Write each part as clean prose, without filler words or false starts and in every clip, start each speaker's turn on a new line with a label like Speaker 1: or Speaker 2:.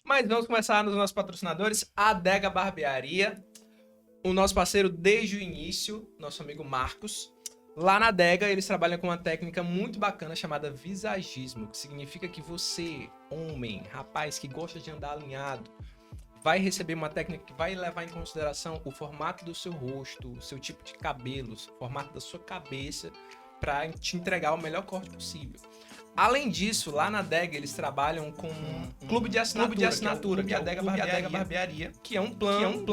Speaker 1: Mas vamos começar nos nossos patrocinadores, a Adega Barbearia, o nosso parceiro desde o início, nosso amigo Marcos. Lá na Adega, eles trabalham com uma técnica muito bacana chamada visagismo, que significa que você, homem, rapaz que gosta de andar alinhado, vai receber uma técnica que vai levar em consideração o formato do seu rosto, o seu tipo de cabelo, o formato da sua cabeça, para te entregar o melhor corte possível. Além disso, lá na Adega eles trabalham com um clube de assinatura, que é a Adega Barbearia, que é um plano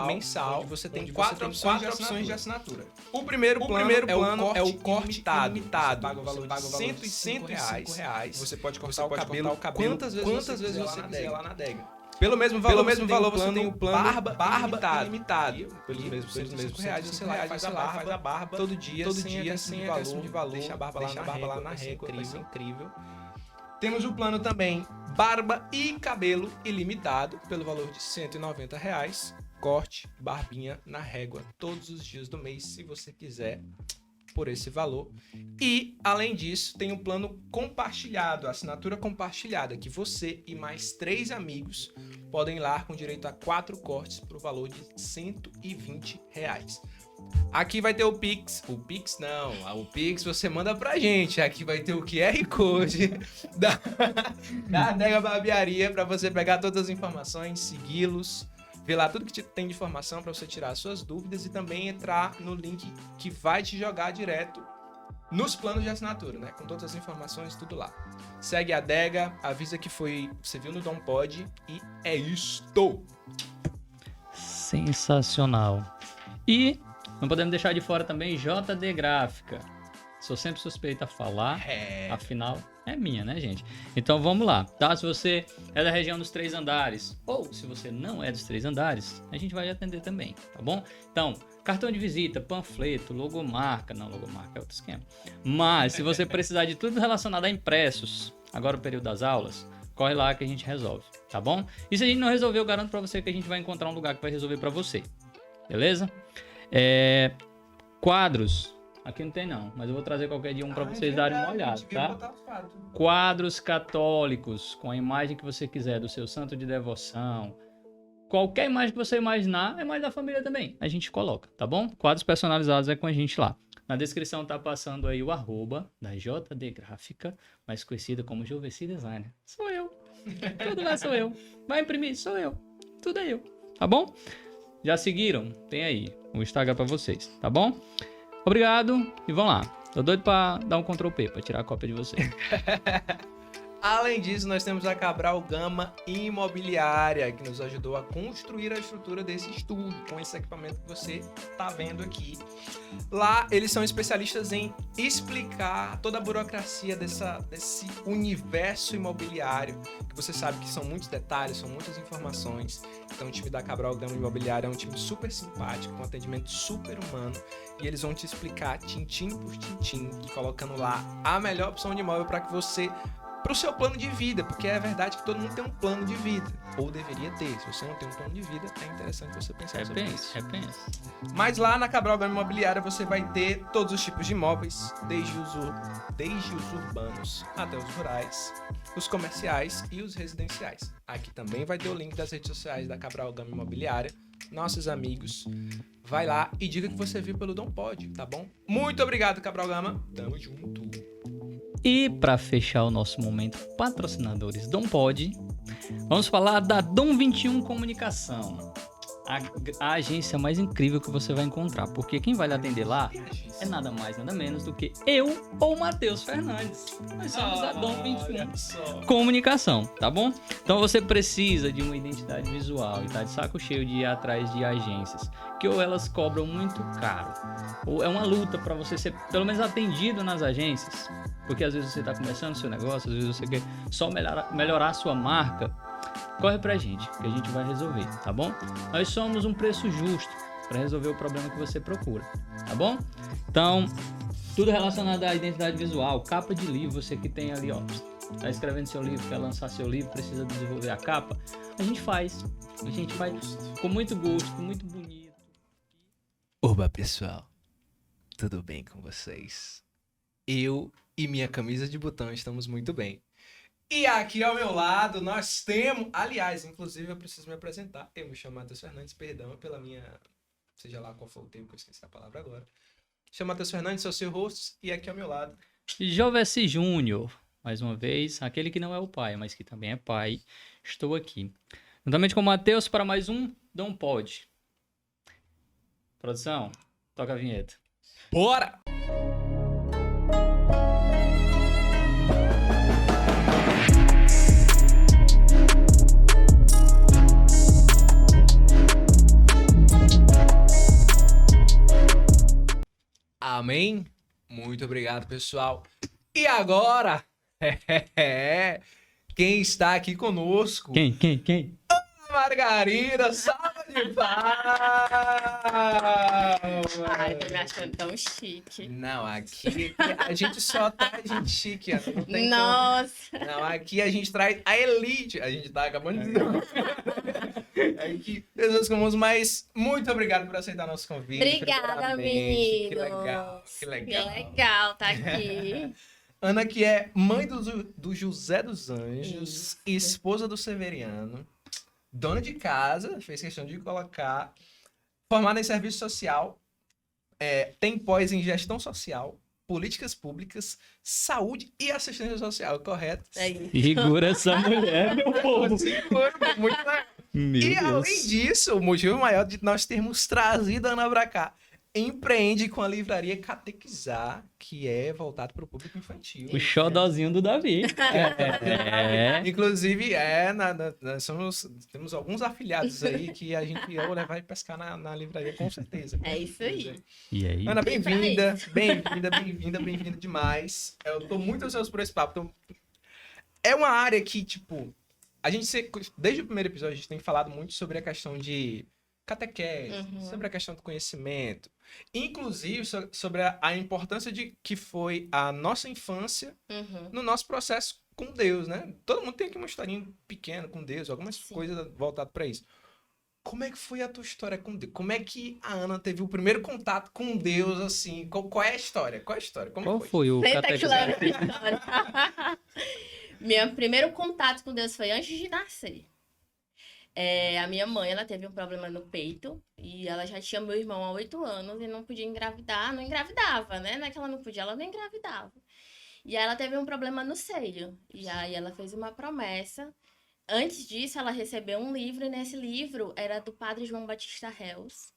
Speaker 1: mensal onde você tem quatro opções de assinatura. O primeiro plano é o corte ilimitado. Você paga o valor de R$105. Você pode cortar o cabelo quantas vezes você quiser lá na Adega. Pelo mesmo valor você tem o plano barba ilimitado. Pelos mesmos R$105 você lá faz a barba todo dia sem acréscimo de valor, deixa a barba lá na régua, incrível. Temos o plano também barba e cabelo ilimitado, pelo valor de R$190. Corte, barbinha na régua todos os dias do mês, se você quiser, por esse valor. E, além disso, tem um plano compartilhado, a assinatura compartilhada, que você e mais 3 amigos podem ir lá com direito a 4 cortes por valor de R$120. Aqui vai ter o Pix. O Pix você manda pra gente. Aqui vai ter o QR Code da Adega Barbearia para você pegar todas as informações, segui-los, ver lá tudo que tem de informação para você tirar as suas dúvidas e também entrar no link que vai te jogar direto nos planos de assinatura, né? Com todas as informações, tudo lá. Segue a Adega, avisa que você viu no Dom Pod e é isto!
Speaker 2: Sensacional. E não podemos deixar de fora também JD Gráfica. Sou sempre suspeito a falar, afinal é minha, né, gente? Então vamos lá, tá? Se você é da região dos 3 andares, ou se você não é dos 3 andares, a gente vai atender também, tá bom? Então, cartão de visita, panfleto, logomarca é outro esquema. Mas se você precisar de tudo relacionado a impressos, agora o período das aulas, corre lá que a gente resolve, tá bom? E se a gente não resolver, eu garanto pra você que a gente vai encontrar um lugar que vai resolver pra você, beleza? Quadros. Aqui não tem não, mas eu vou trazer qualquer dia pra vocês darem uma olhada, tá? Quadros católicos, com a imagem que você quiser, do seu santo de devoção. Qualquer imagem que você imaginar, é imagem da família também. A gente coloca, tá bom? Quadros personalizados é com a gente lá. Na descrição tá passando aí o arroba da JD Gráfica, mais conhecida como Joveci Designer. Sou eu. Tudo lá sou eu. Vai imprimir? Sou eu. Tudo é eu. Tá bom? Já seguiram? Tem aí o Instagram pra vocês, tá bom? Obrigado e vamos lá. Tô doido pra dar um Ctrl P pra tirar a cópia de vocês.
Speaker 1: Além disso, nós temos a Cabral Gama Imobiliária, que nos ajudou a construir a estrutura desse estúdio, com esse equipamento que você está vendo aqui. Lá, eles são especialistas em explicar toda a burocracia desse universo imobiliário, que você sabe que são muitos detalhes, são muitas informações. Então, o time da Cabral Gama Imobiliária é um time super simpático, com atendimento super humano, e eles vão te explicar tintim por tintim, colocando lá a melhor opção de imóvel para que você... para o seu plano de vida, porque é verdade que todo mundo tem um plano de vida, ou deveria ter. Se você não tem um plano de vida, é interessante você pensar sobre isso.
Speaker 2: Repense.
Speaker 1: Mas lá na Cabral Gama Imobiliária você vai ter todos os tipos de imóveis, desde os urbanos até os rurais, os comerciais e os residenciais. Aqui também vai ter o link das redes sociais da Cabral Gama Imobiliária, nossos amigos. Vai lá e diga que você viu pelo Dom Pod, tá bom? Muito obrigado, Cabral Gama. Tamo junto.
Speaker 2: E para fechar o nosso momento patrocinadores Dom Pod, vamos falar da Dom 21 Comunicação, a agência mais incrível que você vai encontrar, porque quem vai lhe atender lá é nada mais, nada menos do que eu ou Matheus Fernandes. Nós somos a Dom 21 Comunicação, tá bom? Então você precisa de uma identidade visual e tá de saco cheio de ir atrás de agências, que ou elas cobram muito caro, ou é uma luta para você ser pelo menos atendido nas agências, porque às vezes você está começando seu negócio, às vezes você quer só melhorar a sua marca. Corre pra gente, que a gente vai resolver, tá bom? Nós somos um preço justo para resolver o problema que você procura, tá bom? Então, tudo relacionado à identidade visual, capa de livro, você que tem ali, ó, tá escrevendo seu livro, quer lançar seu livro, precisa desenvolver a capa, a gente faz com muito gosto, muito bonito.
Speaker 1: Oba, pessoal, tudo bem com vocês? Eu e minha camisa de botão estamos muito bem. E aqui ao meu lado nós temos... Aliás, inclusive eu preciso me apresentar. Eu me chamo Matheus Fernandes, perdão pela minha... Seja lá qual for o tempo que eu esqueci a palavra agora. Chamo Matheus Fernandes, sou seu host. E aqui ao meu lado...
Speaker 2: Jovessi Júnior, mais uma vez, aquele que não é o pai, mas que também é pai. Estou aqui. Juntamente com o Matheus para mais um Não Pode. Produção, toca a vinheta.
Speaker 1: Bora! Amém? Muito obrigado, pessoal. E agora, quem está aqui conosco?
Speaker 2: Quem?
Speaker 1: Margarida, salva de palmas!
Speaker 3: Ai, tô me achando tão chique.
Speaker 1: Não, aqui a gente só traz gente chique, Ana, não tem
Speaker 3: Nossa!
Speaker 1: como. Não, aqui a gente traz a elite. A gente tá acabando de dizer. Aqui, pessoas comuns, mas muito obrigado por aceitar nosso convite.
Speaker 3: Obrigada,
Speaker 1: primeiramente.
Speaker 3: menino.
Speaker 1: Que legal, que legal.
Speaker 3: Que legal tá aqui.
Speaker 1: Ana, que é mãe do José dos Anjos,
Speaker 3: Isso.
Speaker 1: esposa do Severiano, dona de casa, fez questão de colocar, formada em serviço social, tem pós em gestão social, políticas públicas, saúde e assistência social, correto?
Speaker 3: É isso.
Speaker 2: Segura essa mulher, meu povo.
Speaker 1: Seguro, muito legal.
Speaker 2: Meu
Speaker 1: E
Speaker 2: Deus.
Speaker 1: além disso, o motivo maior de nós termos trazido a Ana pra cá, empreende com a livraria Catequizar, que é voltado para o público infantil.
Speaker 2: O xodozinho do Davi. É.
Speaker 1: Inclusive, nós temos alguns afiliados aí que a gente vai pescar na livraria, com certeza.
Speaker 3: É isso aí.
Speaker 2: E aí?
Speaker 1: Ana, bem-vinda demais. Eu tô muito ansioso por esse papo. É uma área que, tipo, desde o primeiro episódio, a gente tem falado muito sobre a questão de catequese, sobre a questão do conhecimento, inclusive sobre a importância de que foi a nossa infância no nosso processo com Deus, né? Todo mundo tem aqui uma historinha pequena com Deus, algumas coisas voltadas para isso. Como é que foi a tua história com Deus? Como é que a Ana teve o primeiro contato com Deus, assim? Qual é a história? Como
Speaker 2: Qual
Speaker 1: foi?
Speaker 2: foi o
Speaker 3: Senta que lá
Speaker 2: catequizar?
Speaker 3: na história. Meu primeiro contato com Deus foi antes de nascer. A minha mãe, ela teve um problema no peito e ela já tinha meu irmão há 8 anos e não podia engravidar, não engravidava, né? Não é que ela não podia, ela não engravidava. E aí ela teve um problema no seio. E aí ela fez uma promessa. Antes disso, ela recebeu um livro e nesse livro era do padre João Batista Reus.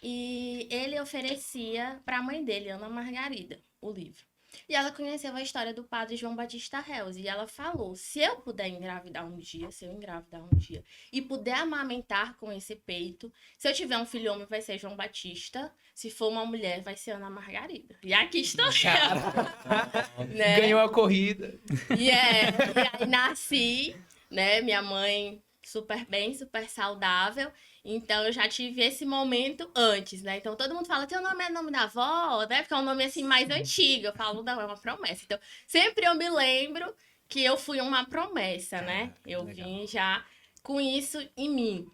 Speaker 3: E ele oferecia para a mãe dele, Ana Margarida, o livro. E ela conheceu a história do padre João Batista Reus. E ela falou, se eu puder engravidar um dia, e puder amamentar com esse peito, se eu tiver um filho homem, vai ser João Batista. Se for uma mulher, vai ser Ana Margarida. E aqui estou eu. Né?
Speaker 1: Ganhou a corrida.
Speaker 3: E aí nasci, né? Minha mãe super bem, super saudável. Então, eu já tive esse momento antes, né? Então, todo mundo fala, teu nome é nome da avó, né? Porque é um nome, assim, mais antigo. Eu falo, não, é uma promessa. Então, sempre eu me lembro que eu fui uma promessa, né? Eu vim já com isso em mim.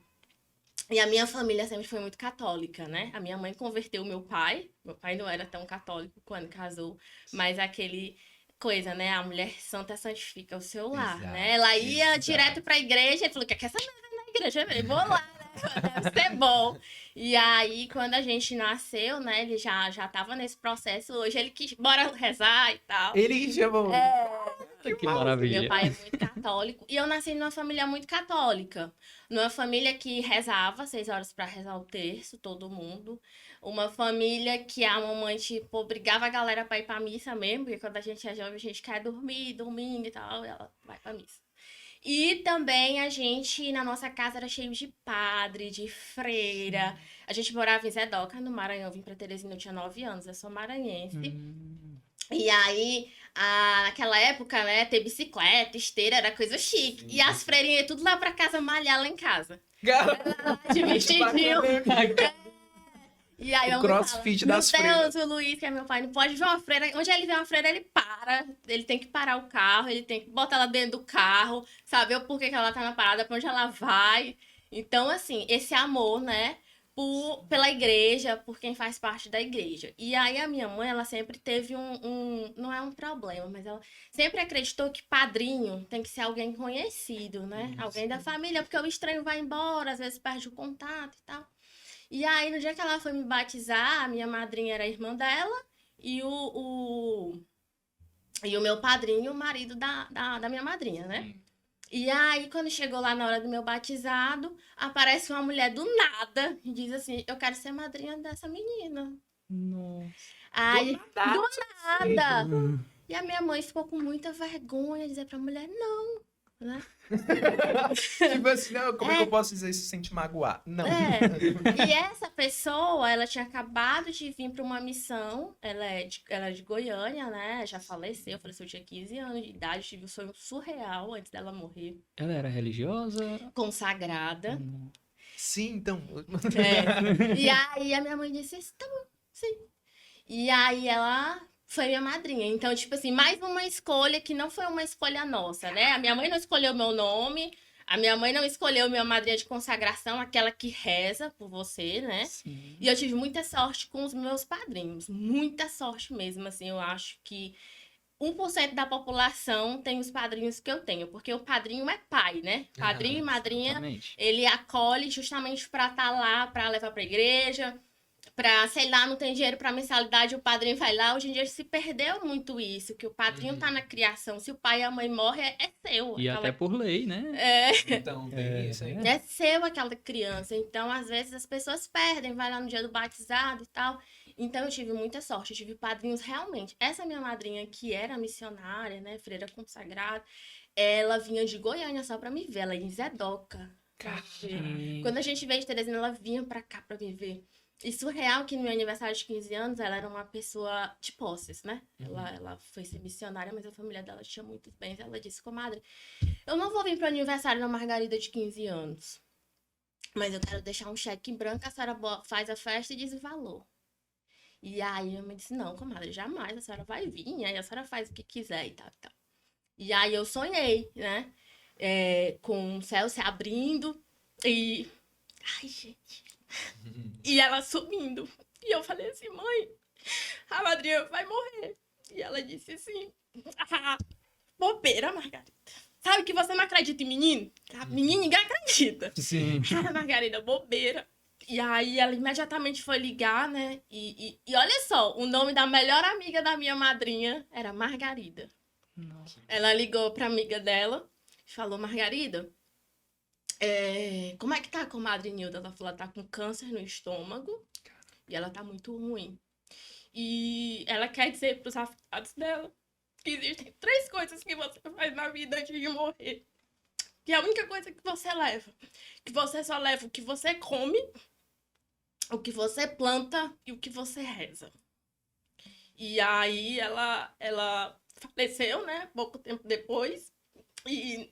Speaker 3: E a minha família sempre foi muito católica, né? A minha mãe converteu o meu pai. Meu pai não era tão católico quando casou, mas aquele... coisa, né? A mulher santa santifica o seu lar, né? Ela ia direto pra igreja e falou, que essa mulher vai na igreja? Eu falei, vou lá, né? Deve ser bom. E aí, quando a gente nasceu, né? Ele já tava nesse processo. Hoje ele quis, bora rezar e tal.
Speaker 1: Ele chamou.
Speaker 2: Que maravilha.
Speaker 3: Meu pai é muito católico. E eu nasci numa família muito católica. Numa família que rezava 6 horas pra rezar o terço, todo mundo. Uma família que a mamãe, tipo, obrigava a galera pra ir pra missa mesmo. Porque quando a gente é jovem, a gente quer dormir, domingo e tal. E ela vai pra missa. E também a gente, na nossa casa, era cheio de padre, de freira. A gente morava em Zedoca, no Maranhão. Eu vim pra Teresina, eu tinha 9 anos. Eu sou maranhense. E aí, naquela época, né, ter bicicleta, esteira, era coisa chique. E as freirinhas tudo lá pra casa malhar lá em casa. De vestidinho. E aí,
Speaker 1: O crossfit das
Speaker 3: meu
Speaker 1: freiras.
Speaker 3: Deus, o Luiz, que é meu pai, não pode ver uma freira. Onde ele vê uma freira, ele para. Ele tem que parar o carro, ele tem que botar ela dentro do carro, saber o porquê que ela tá na parada, pra onde ela vai. Então, assim, esse amor, né, pela igreja, por quem faz parte da igreja. E aí a minha mãe, ela sempre teve não é um problema, mas ela sempre acreditou que padrinho tem que ser alguém conhecido, né? Alguém da família, porque o estranho vai embora, às vezes perde o contato e tal. E aí, no dia que ela foi me batizar, a minha madrinha era a irmã dela e e o meu padrinho, o marido da minha madrinha, né? E aí, quando chegou lá na hora do meu batizado, aparece uma mulher do nada e diz assim: eu quero ser madrinha dessa menina.
Speaker 2: Nossa.
Speaker 3: Aí,
Speaker 1: nada.
Speaker 3: do nada. E a minha mãe ficou com muita vergonha de dizer pra mulher: não, né?
Speaker 1: Tipo assim, não, como é que eu posso dizer isso sem te magoar? Não.
Speaker 3: É. E essa pessoa, ela tinha acabado de vir para uma missão. Ela é de Goiânia, né? Já faleceu. Eu tinha 15 anos de idade. Tive um sonho surreal antes dela morrer.
Speaker 2: Ela era religiosa?
Speaker 3: Consagrada.
Speaker 1: Sim, então.
Speaker 3: É. E aí a minha mãe disse: tá bom, sim. E aí ela foi minha madrinha. Então, tipo assim, mais uma escolha que não foi uma escolha nossa, né? A minha mãe não escolheu meu nome. A minha mãe não escolheu minha madrinha de consagração, aquela que reza por você, né?
Speaker 2: Sim.
Speaker 3: E eu tive muita sorte com os meus padrinhos. Muita sorte mesmo, assim. Eu acho que 1% da população tem os padrinhos que eu tenho. Porque o padrinho é pai, né? Padrinho e madrinha,
Speaker 2: Exatamente.
Speaker 3: ele acolhe justamente pra estar lá, pra levar pra igreja. Pra, sei lá, não tem dinheiro pra mensalidade, o padrinho vai lá. Hoje em dia se perdeu muito isso, que o padrinho tá na criação. Se o pai e a mãe morrem, é seu.
Speaker 2: E até por lei, né?
Speaker 1: Então, tem isso aí.
Speaker 3: É seu aquela criança. Então, às vezes, as pessoas perdem, vai lá no dia do batizado e tal. Então, eu tive muita sorte. Eu tive padrinhos realmente. Essa minha madrinha, que era missionária, né? Freira consagrada, ela vinha de Goiânia só pra me ver. Ela ia em Zedoca. Quando a gente veio de Teresina, ela vinha pra cá pra me ver. E surreal que no meu aniversário de 15 anos, ela era uma pessoa de posses, né? Ela foi ser missionária, mas a família dela tinha muitos bens. Ela disse: comadre, eu não vou vir pro aniversário da Margarida de 15 anos, mas eu quero deixar um cheque em branco, a senhora faz a festa e diz o valor. E aí eu me disse: não, comadre, jamais, a senhora vai vir, aí a senhora faz o que quiser e tal, e tal. E aí eu sonhei, né? Com o céu se abrindo e... Ai, gente... E ela sumindo. E eu falei assim: mãe, a madrinha vai morrer. E ela disse assim: bobeira, Margarida. Sabe que você não acredita em menino? Menino ninguém acredita.
Speaker 2: Sim.
Speaker 3: Margarida, bobeira. E aí ela imediatamente foi ligar, né? E olha só, o nome da melhor amiga da minha madrinha era Margarida.
Speaker 2: Nossa.
Speaker 3: Ela ligou pra amiga dela e falou: Margarida, como é que tá a comadre Nilda? Ela falou: ela tá com câncer no estômago e ela tá muito ruim. E ela quer dizer pros afetados dela que existem 3 coisas que você faz na vida antes de morrer. Que a única coisa que você leva, que você só leva o que você come, o que você planta e o que você reza. E aí ela faleceu, né? Pouco tempo depois. E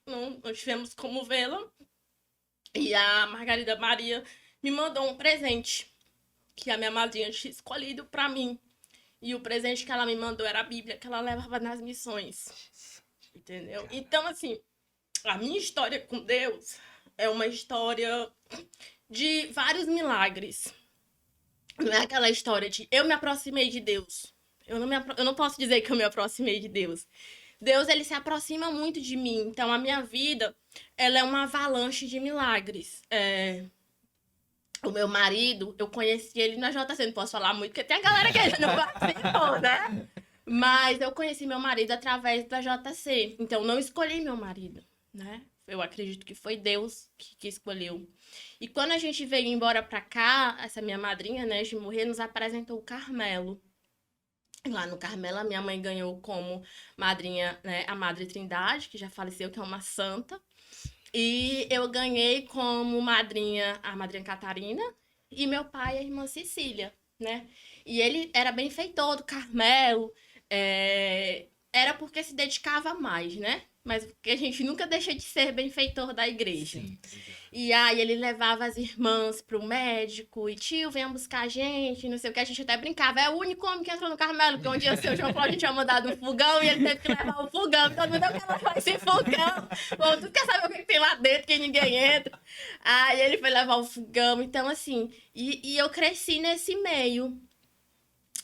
Speaker 3: não tivemos como vê-la. E a Margarida Maria me mandou um presente que a minha madrinha tinha escolhido pra mim. E o presente que ela me mandou era a Bíblia que ela levava nas missões. Entendeu? Então, assim, a minha história com Deus é uma história de vários milagres. Não é aquela história de eu me aproximei de Deus. Eu não posso dizer que eu me aproximei de Deus. Deus, ele se aproxima muito de mim. Então, a minha vida, ela é uma avalanche de milagres. O meu marido, eu conheci ele na JC. Não posso falar muito, porque tem a galera que ainda não participou, né? Mas eu conheci meu marido através da JC. Então, não escolhi meu marido, né? Eu acredito que foi Deus que escolheu. E quando a gente veio embora pra cá, essa minha madrinha, né, de morrer, nos apresentou o Carmelo. Lá no Carmelo, a minha mãe ganhou como madrinha, né, a Madre Trindade, que já faleceu, que é uma santa. E eu ganhei como madrinha a Madrinha Catarina e meu pai a irmã Cecília, né? E ele era benfeitor do Carmelo, era porque se dedicava mais, né? mas porque a gente nunca deixa de ser benfeitor da igreja.
Speaker 1: Sim.
Speaker 3: E aí ele levava as irmãs pro médico e tio, venha buscar a gente, não sei o que, a gente até brincava. É o único homem que entrou no Carmelo, porque um dia o seu João Cláudio tinha mandado um fogão e ele teve que levar o fogão. Todo mundo, eu quero levar esse fogão. Bom, tu quer saber o que tem lá dentro, que ninguém entra. Aí ele foi levar o fogão, então assim, e eu cresci nesse meio,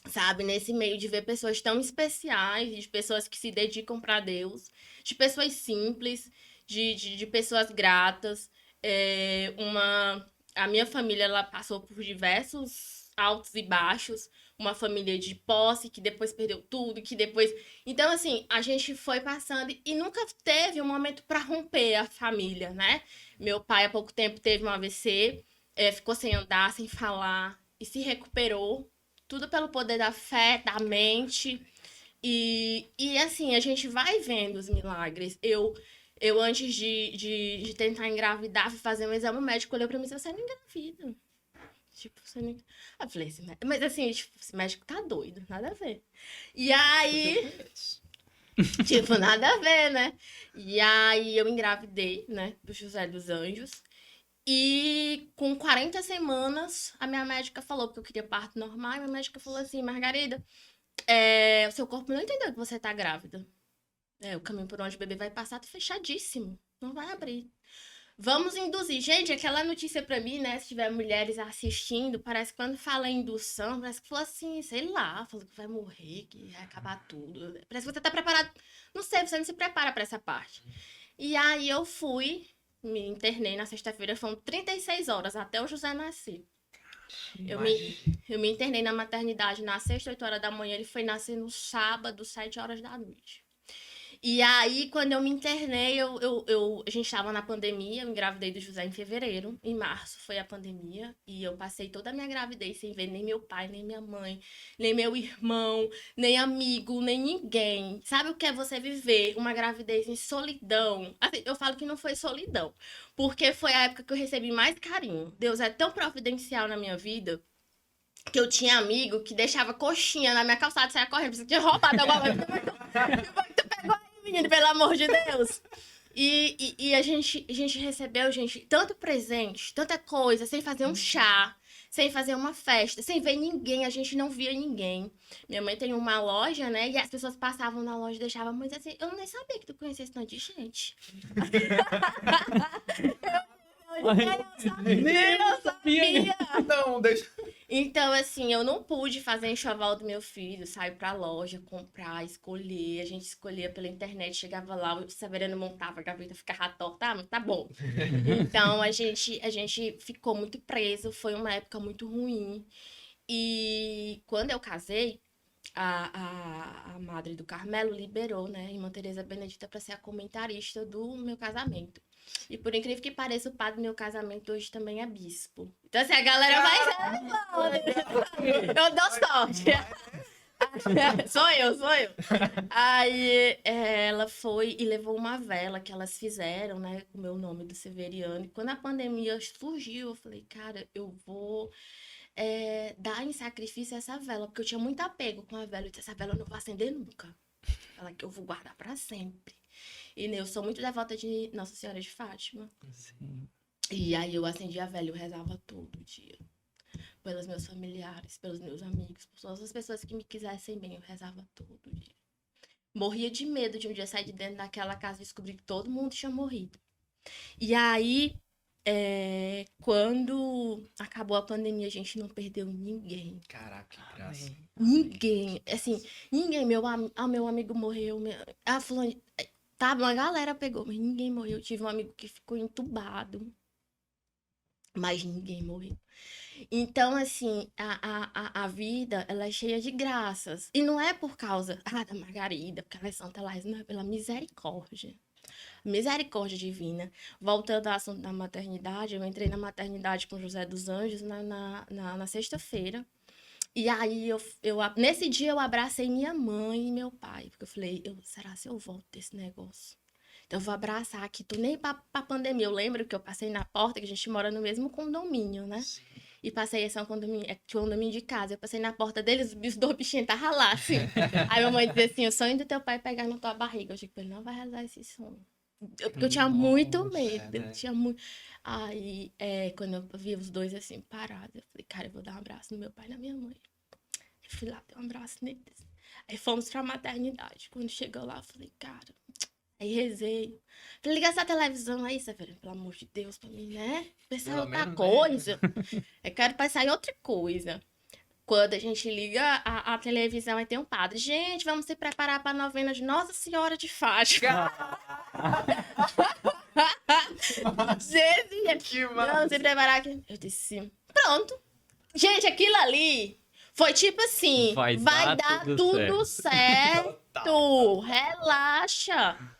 Speaker 3: sabe? Nesse meio de ver pessoas tão especiais, de pessoas que se dedicam para Deus, de pessoas simples, de pessoas gratas. A minha família, ela passou por diversos altos e baixos, uma família de posse que depois perdeu tudo, que depois... Então, assim, a gente foi passando e nunca teve um momento para romper a família, né? Meu pai, há pouco tempo, teve um AVC, ficou sem andar, sem falar e se recuperou, tudo pelo poder da fé, da mente. E assim, a gente vai vendo os milagres. Eu antes de tentar engravidar, fui fazer um exame médico, olhou pra mim e disse, você não engravida. Tipo, você não... Eu falei, mas assim, tipo, esse médico tá doido, nada a ver. E aí, tipo, nada a ver, né? E aí eu engravidei, né, do José dos Anjos. E com 40 semanas, a minha médica falou, porque eu queria parto normal, e a minha médica falou assim, Margarida, o seu corpo não entendeu que você tá grávida. O caminho por onde o bebê vai passar tá fechadíssimo. Não vai abrir. Vamos induzir. Gente, aquela notícia pra mim, né? Se tiver mulheres assistindo, parece que quando fala em indução, parece que falou assim, sei lá, falou que vai morrer, que vai acabar tudo. Parece que você tá preparado. Não sei, você não se prepara pra essa parte. E aí eu fui, me internei na sexta-feira, foram 36 horas até o José nascer. Eu me internei na maternidade na sexta, 8 horas da manhã, ele foi nascer no sábado, 7 horas da noite. E aí, quando eu me internei, a gente estava na pandemia, eu engravidei do José em fevereiro, em março foi a pandemia, e eu passei toda a minha gravidez sem ver nem meu pai, nem minha mãe, nem meu irmão, nem amigo, nem ninguém. Sabe o que é você viver uma gravidez em solidão? Assim, eu falo que não foi solidão, porque foi a época que eu recebi mais carinho. Deus é tão providencial na minha vida, que eu tinha amigo que deixava coxinha na minha calçada e saia correndo, porque tinha roubado alguma coisa. Tu pegou aí, menino, pelo amor de Deus. E a gente recebeu, gente, tanto presente, tanta coisa, sem fazer um chá, sem fazer uma festa, sem ver ninguém, a gente não via ninguém. Minha mãe tem uma loja, né, e as pessoas passavam na loja e deixavam muito assim, eu nem sabia que tu conhecia esse tanto de gente. Nem eu sabia.
Speaker 1: Não, deixa...
Speaker 3: Então, assim, eu não pude fazer enxoval do meu filho, sair pra loja, comprar, escolher. A gente escolhia pela internet, chegava lá, o Severino montava a gaveta, ficava torta, mas tá bom. Então, a gente ficou muito preso, foi uma época muito ruim. E quando eu casei, a Madre do Carmelo liberou, né, Irmã Teresa Benedita, para ser a comentarista do meu casamento. E por incrível que pareça, o padre do meu casamento hoje também é bispo. Então, assim, a galera vai... Eu dou sorte. Sou eu. Aí ela foi e levou uma vela que elas fizeram, né, com o meu nome do Severiano. E quando a pandemia surgiu, eu falei, cara, eu vou dar em sacrifício essa vela, porque eu tinha muito apego com a vela. Eu disse, essa vela eu não vou acender nunca. Ela que eu vou guardar pra sempre. E eu sou muito devota de Nossa Senhora de Fátima.
Speaker 2: Sim.
Speaker 3: E aí eu acendia a vela, eu rezava todo dia. Pelos meus familiares, pelos meus amigos, por todas as pessoas que me quisessem bem, eu rezava todo dia. Morria de medo de um dia sair de dentro daquela casa e descobrir que todo mundo tinha morrido. E aí, quando acabou a pandemia, a gente não perdeu ninguém.
Speaker 1: Caraca, que graça.
Speaker 3: Ninguém. Assim, ninguém. Meu amigo morreu. A fulana... Tá, uma galera pegou, mas ninguém morreu. Eu tive um amigo que ficou entubado, mas ninguém morreu. Então, assim, a vida, ela é cheia de graças. E não é por causa da Margarida, porque ela é Santa Laís, não é pela misericórdia. Misericórdia divina. Voltando ao assunto da maternidade, eu entrei na maternidade com José dos Anjos na sexta-feira. E aí, nesse dia, eu abracei minha mãe e meu pai. Porque eu falei, será se eu volto desse negócio? Então, eu vou abraçar aqui. Tô nem pra pandemia. Eu lembro que eu passei na porta, que a gente mora no mesmo condomínio, né? Sim. e passei esse condomínio de casa. Eu passei na porta deles, os dois bichinhos estavam lá, assim. Aí a mamãe dizia assim, o sonho do teu pai é pegar na tua barriga. Eu digo, ele não vai realizar esse sonho. Porque eu tinha muito
Speaker 1: Nossa,
Speaker 3: medo,
Speaker 1: né?
Speaker 3: tinha muito... Aí, quando eu vi os dois assim, parados, eu falei, cara, eu vou dar um abraço no meu pai e na minha mãe. Eu fui lá, dei um abraço neles. Aí fomos pra maternidade. Quando chegou lá, eu falei, cara... Aí rezei. Falei, liga essa televisão aí, Severino, pelo amor de Deus, pra mim, né? Pensar em
Speaker 1: Pelo
Speaker 3: outra
Speaker 1: menos, né?
Speaker 3: coisa. Eu quero pensar em outra coisa. Quando a gente liga a televisão, aí tem um padre. Gente, vamos se preparar pra novena de Nossa Senhora de Fátima. Gente,
Speaker 1: Que
Speaker 3: vamos
Speaker 1: massa.
Speaker 3: se preparar aqui. Eu disse, pronto. Gente, aquilo ali foi tipo assim,
Speaker 2: Vai
Speaker 3: vai
Speaker 2: dar
Speaker 3: dar
Speaker 2: tudo
Speaker 3: tudo certo.
Speaker 1: Total.
Speaker 3: Relaxa.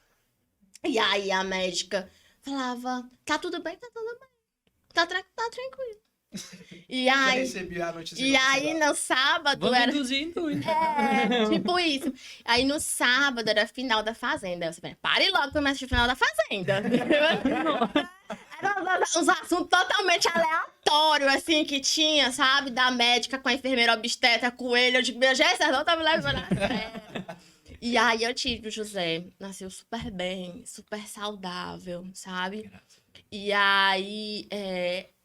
Speaker 3: E aí a médica falava, tá tudo bem, tá tudo bem. Tá tranquilo. E
Speaker 1: Já
Speaker 3: aí,
Speaker 1: recebi a notícia.
Speaker 3: e aí no sábado
Speaker 2: Vamos
Speaker 3: era...
Speaker 2: induzir, induz.
Speaker 3: Tipo isso. Aí no sábado era final da Fazenda. Eu falei, pare logo pra eu assistir o final da Fazenda. Eram uns assuntos totalmente aleatórios, assim, que tinha, sabe? Da médica com a enfermeira obstetra, com ele. Eu digo, meu Jesus, não tá me levando a sério. E aí eu tive o José. Nasceu super bem, super saudável, sabe? E aí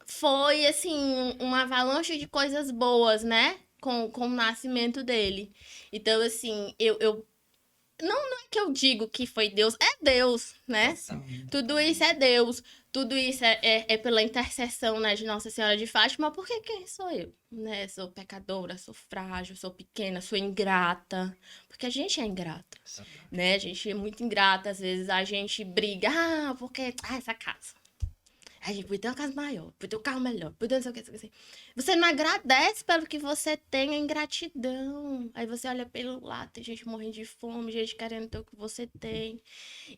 Speaker 3: foi, assim, uma avalanche de coisas boas, né? Com o nascimento dele. Então, assim, não é que eu digo que foi Deus, é Deus, né? Tudo isso é Deus. Tudo isso é pela intercessão, né, de Nossa Senhora de Fátima, porque quem sou eu? Né? Sou pecadora, sou frágil, sou pequena, sou ingrata. Porque a gente é ingrata, né? A gente é muito ingrata, às vezes a gente briga, porque essa casa. A gente podia ter uma casa maior, podia ter um carro melhor, podia não sei o que, não sei o que. Você não agradece pelo que você tem, é ingratidão. Aí você olha pelo lado, tem gente morrendo de fome, gente querendo ter o que você tem.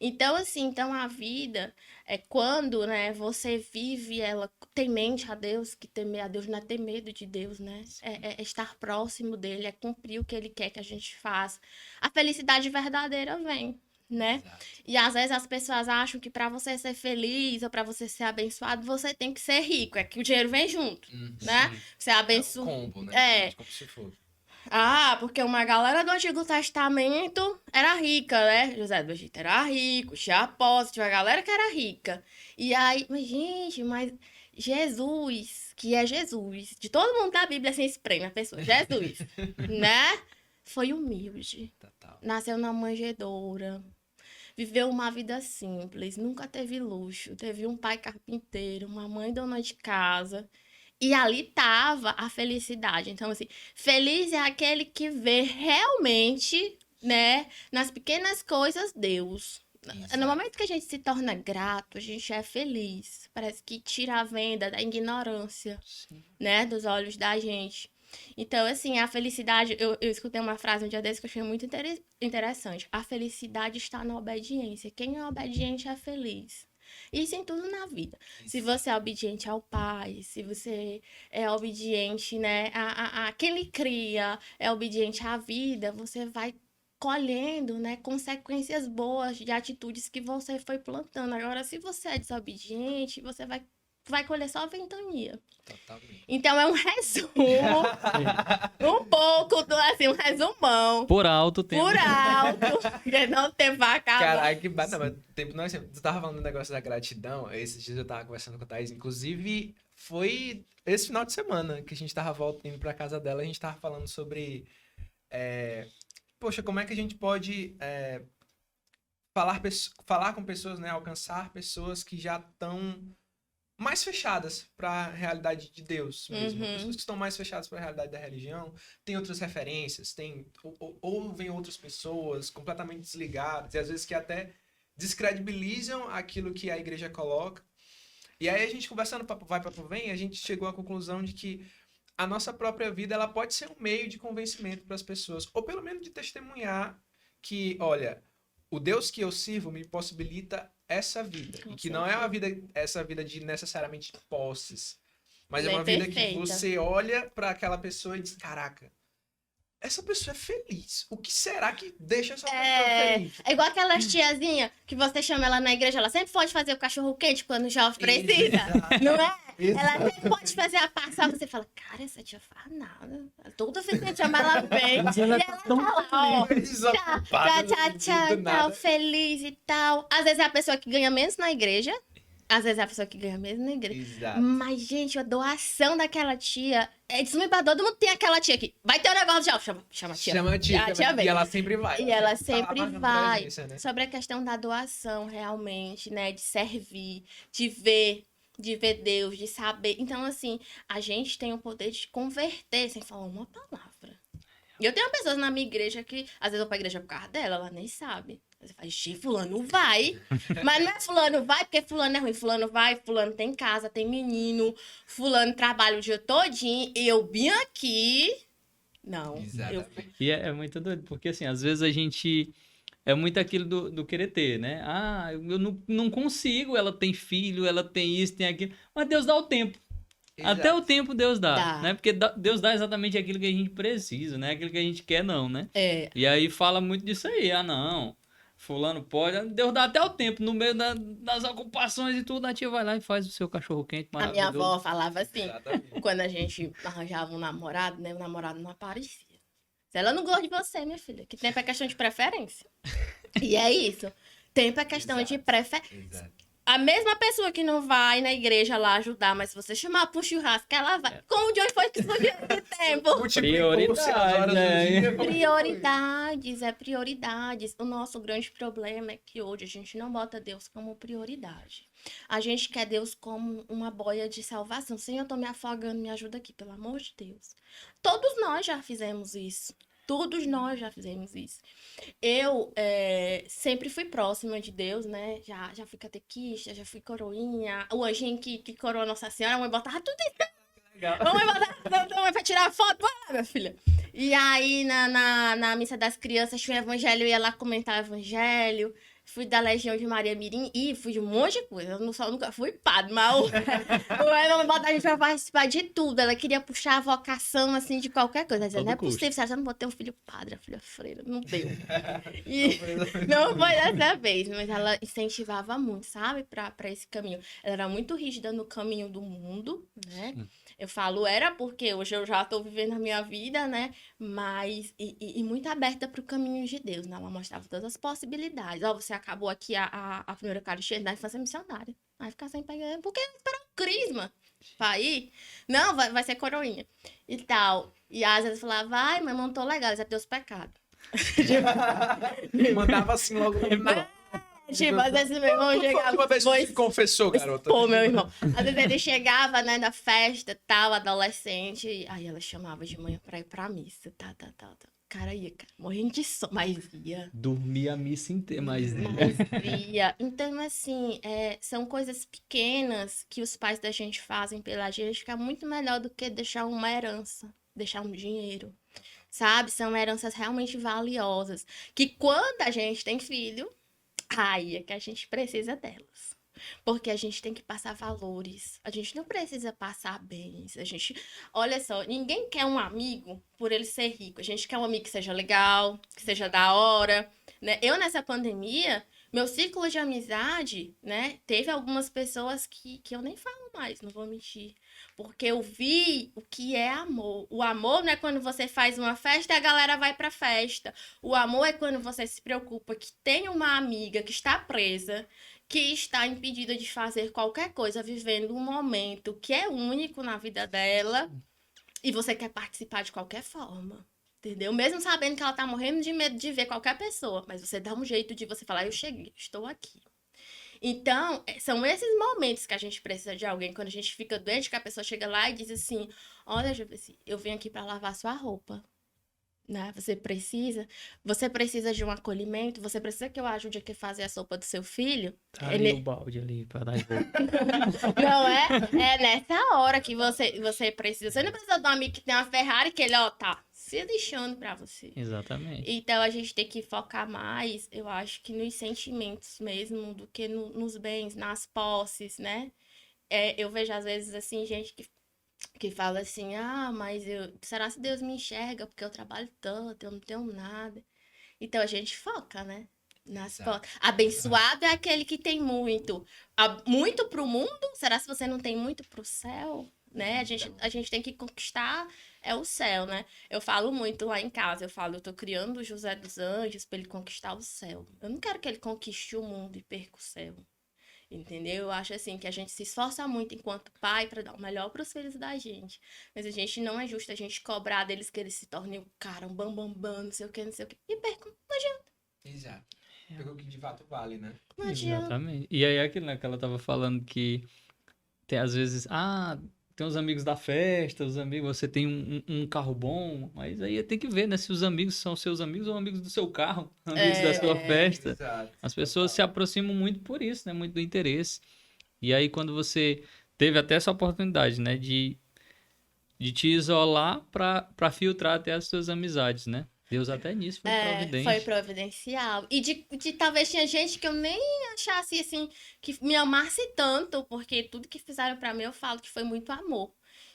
Speaker 3: Então, assim, a vida é quando, né, você vive ela temente a Deus, que temer a Deus não é ter medo de Deus, né? É estar próximo dele, é cumprir o que ele quer que a gente faça. A felicidade verdadeira vem, né?
Speaker 1: Exato.
Speaker 3: E às vezes as pessoas acham que para você ser feliz ou para você ser abençoado, você tem que ser rico. É que o dinheiro vem junto, né?
Speaker 1: Sim.
Speaker 3: Você
Speaker 1: É um
Speaker 3: abençoa.
Speaker 1: combo, né? Como se for.
Speaker 3: Porque uma galera do Antigo Testamento era rica, né? José do Egito era rico, tinha apóstolo, tinha uma galera que era rica. E aí, mas gente, mas Jesus, que é Jesus, de todo mundo da Bíblia sem espreme a pessoa, Jesus, né? Foi humilde,
Speaker 1: Total.
Speaker 3: nasceu na manjedoura. Viveu uma vida simples, nunca teve luxo, teve um pai carpinteiro, uma mãe dona de casa. E ali tava a felicidade. Então, assim, feliz é aquele que vê realmente, né, nas pequenas coisas, Deus.
Speaker 1: Exato.
Speaker 3: No momento que a gente se torna grato, a gente é feliz. Parece que tira a venda da ignorância,
Speaker 1: Sim.
Speaker 3: né, dos olhos da gente. Então, assim, a felicidade... Eu escutei uma frase um dia desse que eu achei muito interessante. A felicidade está na obediência. Quem é obediente é feliz. Isso em tudo na vida. Se você é obediente ao pai, se você é obediente, né, a quem lhe cria, é obediente à vida, você vai colhendo, né, consequências boas de atitudes que você foi plantando. Agora, se você é desobediente, você vai colher só ventania.
Speaker 1: Totalmente.
Speaker 3: Então é um resumo, um pouco, assim, um resumão.
Speaker 2: Por alto, tem.
Speaker 3: Por alto, porque não tem vaca.
Speaker 1: Caralho, que bacana. Mas, tipo, nós, tu tava falando do negócio da gratidão. Esses dias eu tava conversando com a Thaís. Inclusive, foi esse final de semana que a gente tava indo pra casa dela. A gente tava falando sobre... poxa, como é que a gente pode falar com pessoas, né? Alcançar pessoas que já estão mais fechadas para a realidade de Deus mesmo.
Speaker 3: Uhum.
Speaker 1: Pessoas que estão mais fechadas para a realidade da religião, tem outras referências, ou vem outras pessoas completamente desligadas, e às vezes que até descredibilizam aquilo que a igreja coloca. E aí a gente conversando, vai papo vem, a gente chegou à conclusão de que a nossa própria vida ela pode ser um meio de convencimento para as pessoas, ou pelo menos de testemunhar que, olha, o Deus que eu sirvo me possibilita essa vida.
Speaker 3: Com
Speaker 1: E que não é essa vida de necessariamente posses, mas é
Speaker 3: Nem
Speaker 1: uma vida que
Speaker 3: perfeita.
Speaker 1: você olha para aquela pessoa e diz, caraca, essa pessoa é feliz. O que será que deixa essa pessoa
Speaker 3: É,
Speaker 1: feliz?
Speaker 3: é igual aquelas tiazinhas que você chama ela na igreja, ela sempre pode fazer o cachorro quente quando o jovem precisa, não é? Ela sempre pode fazer a paçoca, você fala, cara, essa tia faz nada. Toda vez que a gente chama ela vem,
Speaker 2: Mas
Speaker 3: e
Speaker 2: ela
Speaker 3: ela
Speaker 2: tá
Speaker 3: tá
Speaker 2: tão
Speaker 3: lá, ó,
Speaker 1: Desocupada,
Speaker 3: tchau,
Speaker 1: do
Speaker 3: tal,
Speaker 1: nada.
Speaker 3: feliz e tal. Às vezes é a pessoa que ganha menos na igreja, às vezes é a pessoa que ganha menos na igreja.
Speaker 1: Exato.
Speaker 3: Mas, gente, a doação daquela tia é deslumbrador. Todo mundo tem aquela tia aqui. Vai ter um negócio de chama a tia.
Speaker 1: Chama a tia,
Speaker 3: A tia vem.
Speaker 1: e ela sempre vai.
Speaker 3: E ela
Speaker 1: tá lá
Speaker 3: sempre
Speaker 1: marcando
Speaker 3: vai.
Speaker 1: presença, né?
Speaker 3: Sobre a questão da doação, realmente, né? De servir, de ver Deus, de saber. Então, assim, a gente tem o poder de converter sem falar uma palavra. E eu tenho pessoas na minha igreja que, às vezes, eu vou pra igreja por causa dela, ela nem sabe. Você fala, "Xi, fulano vai." Mas não é fulano vai porque fulano é ruim. Fulano vai, fulano tem casa, tem menino, fulano trabalha o dia todinho. E eu vim aqui. Não. Eu...
Speaker 1: Exatamente.
Speaker 2: E é muito doido, porque assim, às vezes a gente. É muito aquilo do querer ter, né? Ah, eu não consigo, ela tem filho, ela tem isso, tem aquilo. Mas Deus dá o tempo. Até
Speaker 1: Exato.
Speaker 2: o tempo Deus dá,
Speaker 3: Dá.
Speaker 2: né? Porque Deus dá exatamente aquilo que a gente precisa, né? Aquilo que a gente quer, não, né?
Speaker 3: É.
Speaker 2: E aí fala muito disso aí. Ah, não. Fulano pode. Deus dá até o tempo. No meio das ocupações e tudo, a tia vai lá e faz o seu cachorro quente
Speaker 3: A minha
Speaker 2: maravilhoso.
Speaker 3: avó falava assim,
Speaker 1: Exatamente.
Speaker 3: quando a gente arranjava um namorado, né? O namorado não aparecia. Se ela não gosta de você, minha filha, que tempo é questão de preferência. E é isso. Tempo é questão de
Speaker 1: Exato.
Speaker 3: preferência.
Speaker 1: Exato.
Speaker 3: A mesma pessoa que não vai na igreja lá ajudar, mas se você chamar pro churrasco, ela vai. Como de onde foi que surgiu esse tempo?
Speaker 1: Multiplicou-se as horas do
Speaker 2: né?
Speaker 1: dia, como que foi?
Speaker 3: Prioridades. O nosso grande problema é que hoje a gente não bota Deus como prioridade. A gente quer Deus como uma boia de salvação. Senhor, eu tô me afogando, me ajuda aqui, pelo amor de Deus. Todos nós já fizemos isso. Todos nós já fizemos isso. Eu sempre fui próxima de Deus, né? Já fui catequista, já fui coroinha. O anjinho que coroa Nossa Senhora, a mãe botava tudo isso.
Speaker 1: Legal.
Speaker 3: Vamos pra tirar foto, vai lá, minha filha. E aí, na missa das crianças, tinha o evangelho, eu ia lá comentar o evangelho. Fui da Legião de Maria Mirim e fui de um monte de coisa. Eu nunca fui padre, mas ela me botava a gente pra participar de tudo. Ela queria puxar a vocação, assim, de qualquer coisa. Ela dizia,
Speaker 2: Todo
Speaker 3: não é
Speaker 2: custo.
Speaker 3: possível, você não vou ter um filho padre, a filha freira. Não deu. E não foi dessa vez, mas ela incentivava muito, sabe, pra esse caminho. Ela era muito rígida no caminho do mundo, né? Eu falo era porque hoje eu já tô vivendo a minha vida, né? Mas, e muito aberta pro caminho de Deus, né? Ela mostrava todas as possibilidades. Ó, você acabou aqui a primeira Eucaristia da infância missionária. Vai ficar sem pegar, porque esperar o crisma pra ir. Não, vai ser coroinha. E tal. E às vezes falava, vai, mas não tô legal, isso é teus pecados.
Speaker 1: Mandava assim logo no
Speaker 3: Mas, tipo, às vezes meu irmão chegava.
Speaker 1: Uma vez
Speaker 3: "Vou
Speaker 1: que se confessou, garota.
Speaker 3: Pô, meu irmão. Às vezes ele chegava, né, da festa, tal, adolescente. Aí ela chamava de manhã pra ir pra missa. Tá. Cara, ia, cara, morrendo de sono. Mas ia.
Speaker 2: Dormir a missa inteira, mas.
Speaker 3: Mas ia. Então, assim, são coisas pequenas que os pais da gente fazem pela gente, que é muito melhor do que deixar uma herança, deixar um dinheiro. Sabe? São heranças realmente valiosas. Que quando a gente tem filho, aí é que a gente precisa delas. Porque a gente tem que passar valores. A gente não precisa passar bens. A gente, olha só, ninguém quer um amigo por ele ser rico. A gente quer um amigo que seja legal, que seja da hora, né? Eu, nessa pandemia, meu círculo de amizade, né? Teve algumas pessoas que eu nem falo mais, não vou mentir. Porque eu vi o que é amor. O amor não é quando você faz uma festa e a galera vai pra festa. O amor é quando você se preocupa que tem uma amiga que está presa, que está impedida de fazer qualquer coisa, vivendo um momento que é único na vida dela, e você quer participar de qualquer forma, entendeu? Mesmo sabendo que ela tá morrendo de medo de ver qualquer pessoa, mas você dá um jeito de você falar, eu cheguei, estou aqui. Então, são esses momentos que a gente precisa de alguém, quando a gente fica doente, que a pessoa chega lá e diz assim, olha, Juvissi, eu vim aqui para lavar sua roupa. Né? Você precisa de um acolhimento, você precisa que eu ajude a fazer a sopa do seu filho.
Speaker 2: Tá ali o balde ali pra dar
Speaker 3: Não é? É nessa hora que você precisa. Você não precisa de um amigo que tem uma Ferrari que ele, ó, tá se deixando pra você.
Speaker 2: Exatamente.
Speaker 3: Então a gente tem que focar mais, eu acho que nos sentimentos mesmo, do que nos bens, nas posses, né? Eu vejo às vezes assim, gente que que fala assim, mas será que Deus me enxerga porque eu trabalho tanto, eu não tenho nada. Então a gente foca, né? Abençoado é aquele que tem muito. Muito pro mundo? Será se você não tem muito pro céu? Né? A gente tem que conquistar o céu, né? Eu falo muito lá em casa, eu tô criando o José dos Anjos para ele conquistar o céu. Eu não quero que ele conquiste o mundo e perca o céu. Entendeu? Eu acho assim que a gente se esforça muito enquanto pai para dar o melhor para os filhos da gente. Mas a gente não é justo a gente cobrar deles que eles se tornem um cara, um bam, não sei o que, e percam. Não adianta.
Speaker 1: Exato. Pegou o que de fato vale, né?
Speaker 3: Não adianta.
Speaker 2: Exatamente. E aí aquilo, né, que ela tava falando que tem às vezes, tem os amigos da festa, os amigos, você tem um carro bom, mas aí tem que ver, né, se os amigos são seus amigos ou amigos do seu carro, amigos da sua festa.
Speaker 1: Exato.
Speaker 2: As pessoas se aproximam muito por isso, né, muito do interesse. E aí quando você teve até essa oportunidade, né, de te isolar para filtrar até as suas amizades, né? Deus até nisso foi providente.
Speaker 3: Foi providencial. E de talvez tinha gente que eu nem achasse assim, que me amasse tanto, porque tudo que fizeram pra mim eu falo que foi muito amor.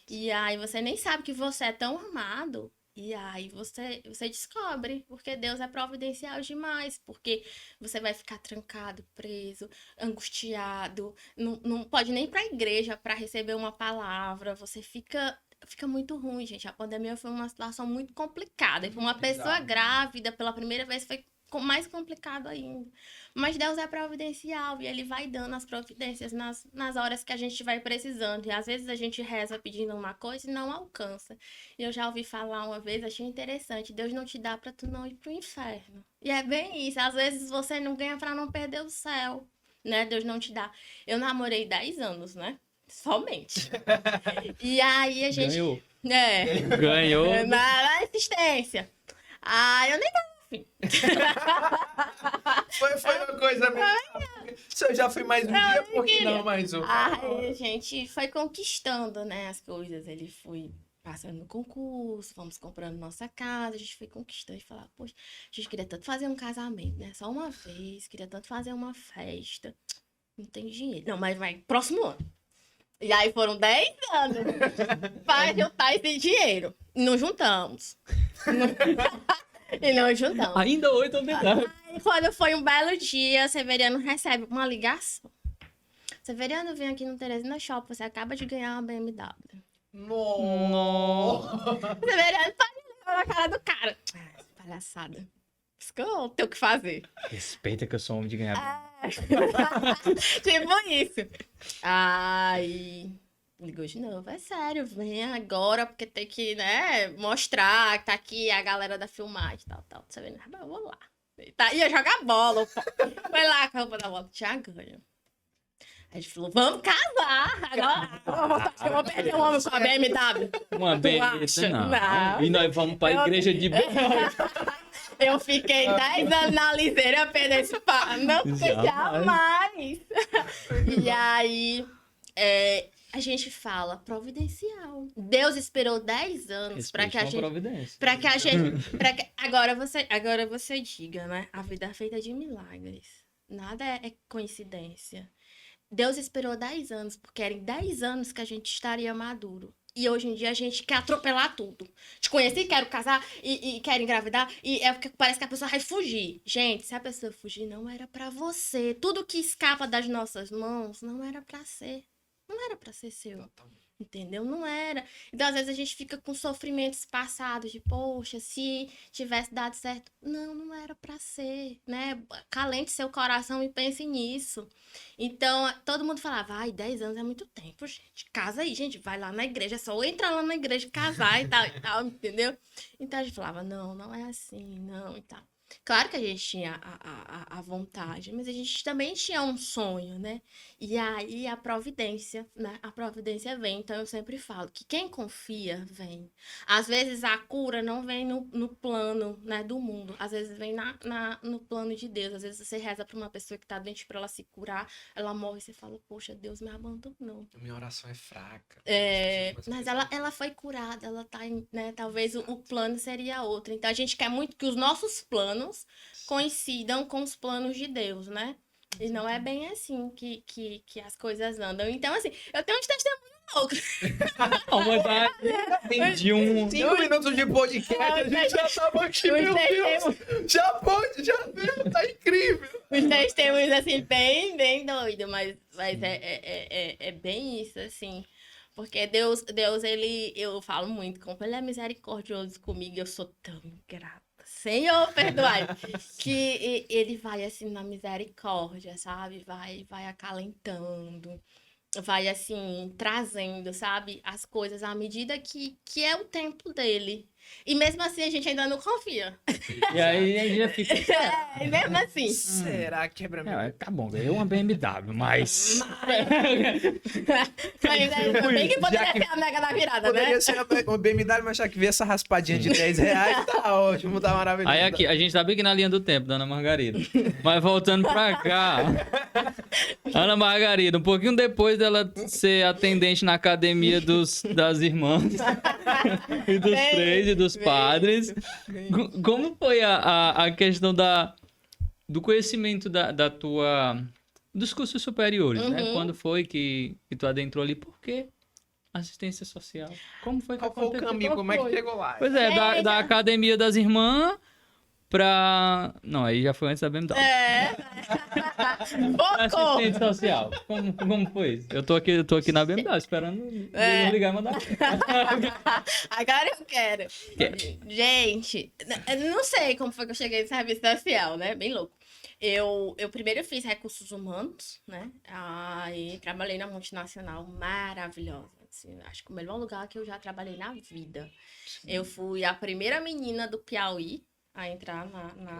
Speaker 3: E aí você nem sabe que você é tão amado. E aí você descobre, porque Deus é providencial demais, porque você vai ficar trancado, preso, angustiado, não pode nem ir pra igreja para receber uma palavra, você fica muito ruim, gente. A pandemia foi uma situação muito complicada. E para uma pessoa grávida, pela primeira vez, foi mais complicado ainda. Mas Deus é providencial e Ele vai dando as providências nas horas que a gente vai precisando. E às vezes a gente reza pedindo uma coisa e não alcança. E eu já ouvi falar uma vez, achei interessante. Deus não te dá para tu não ir pro inferno. E é bem isso. Às vezes você não ganha para não perder o céu, né? Deus não te dá. Eu namorei 10 anos, né? Somente. E aí a gente...
Speaker 2: Ganhou.
Speaker 3: Ganhou. Na insistência. Eu nem tava afim.
Speaker 1: Foi uma coisa mesmo. Se eu já fui mais um dia, por que não mais um?
Speaker 3: Aí a gente foi conquistando, né, as coisas. Ele foi passando no concurso, fomos comprando nossa casa, a gente foi conquistando e falar, poxa, a gente queria tanto fazer um casamento, né? Só uma vez, queria tanto fazer uma festa. Não tem dinheiro. Não, mas vai, próximo ano. E aí foram 10 anos para juntar esse dinheiro. E não juntamos. E não juntamos.
Speaker 2: Ainda hoje estão tentando.
Speaker 3: Aí quando foi um belo dia, Severiano recebe uma ligação. Severiano, vem aqui no Teresina Shopping, você acaba de ganhar uma BMW.
Speaker 1: Nossa!
Speaker 3: Severiano tá na cara do cara. Palhaçada. Isso que eu tenho que fazer.
Speaker 2: Respeita que eu sou homem de ganhar.
Speaker 3: Tipo isso. Aí ligou de novo, é sério, vem agora, porque tem que, né, mostrar que tá aqui a galera da filmagem e tal. Você vendo? Eu vou lá. Ia jogar bola. Foi lá com a roupa da bola, já ganha. Aí a gente falou, vamos casar. Agora eu vou perder um homem com a BMW.
Speaker 2: Uma BMW, não. E nós vamos pra igreja de
Speaker 3: Eu fiquei 10 anos na liseira perder esse pá. Não, jamais. E aí, a gente fala providencial. Deus esperou 10 anos para que a gente... Agora você diga, né? A vida é feita de milagres. Nada é coincidência. Deus esperou 10 anos, porque era em 10 anos que a gente estaria maduro. E hoje em dia a gente quer atropelar tudo. Te conheci, quero casar e quero engravidar. E é porque parece que a pessoa vai fugir. Gente, se a pessoa fugir, não era pra você. Tudo que escapa das nossas mãos não era pra ser. Não era pra ser seu. Entendeu? Não era. Então, às vezes, a gente fica com sofrimentos passados de, poxa, se tivesse dado certo. Não era pra ser, né? Calente seu coração e pense nisso. Então, todo mundo falava, 10 anos é muito tempo, gente. Casa aí, gente. Vai lá na igreja. É só entrar lá na igreja, casar e tal, entendeu? Então, a gente falava, não é assim, não, e tal. Claro que a gente tinha a vontade, mas a gente também tinha um sonho, né? E aí a providência, né? A providência vem. Então eu sempre falo que quem confia, vem. Às vezes a cura não vem no plano, né, do mundo. Às vezes vem no plano de Deus. Às vezes você reza pra uma pessoa que tá doente pra ela se curar, ela morre e você fala, poxa, Deus me abandonou.
Speaker 1: Minha oração é fraca.
Speaker 3: Mas ela foi curada, ela tá, né? Talvez o plano seria outro. Então a gente quer muito que os nossos planos coincidam com os planos de Deus, né? E não é bem assim que as coisas andam. Então, assim, eu tenho um testemunho louco.
Speaker 2: Não, mas de um...
Speaker 1: 5 minutos de podcast, a gente já tava aqui, meu Deus. Já pode, já deu, tá incrível.
Speaker 3: Os testemunhos, assim, bem doido, mas é bem isso, assim. Porque Deus, ele, eu falo muito, como ele é misericordioso comigo, eu sou tão grata. Senhor, perdoai. Que ele vai, assim, na misericórdia, sabe? Vai acalentando. Vai, assim, trazendo, sabe? As coisas à medida que é o tempo dele. E mesmo assim, a gente ainda não confia.
Speaker 2: E aí a gente já fica...
Speaker 3: Mesmo assim.
Speaker 1: Será que quebra meu?
Speaker 2: Tá bom, ganhei uma BMW, mas...
Speaker 3: Mas bem que poderia ser a mega da virada, né?
Speaker 1: Poderia ser uma BMW, mas já que vê essa raspadinha de 10 reais, tá ótimo, tá maravilhoso.
Speaker 2: Aí aqui, a gente tá bem aqui na linha do tempo, Dona Margarida. Mas voltando pra cá, Ana Margarida, um pouquinho depois dela ser atendente na academia das irmãs e dos três e dos padres, como foi a questão do conhecimento da tua... dos cursos superiores, né? Quando foi que tu adentrou ali? Por quê? Assistência social. Como foi que
Speaker 1: Qual foi o
Speaker 2: aconteceu?
Speaker 1: caminho? Como é que chegou lá?
Speaker 2: Pois é, da academia das irmãs pra... Não, aí já foi antes da BMW. Assistente social. Como foi isso? Eu tô aqui na BMW esperando não ligar e mandar.
Speaker 3: Agora eu quero. Gente, não sei como foi que eu cheguei no serviço social, né? Bem louco. Eu primeiro fiz recursos humanos, né? Aí trabalhei na multinacional maravilhosa. Assim, acho que o melhor lugar que eu já trabalhei na vida. Sim. Eu fui a primeira menina do Piauí a entrar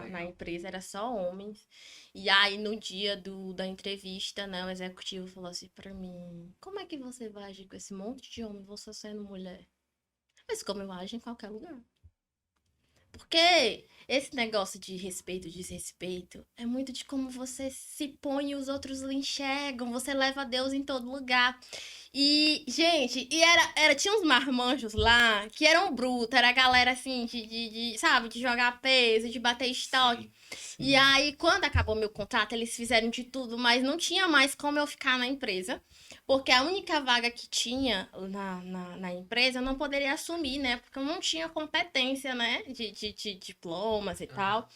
Speaker 3: na empresa, era só homens. E aí, no dia da entrevista, né, o executivo falou assim pra mim: como é que você vai agir com esse monte de homem, você sendo mulher? Mas como eu ajo em qualquer lugar. Porque esse negócio de respeito, desrespeito, é muito de como você se põe e os outros lhe enxergam. Você leva Deus em todo lugar. E, gente, tinha uns marmanjos lá que eram brutos. Era a galera, assim, sabe, de jogar peso, de bater estoque. Sim. E aí, quando acabou meu contrato, eles fizeram de tudo, mas não tinha mais como eu ficar na empresa. Porque a única vaga que tinha na empresa eu não poderia assumir, né? Porque eu não tinha competência, né? De diplomas e tal,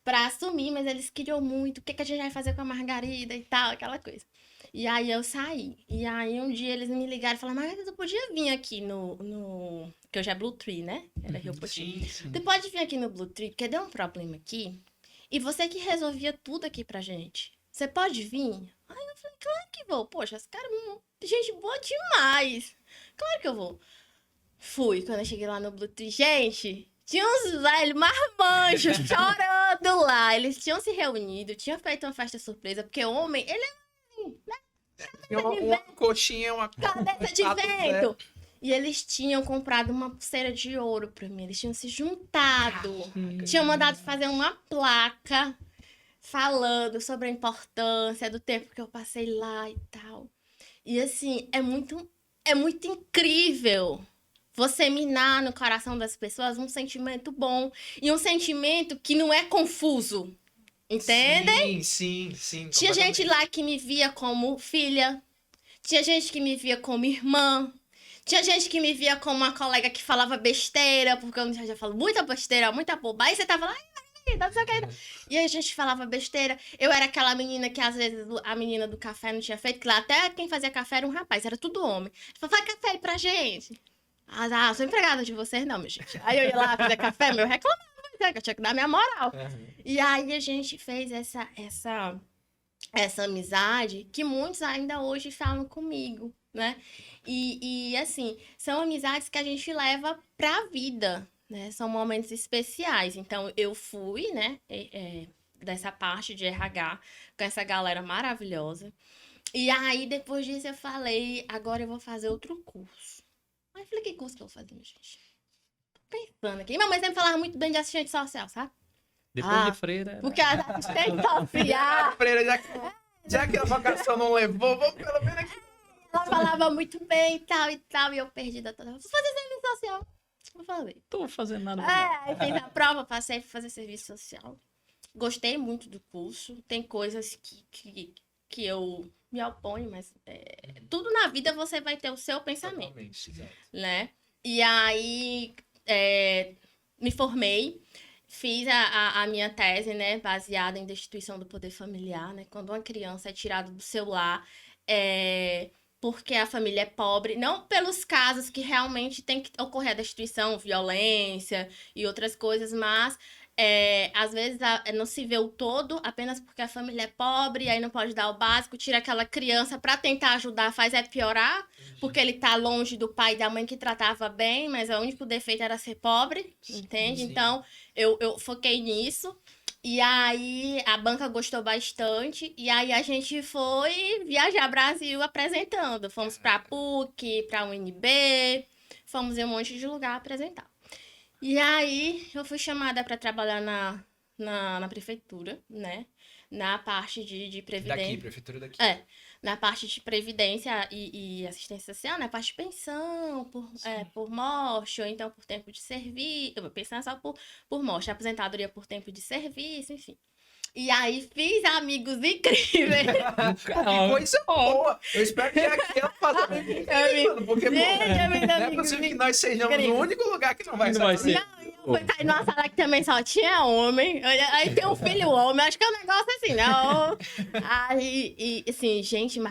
Speaker 3: pra assumir. Mas eles queriam muito. O que a gente vai fazer com a Margarida e tal, aquela coisa. E aí eu saí. E aí um dia eles me ligaram e falaram: Margarida, tu podia vir aqui no... Que hoje é Blue Tree, né? Era Rio Poti. Tu pode vir aqui no Blue Tree, porque deu um problema aqui. E você que resolvia tudo aqui pra gente. Você pode vir? Aí eu falei: claro que vou. Poxa, esse cara é gente boa demais. Claro que eu vou. Fui. Quando eu cheguei lá no Blue Tree, gente, tinha uns velhos marmanjos chorando lá. Eles tinham se reunido, tinham feito uma festa surpresa, porque o homem, ele é
Speaker 1: uma coxinha, uma
Speaker 3: cabeça de vento. E eles tinham comprado uma pulseira de ouro pra mim. Eles tinham se juntado. Tinham mandado fazer uma placa falando sobre a importância do tempo que eu passei lá e tal. E assim, é muito incrível você minar no coração das pessoas um sentimento bom. E um sentimento que não é confuso. Entendem?
Speaker 1: Sim.
Speaker 3: Tinha gente lá que me via como filha. Tinha gente que me via como irmã. Tinha gente que me via como uma colega que falava besteira, porque eu já falo muita besteira, muita bobagem. Aí você tava lá, não sei o que. E aí a gente falava besteira. Eu era aquela menina que às vezes a menina do café não tinha feito, que lá até quem fazia café era um rapaz, era tudo homem. Falei: faz café aí pra gente. Sou empregada de vocês, não, minha gente. Aí eu ia lá fazer café, eu reclamava, que eu tinha que dar minha moral. E aí a gente fez essa amizade que muitos ainda hoje falam comigo, né? E assim, são amizades que a gente leva pra vida, né? São momentos especiais. Então, eu fui, né, dessa parte de RH com essa galera maravilhosa. E aí, depois disso, eu falei: agora eu vou fazer outro curso. Aí eu falei: que curso que eu vou fazer, minha gente? Tô pensando aqui. Minha mãe sempre falava muito bem de assistente social, sabe?
Speaker 2: Depois de freira...
Speaker 3: Porque a assistente social...
Speaker 1: freira, já que a vocação não levou, vamos pelo menos aqui.
Speaker 3: Ela falava muito bem e tal, e eu perdida toda. Vou fazer serviço social. Eu falei:
Speaker 2: tô fazendo nada.
Speaker 3: Fiz a prova, passei pra fazer serviço social. Gostei muito do curso. Tem coisas que eu me oponho, mas tudo na vida você vai ter o seu pensamento,
Speaker 1: Totalmente, exato.
Speaker 3: né? E aí, me formei, fiz a minha tese, né, baseada em destituição do poder familiar, né? Quando uma criança é tirada do seu lar, porque a família é pobre, não pelos casos que realmente tem que ocorrer a destituição, violência e outras coisas, mas às vezes não se vê o todo apenas porque a família é pobre, e aí não pode dar o básico, tira aquela criança para tentar ajudar, faz piorar, porque ele tá longe do pai e da mãe que tratava bem, mas o único defeito era ser pobre, entende?
Speaker 1: Sim.
Speaker 3: Então, eu foquei nisso. E aí a banca gostou bastante, e aí a gente foi viajar Brasil apresentando. Fomos pra PUC, pra UNB, fomos em um monte de lugar apresentar. E aí eu fui chamada para trabalhar na prefeitura, né? Na parte de previdência.
Speaker 1: Daqui, prefeitura daqui.
Speaker 3: Na parte de previdência e assistência social, na parte de pensão, por morte, ou então por tempo de serviço. Pensão só por morte, aposentadoria por tempo de serviço, enfim. E aí fiz amigos incríveis.
Speaker 1: Que coisa boa! Eu espero que aqui ela faça bem. Porque, pô, não é possível que nós sejamos o único lugar que não vai ser.
Speaker 3: Não, eu fui cair numa sala que também só tinha homem. Aí tem um filho homem, acho que é um negócio assim, não. Aí, assim, gente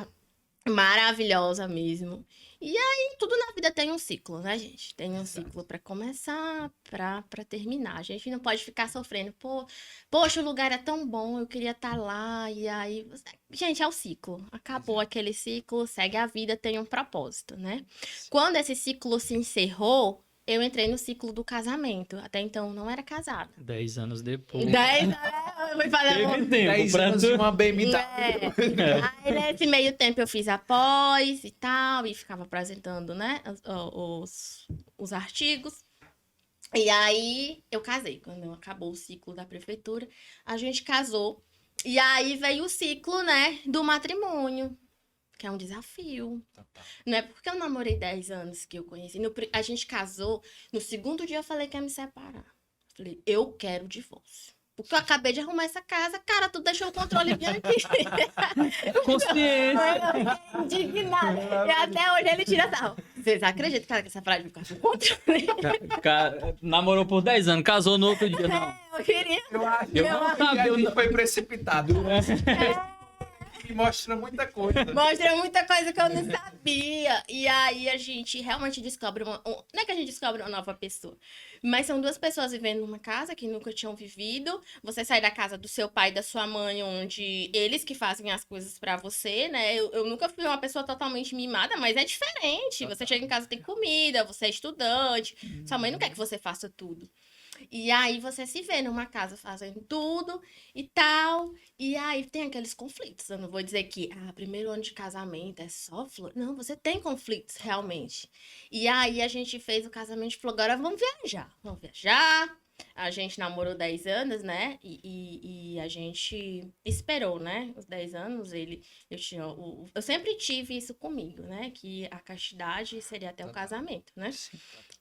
Speaker 3: maravilhosa mesmo. E aí, tudo na vida tem um ciclo, né, gente? Tem um ciclo pra começar, pra terminar. A gente não pode ficar sofrendo. Poxa, o lugar é tão bom, eu queria estar lá. E aí, gente, é o ciclo. Acabou aquele ciclo, segue a vida, tem um propósito, né? Quando esse ciclo se encerrou, eu entrei no ciclo do casamento. Até então, não era casada.
Speaker 2: 10 anos depois.
Speaker 3: 10 anos, eu fui fazer
Speaker 2: Teve tempo
Speaker 1: 10 anos de uma BM tá...
Speaker 3: Aí, nesse meio tempo, eu fiz a pós e tal, e ficava apresentando, né, os artigos. E aí, eu casei. Quando acabou o ciclo da prefeitura, a gente casou. E aí, veio o ciclo, né, do matrimônio, que é um desafio. Não é porque eu namorei 10 anos que eu conheci. A gente casou, no segundo dia eu falei que ia me separar. Falei, eu quero o divórcio. Porque eu acabei de arrumar essa casa, cara, tu deixou o controle vir aqui.
Speaker 2: Consciência.
Speaker 3: Eu fiquei indignada. E até hoje ele tira sarro. Vocês acreditam, cara, que essa frase me corta o controle?
Speaker 2: Namorou por 10 anos, casou no outro dia, não.
Speaker 3: Eu queria.
Speaker 1: Eu acho
Speaker 2: Eu
Speaker 1: que
Speaker 2: não
Speaker 1: a
Speaker 2: sabia,
Speaker 1: gente foi precipitado. E mostra muita coisa.
Speaker 3: Mostra muita coisa que eu não sabia. E aí a gente realmente descobre não é que a gente descobre uma nova pessoa, mas são duas pessoas vivendo numa casa que nunca tinham vivido. Você sai da casa do seu pai e da sua mãe, onde eles que fazem as coisas pra você, né? Eu nunca fui uma pessoa totalmente mimada, mas é diferente. Você chega em casa, tem comida, você é estudante. Sua mãe não quer que você faça tudo. E aí você se vê numa casa fazendo tudo e tal. E aí tem aqueles conflitos. Eu não vou dizer que primeiro ano de casamento é só flor. Não, você tem conflitos realmente. E aí a gente fez o casamento e falou, agora vamos viajar. Vamos viajar. A gente namorou 10 anos, né? E a gente esperou, né? Os 10 anos, eu sempre tive isso comigo, né? Que a castidade seria até o casamento, né?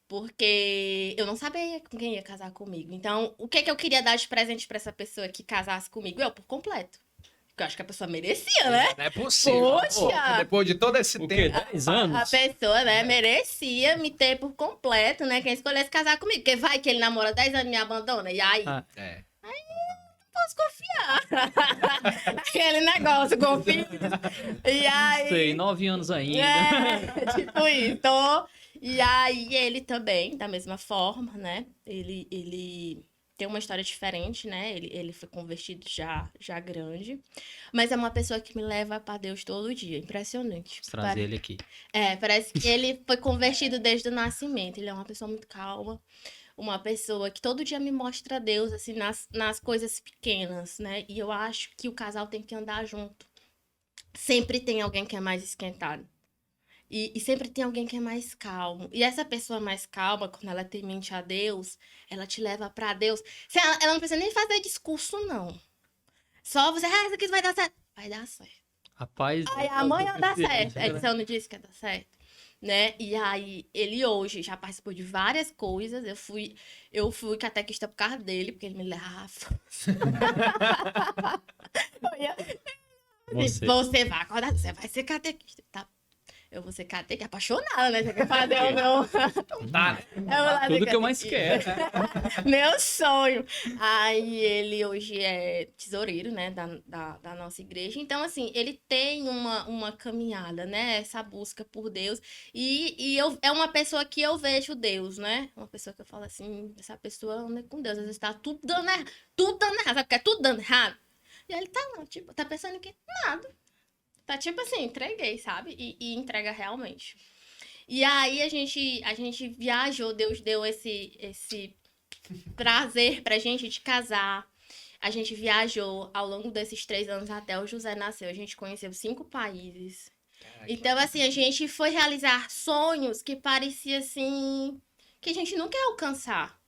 Speaker 3: Porque eu não sabia com quem ia casar comigo. Então, o que eu queria dar de presente pra essa pessoa que casasse comigo? Eu, por completo. Porque eu acho que a pessoa merecia, né?
Speaker 1: Não é possível.
Speaker 3: Poxa!
Speaker 1: Pô, depois de todo esse
Speaker 2: O quê?
Speaker 1: tempo.
Speaker 2: 10 anos?
Speaker 3: A pessoa, né, merecia me ter por completo, né? Quem escolhesse casar comigo. Porque vai que ele namora 10 anos e me abandona. E aí,
Speaker 1: É.
Speaker 3: posso confiar. Aquele negócio, confio. E aí...
Speaker 2: Sei, 9 anos ainda.
Speaker 3: Tipo isso. E aí ele também, da mesma forma, né? Ele tem uma história diferente, né? Ele foi convertido já grande. Mas é uma pessoa que me leva para Deus todo dia. Impressionante.
Speaker 2: Vou trazer ele aqui.
Speaker 3: Parece que ele foi convertido desde o nascimento. Ele é uma pessoa muito calma. Uma pessoa que todo dia me mostra Deus, assim, nas coisas pequenas, né? E eu acho que o casal tem que andar junto. Sempre tem alguém que é mais esquentado. E sempre tem alguém que é mais calmo. E essa pessoa mais calma, quando ela tem mente a Deus, ela te leva pra Deus. Ela não precisa nem fazer discurso, não. Só você, isso aqui vai dar certo. Vai dar certo.
Speaker 2: Rapaz.
Speaker 3: Aí amanhã dá certo. A edição não disse que ia dar certo. Né? E aí, ele hoje já participou de várias coisas. Eu fui catequista por causa dele, porque ele me levava. Você vai acordar, você vai ser catequista, tá? Eu vou ser catequista, apaixonada, né? Você quer fazer o meu...
Speaker 1: Tá.
Speaker 3: Eu vou lá ser
Speaker 2: Tudo que eu mais
Speaker 3: catequista.
Speaker 2: quero.
Speaker 3: Meu sonho. Aí ele hoje é tesoureiro, né, da nossa igreja. Então, assim, ele tem uma caminhada, né? Essa busca por Deus. É uma pessoa que eu vejo Deus, né? Uma pessoa que eu falo assim, essa pessoa anda com Deus. Às vezes tá tudo dando errado. Tudo dando errado, sabe? Porque é tudo dando errado. E ele tá lá, tipo, tá pensando que nada. Tá tipo assim, entreguei, sabe? E entrega realmente. E aí a gente viajou, Deus deu esse prazer pra gente de casar. A gente viajou ao longo desses 3 anos até o José nasceu. A gente conheceu 5 países. Então, assim, a gente foi realizar sonhos que parecia assim que a gente não quer alcançar,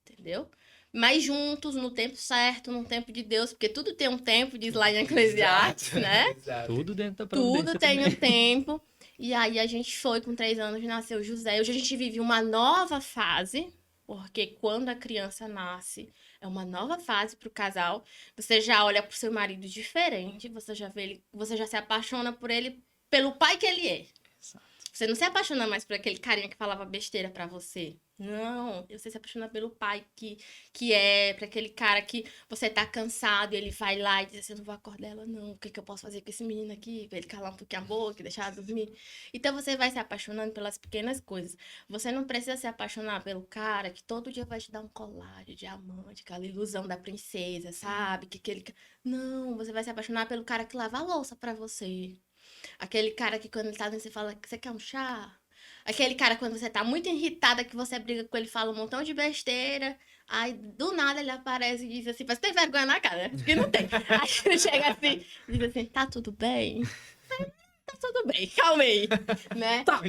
Speaker 3: entendeu? Mas juntos, no tempo certo, no tempo de Deus, porque tudo tem um tempo, diz lá em Eclesiastes, né?
Speaker 1: Exato.
Speaker 2: Tudo dentro da providência
Speaker 3: Tudo tem
Speaker 2: também.
Speaker 3: um tempo. E aí a gente foi com 3 anos, nasceu José. Hoje a gente vive uma nova fase, porque quando a criança nasce, é uma nova fase pro casal. Você já olha pro seu marido diferente, você já vê ele, você já se apaixona por ele pelo pai que ele é.
Speaker 2: Exato.
Speaker 3: Você não se apaixona mais por aquele carinha que falava besteira pra você. Não, você se apaixona pelo pai que é, pra aquele cara que você tá cansado e ele vai lá e diz assim, eu não vou acordar ela não, o que que eu posso fazer com esse menino aqui, pra ele calar um pouquinho a boca e deixar ela dormir. Então você vai se apaixonando pelas pequenas coisas. Você não precisa se apaixonar pelo cara que todo dia vai te dar um colar de diamante, aquela ilusão da princesa, sabe? Que aquele... Não, você vai se apaixonar pelo cara que lava a louça pra você. Aquele cara que quando ele tá dentro, você fala, você quer um chá? Aquele cara quando você tá muito irritada, que você briga com ele, fala um montão de besteira. Aí, do nada, ele aparece e diz assim, você tem vergonha na cara, né? Que não tem. Aí ele chega assim, diz assim, tá tudo bem? Tá tudo bem, calma aí, né?
Speaker 2: Tá,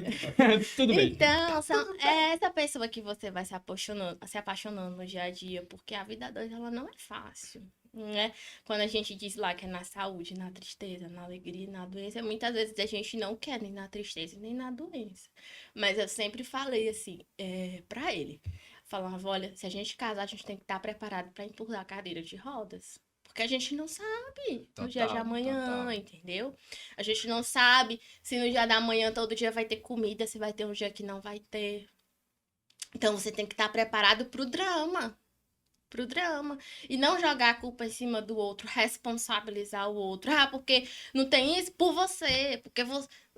Speaker 2: tudo bem.
Speaker 3: Então, é essa pessoa que você vai se apaixonando no dia a dia, porque a vida a dois, ela não é fácil, né? Quando a gente diz lá que é na saúde, na tristeza, na alegria, e na doença, muitas vezes a gente não quer nem na tristeza, nem na doença. Mas eu sempre falei assim, pra ele, falava, olha, se a gente casar, a gente tem que estar preparado pra empurrar a cadeira de rodas. Porque a gente não sabe no dia de
Speaker 1: Total,
Speaker 3: amanhã,
Speaker 1: total.
Speaker 3: entendeu? A gente não sabe se no dia da manhã todo dia vai ter comida, se vai ter um dia que não vai ter. Então você tem que estar preparado pro drama. Pro drama. E não jogar a culpa em cima do outro, responsabilizar o outro. Ah, porque não tem isso por você. Porque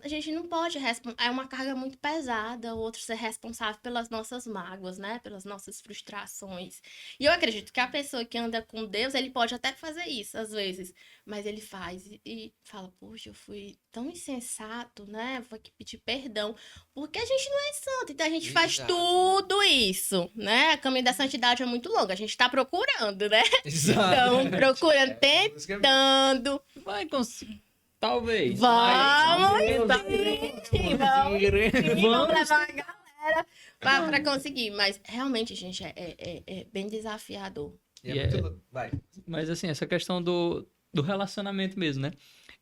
Speaker 3: a gente não pode é uma carga muito pesada o outro ser responsável pelas nossas mágoas, né? Pelas nossas frustrações. E eu acredito que a pessoa que anda com Deus, ele pode até fazer isso às vezes, mas ele faz e fala, poxa, eu fui tão insensato, né? Vou aqui pedir perdão, porque a gente não é santo, então a gente faz
Speaker 1: Exato.
Speaker 3: tudo isso, né? A caminho da santidade é muito longo, a gente tá procurando, né?
Speaker 1: Exato.
Speaker 3: Então, procurando,
Speaker 1: É, música-
Speaker 3: tentando.
Speaker 2: Vai conseguir. Talvez.
Speaker 3: Vamos
Speaker 2: Mas-
Speaker 3: sim, vamos levar a galera pra conseguir. Mas realmente, gente, é bem desafiador.
Speaker 1: E é
Speaker 2: E é-
Speaker 1: muito... Vai.
Speaker 2: Mas assim, essa questão do relacionamento mesmo, né?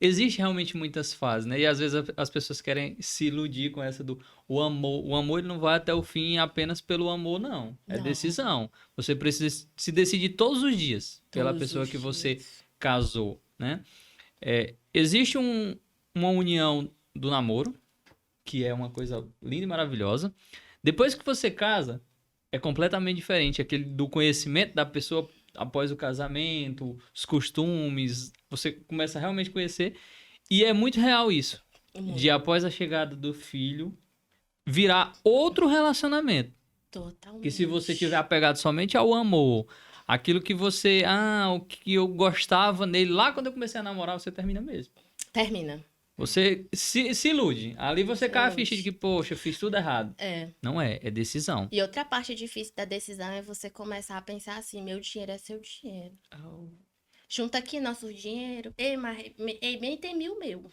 Speaker 2: Existe realmente muitas fases, né? E às vezes as pessoas querem se iludir com essa do o amor. O amor ele não vai até o fim apenas pelo amor, não. É
Speaker 3: Não.
Speaker 2: decisão. Você precisa se decidir todos os dias pela
Speaker 3: Todos
Speaker 2: pessoa
Speaker 3: os
Speaker 2: que você
Speaker 3: dias.
Speaker 2: casou, né? Existe uma união do namoro, que é uma coisa linda e maravilhosa. Depois que você casa, é completamente diferente. Aquele do conhecimento da pessoa após o casamento, os costumes, você começa a realmente conhecer. E é muito real isso. De após a chegada do filho, virar outro relacionamento.
Speaker 3: Totalmente.
Speaker 2: Que se você tiver apegado somente ao amor, aquilo que você... o que eu gostava nele, lá quando eu comecei a namorar, você termina mesmo.
Speaker 3: Termina.
Speaker 2: Você se ilude. Ali você cai a
Speaker 3: ilude.
Speaker 2: ficha de que, poxa, eu fiz tudo errado.
Speaker 3: É.
Speaker 2: Não é decisão.
Speaker 3: E outra parte difícil da decisão é você começar a pensar assim, meu dinheiro é seu dinheiro. Junta aqui nosso dinheiro. Ei, mas bem tem 1.000 meu.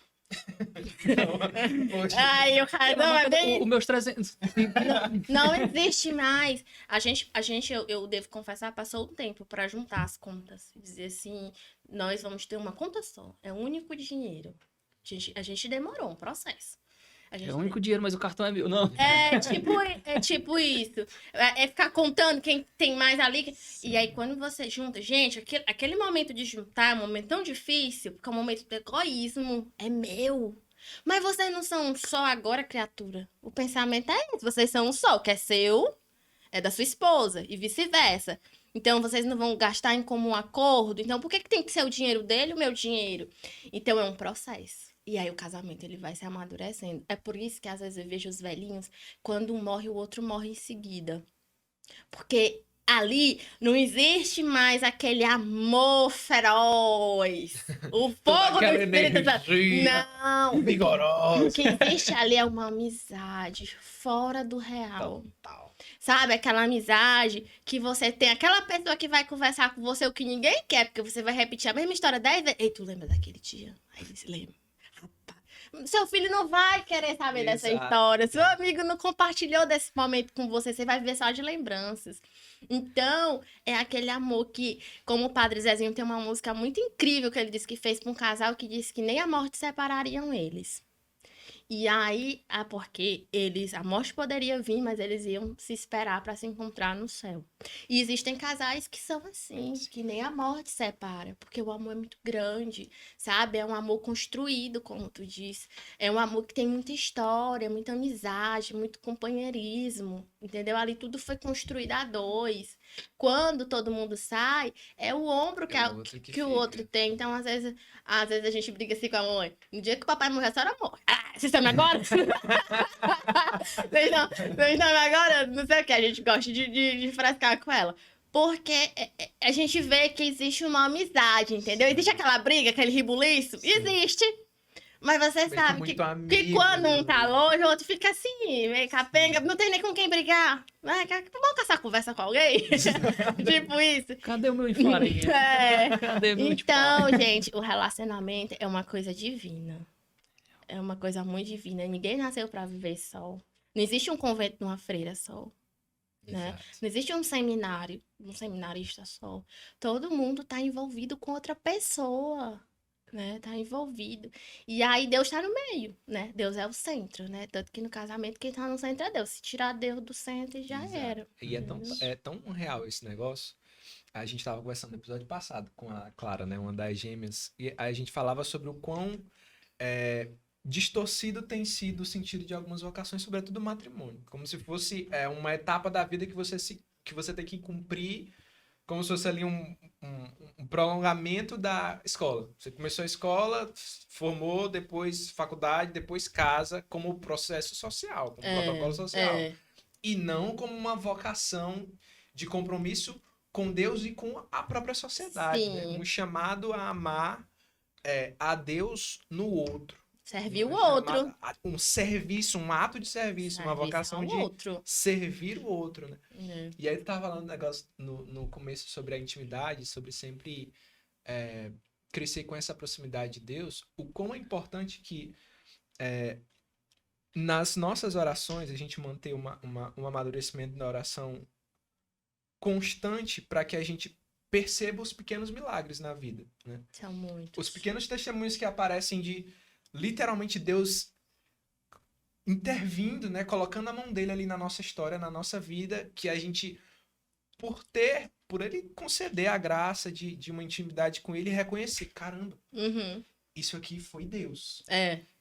Speaker 1: Poxa.
Speaker 3: Aí o cara, não, é bem...
Speaker 2: Os meus 300...
Speaker 3: Não existe mais. Eu devo confessar, passou um tempo para juntar as contas. Dizer assim, nós vamos ter uma conta só. É um único dinheiro. A gente demorou um processo. A gente
Speaker 2: É o único dinheiro, mas o cartão é meu. Não.
Speaker 3: é tipo isso. É ficar contando quem tem mais ali. E aí, quando você junta, gente, aquele momento de juntar é um momento tão difícil, porque é um momento do egoísmo. É meu. Mas vocês não são um só agora, criatura. O pensamento é esse. Vocês são um só. O que é seu é da sua esposa e vice-versa. Então, vocês não vão gastar em comum acordo. Então, por que tem que ser o dinheiro dele e o meu dinheiro? Então, é um processo. E aí, o casamento, ele vai se amadurecendo. É por isso que, às vezes, eu vejo os velhinhos, quando um morre, o outro morre em seguida. Porque ali não existe mais aquele amor feroz. O fogo do Espírito Santo. Não.
Speaker 1: Vigorosa.
Speaker 3: O que existe ali é uma amizade fora do real.
Speaker 1: Total.
Speaker 3: Sabe, aquela amizade que você tem, aquela pessoa que vai conversar com você o que ninguém quer, porque você vai repetir a mesma história 10 vezes. Ei, tu lembra daquele dia? Aí ele se lembra. Rapaz, seu filho não vai querer saber dessa
Speaker 1: Exato.
Speaker 3: história. Seu amigo não compartilhou desse momento com você. Você vai viver só de lembranças. Então, é aquele amor que, como o Padre Zezinho tem uma música muito incrível que ele disse que fez para um casal que disse que nem a morte separariam eles. E aí, porque a morte poderia vir, mas eles iam se esperar para se encontrar no céu. E existem casais que são assim, que nem a morte separa, porque o amor é muito grande, sabe? É um amor construído, como tu disse. É um amor que tem muita história, muita amizade, muito companheirismo, entendeu? Ali tudo foi construído a dois. Quando todo mundo sai, é o ombro que,
Speaker 1: É o outro que
Speaker 3: que o
Speaker 1: fica.
Speaker 3: outro tem. Então, às vezes a gente briga assim com a mãe. No dia que o papai morrer, a senhora morre. Ah, vocês estão me agora? Vocês estão me agora? Não sei o que. A gente gosta de frescar com ela. Porque a gente vê que existe uma amizade, entendeu? Existe aquela briga, aquele ribuliço?
Speaker 1: Sim.
Speaker 3: Existe. Mas você
Speaker 1: Mas
Speaker 3: sabe
Speaker 1: são muito
Speaker 3: que
Speaker 1: amigos,
Speaker 3: quando um tá
Speaker 1: né?
Speaker 3: longe, o outro fica assim, meio capenga, não tem nem com quem brigar. Vamos caçar conversa com alguém? Tipo isso.
Speaker 2: Cadê o meu infarto?
Speaker 3: É.
Speaker 2: Cadê o meu
Speaker 3: Então, gente, o relacionamento é uma coisa divina. É uma coisa muito divina. Ninguém nasceu pra viver só. Não existe um convento de uma freira só. Né?
Speaker 1: Exato.
Speaker 3: Não existe um seminário, um seminarista só. Todo mundo tá envolvido com outra pessoa. Né? Tá envolvido. E aí Deus tá no meio, né? Deus é o centro, né? Tanto que no casamento quem tá no centro é Deus. Se tirar Deus do centro, já
Speaker 1: Exato.
Speaker 3: era.
Speaker 1: E é tão real esse negócio. A gente tava conversando no episódio passado com a Clara, né? Uma das gêmeas. E aí a gente falava sobre o quão distorcido tem sido o sentido de algumas vocações, sobretudo o matrimônio. Como se fosse uma etapa da vida que você tem que cumprir, como se fosse ali um prolongamento da escola. Você começou a escola, formou, depois faculdade, depois casa, como processo social, como protocolo social. E não como uma vocação de compromisso com Deus e com a própria sociedade. Né? Um chamado a amar a Deus no outro.
Speaker 3: Servir o outro.
Speaker 1: Um serviço, um ato de serviço, uma vocação de servir o outro, né? E aí tu tava falando um negócio no começo sobre a intimidade, sobre sempre crescer com essa proximidade de Deus, o quão é importante que nas nossas orações a gente manter um amadurecimento da oração constante para que a gente perceba os pequenos milagres na vida, né?
Speaker 3: São muitos.
Speaker 1: Os pequenos testemunhos que aparecem de literalmente Deus intervindo, né? Colocando a mão dele ali na nossa história, na nossa vida, que a gente, por ele conceder a graça de uma intimidade com ele, reconhecer, caramba, isso aqui foi Deus.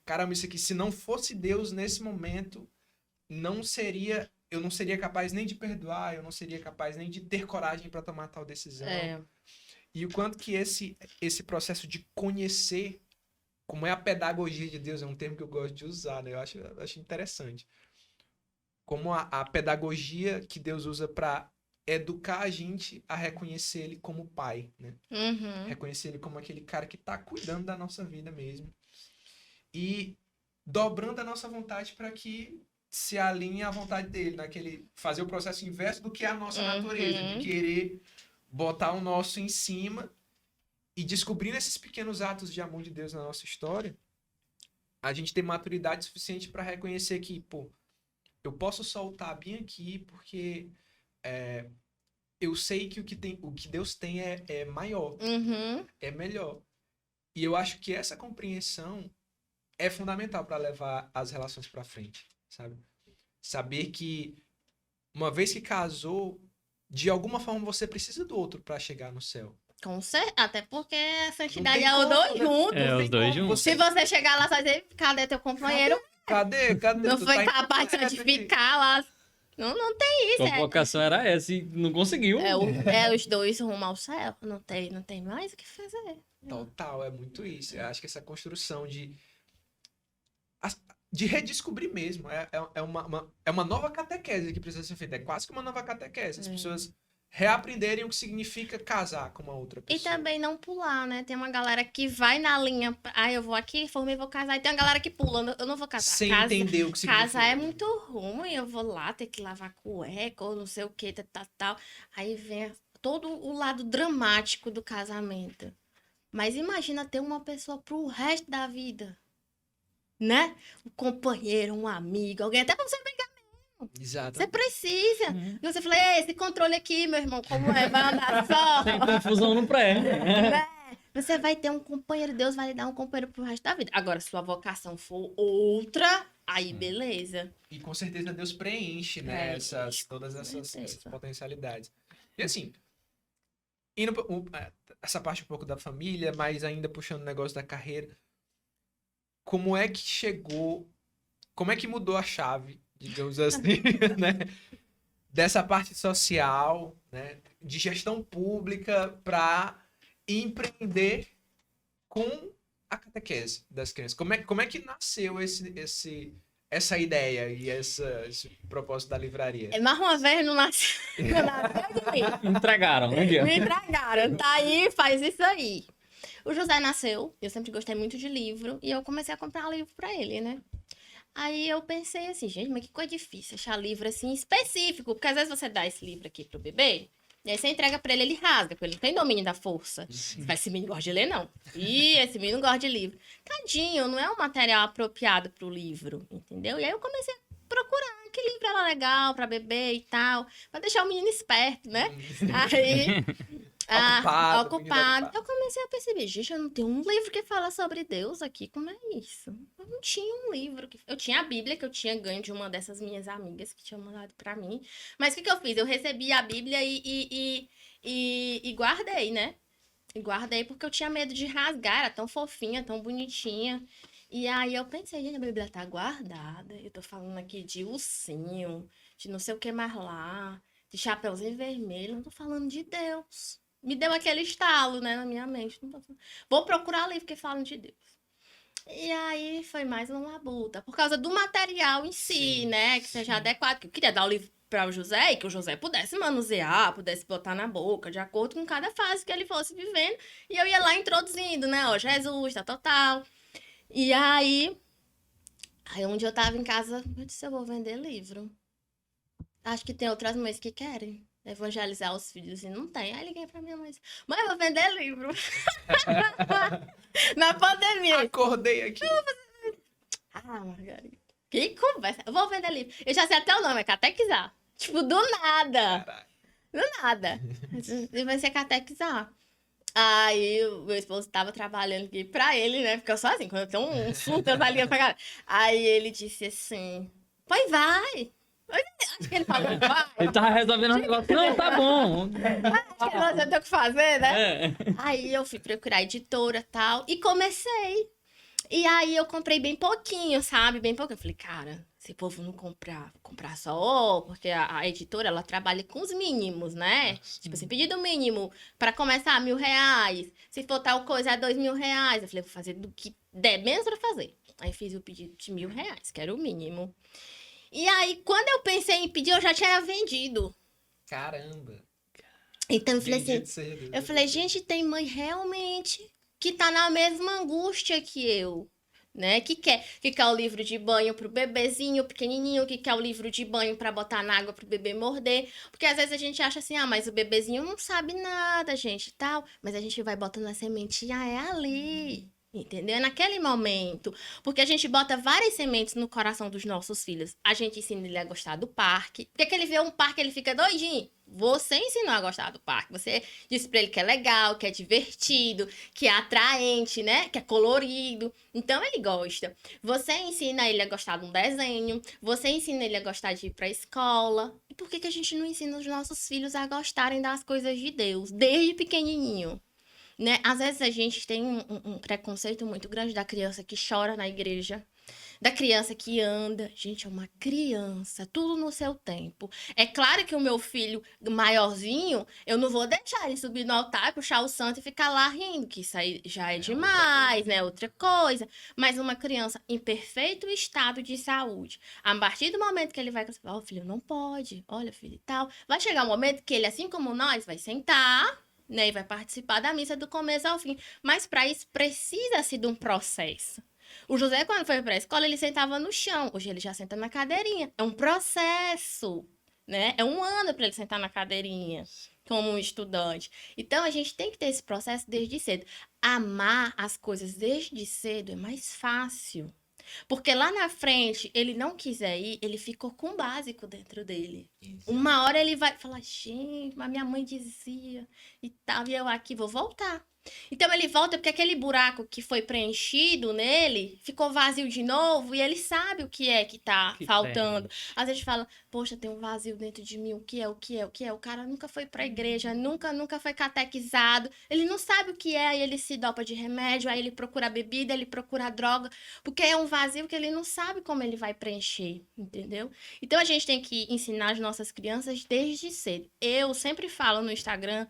Speaker 1: Caramba, isso aqui, se não fosse Deus nesse momento, eu não seria capaz nem de perdoar, eu não seria capaz nem de ter coragem para tomar tal decisão. E o quanto que esse processo de conhecer, como é a pedagogia de Deus, é um termo que eu gosto de usar, né? Eu acho interessante. Como a pedagogia que Deus usa para educar a gente a reconhecer ele como pai, né? Reconhecer ele como aquele cara que tá cuidando da nossa vida mesmo. E dobrando a nossa vontade para que se alinhe à vontade dele, fazer o processo inverso do que é a nossa natureza, de querer botar o nosso em cima. E descobrindo esses pequenos atos de amor de Deus na nossa história, a gente tem maturidade suficiente para reconhecer que, pô, eu posso soltar bem aqui porque eu sei que o que Deus tem é maior, é melhor. E eu acho que essa compreensão é fundamental para levar as relações para frente, sabe? Saber que uma vez que casou, de alguma forma você precisa do outro para chegar no céu.
Speaker 3: Até porque a
Speaker 1: Não
Speaker 3: santidade
Speaker 1: tem
Speaker 3: é os
Speaker 1: como,
Speaker 3: dois
Speaker 1: né?
Speaker 3: juntos.
Speaker 2: É,
Speaker 1: Não
Speaker 2: os
Speaker 1: tem
Speaker 2: dois
Speaker 1: como
Speaker 2: juntos.
Speaker 3: Se você chegar lá só dizer, cadê teu companheiro?
Speaker 1: Cadê?
Speaker 3: Não
Speaker 1: Tu
Speaker 3: foi
Speaker 1: tá
Speaker 3: capaz de
Speaker 1: incompleto aqui.
Speaker 3: santificar lá. Não tem isso.
Speaker 2: A vocação era essa e não conseguiu.
Speaker 3: É os dois rumo ao céu. Não tem mais o que fazer.
Speaker 1: Total, é muito isso. Eu acho que essa construção de redescobrir mesmo é uma nova catequese que precisa ser feita. É quase que uma nova catequese. As pessoas reaprenderem o que significa casar com uma outra
Speaker 3: E
Speaker 1: pessoa.
Speaker 3: também não pular, né? Tem uma galera que vai na linha. Eu vou aqui, formei, vou casar. E tem uma galera que pula. Eu não vou casar.
Speaker 1: Sem entender o que significa.
Speaker 3: Casar é muito ruim. Eu vou lá ter que lavar cueca ou não sei o que, tal. Aí vem todo o lado dramático do casamento. Mas imagina ter uma pessoa pro resto da vida. Né? Um companheiro, um amigo, alguém até pra você brincar.
Speaker 1: Exato.
Speaker 3: Você precisa. E você fala, ei, esse controle aqui, meu irmão, como é? Vai andar só.
Speaker 2: Sem confusão no pré.
Speaker 3: Né? Você vai ter um companheiro, Deus vai lhe dar um companheiro pro resto da vida. Agora, se sua vocação for outra, aí beleza.
Speaker 1: E com certeza Deus preenche, né? Todas essas potencialidades. E assim, essa parte um pouco da família, mas ainda puxando o negócio da carreira. Como é que chegou, como é que mudou a chave, digamos assim, né? Dessa parte social, né? De gestão pública para empreender com a catequese das crianças. Como é que nasceu essa ideia e esse propósito da livraria?
Speaker 3: Mais uma vez, não nasceu de mim.
Speaker 2: Entregaram, né?
Speaker 3: Me entregaram. Tá aí, faz isso aí. O José nasceu, eu sempre gostei muito de livro, e eu comecei a comprar livro pra ele, né? Aí eu pensei assim, gente, mas que coisa difícil achar livro assim específico, porque às vezes você dá esse livro aqui pro bebê, e aí você entrega pra ele rasga, porque ele não tem domínio da força. Mas esse menino gosta de ler, não. Ih, esse menino gosta de livro. Tadinho, não é um material apropriado pro livro, entendeu? E aí eu comecei a procurar que livro era legal pra bebê e tal, pra deixar o menino esperto, né? Aí... ocupado. Eu comecei a perceber, gente, eu não tenho um livro que fala sobre Deus aqui, como é isso? Eu não tinha um livro. Eu tinha a Bíblia, que eu tinha ganho de uma dessas minhas amigas que tinha mandado pra mim. Mas o que eu fiz? Eu recebi a Bíblia e guardei, né? E guardei porque eu tinha medo de rasgar, era tão fofinha, tão bonitinha. E aí eu pensei, gente, a Bíblia tá guardada. Eu tô falando aqui de ursinho, de não sei o que mais lá, de chapeuzinho vermelho, não tô falando de Deus. Me deu aquele estalo, né, na minha mente. Vou procurar livro que falam de Deus. E aí foi mais uma labuta. Por causa do material em si, né? Que seja adequado. Que eu queria dar o livro para o José e que o José pudesse manusear, pudesse botar na boca, de acordo com cada fase que ele fosse vivendo. E eu ia lá introduzindo, né? Ó, Jesus, tal. E aí um dia eu tava em casa, eu disse, eu vou vender livro. Acho que tem outras mães que querem evangelizar os filhos e não tem. Aí liguei pra minha mãe e disse, mãe, eu vou vender livro. Na pandemia.
Speaker 1: Acordei aqui.
Speaker 3: Margarida. Que conversa. Eu vou vender livro. Eu já sei até o nome, é catequizar. Tipo, do nada.
Speaker 1: Caralho.
Speaker 3: Do nada. Vai ser catequizar. Aí o meu esposo tava trabalhando aqui pra ele, né? Porque eu sou assim, quando eu tenho um surto, eu ligando pra cara. Aí ele disse assim, pois vai. Acho que ele falou, vai.
Speaker 2: Ele tava resolvendo um negócio. Não, tá bom.
Speaker 3: Acho que você tem o que fazer, né?
Speaker 2: É.
Speaker 3: Aí eu fui procurar editora e tal, e comecei. E aí eu comprei bem pouquinho, sabe? Bem pouquinho. Eu falei, cara, esse povo não comprar só, porque a editora, ela trabalha com os mínimos, né? Tipo assim, pedido mínimo pra começar R$1.000. Se for tal coisa, é R$2.000. Eu falei, vou fazer do que der menos pra fazer. Aí fiz o pedido de R$1.000, que era o mínimo. E aí, quando eu pensei em pedir, eu já tinha vendido.
Speaker 1: Caramba.
Speaker 3: Então, eu falei, gente, tem mãe realmente que tá na mesma angústia que eu, né? Que quer o livro de banho pro bebezinho pequenininho, que quer o livro de banho pra botar na água pro bebê morder. Porque às vezes a gente acha assim, mas o bebezinho não sabe nada, gente, tal. Mas a gente vai botando a sementinha, é ali. Entendeu? É naquele momento. Porque a gente bota várias sementes no coração dos nossos filhos. A gente ensina ele a gostar do parque. Porque que ele vê um parque, ele fica doidinho. Você ensinou a gostar do parque. Você disse pra ele que é legal, que é divertido, que é atraente, né? Que é colorido. Então ele gosta. Você ensina ele a gostar de um desenho. Você ensina ele a gostar de ir pra escola. E por que que a gente não ensina os nossos filhos a gostarem das coisas de Deus? Desde pequenininho. Né? Às vezes a gente tem um preconceito muito grande da criança que chora na igreja, da criança que anda. Gente, é uma criança, tudo no seu tempo. É claro que o meu filho maiorzinho, eu não vou deixar ele subir no altar, puxar o santo e ficar lá rindo, que isso aí já é demais, né? Outra coisa. Mas uma criança em perfeito estado de saúde, a partir do momento que ele vai, ó, filho, não pode, olha, filho, e tal. Vai chegar um momento que ele, assim como nós, vai sentar, né, e vai participar da missa do começo ao fim. Mas para isso precisa-se de um processo. O José, quando foi para a escola, ele sentava no chão. Hoje ele já senta na cadeirinha. É um processo, né? É um ano para ele sentar na cadeirinha como um estudante. Então a gente tem que ter esse processo desde cedo. Amar as coisas desde cedo é mais fácil. Porque lá na frente, ele não quiser ir, ele ficou com o básico dentro dele.
Speaker 1: Isso.
Speaker 3: Uma hora ele vai falar, gente, mas minha mãe dizia e tal, e eu aqui vou voltar. Então ele volta porque aquele buraco que foi preenchido nele ficou vazio de novo e ele sabe o que é que tá
Speaker 2: Que
Speaker 3: faltando.
Speaker 2: pena.
Speaker 3: Às vezes fala, poxa, tem um vazio dentro de mim, o que é, o que é, o que é? O cara nunca foi pra igreja, nunca foi catequizado, ele não sabe o que é, aí ele se dopa de remédio, aí ele procura bebida, ele procura droga, porque é um vazio que ele não sabe como ele vai preencher, entendeu? Então a gente tem que ensinar as nossas crianças desde cedo. Eu sempre falo no Instagram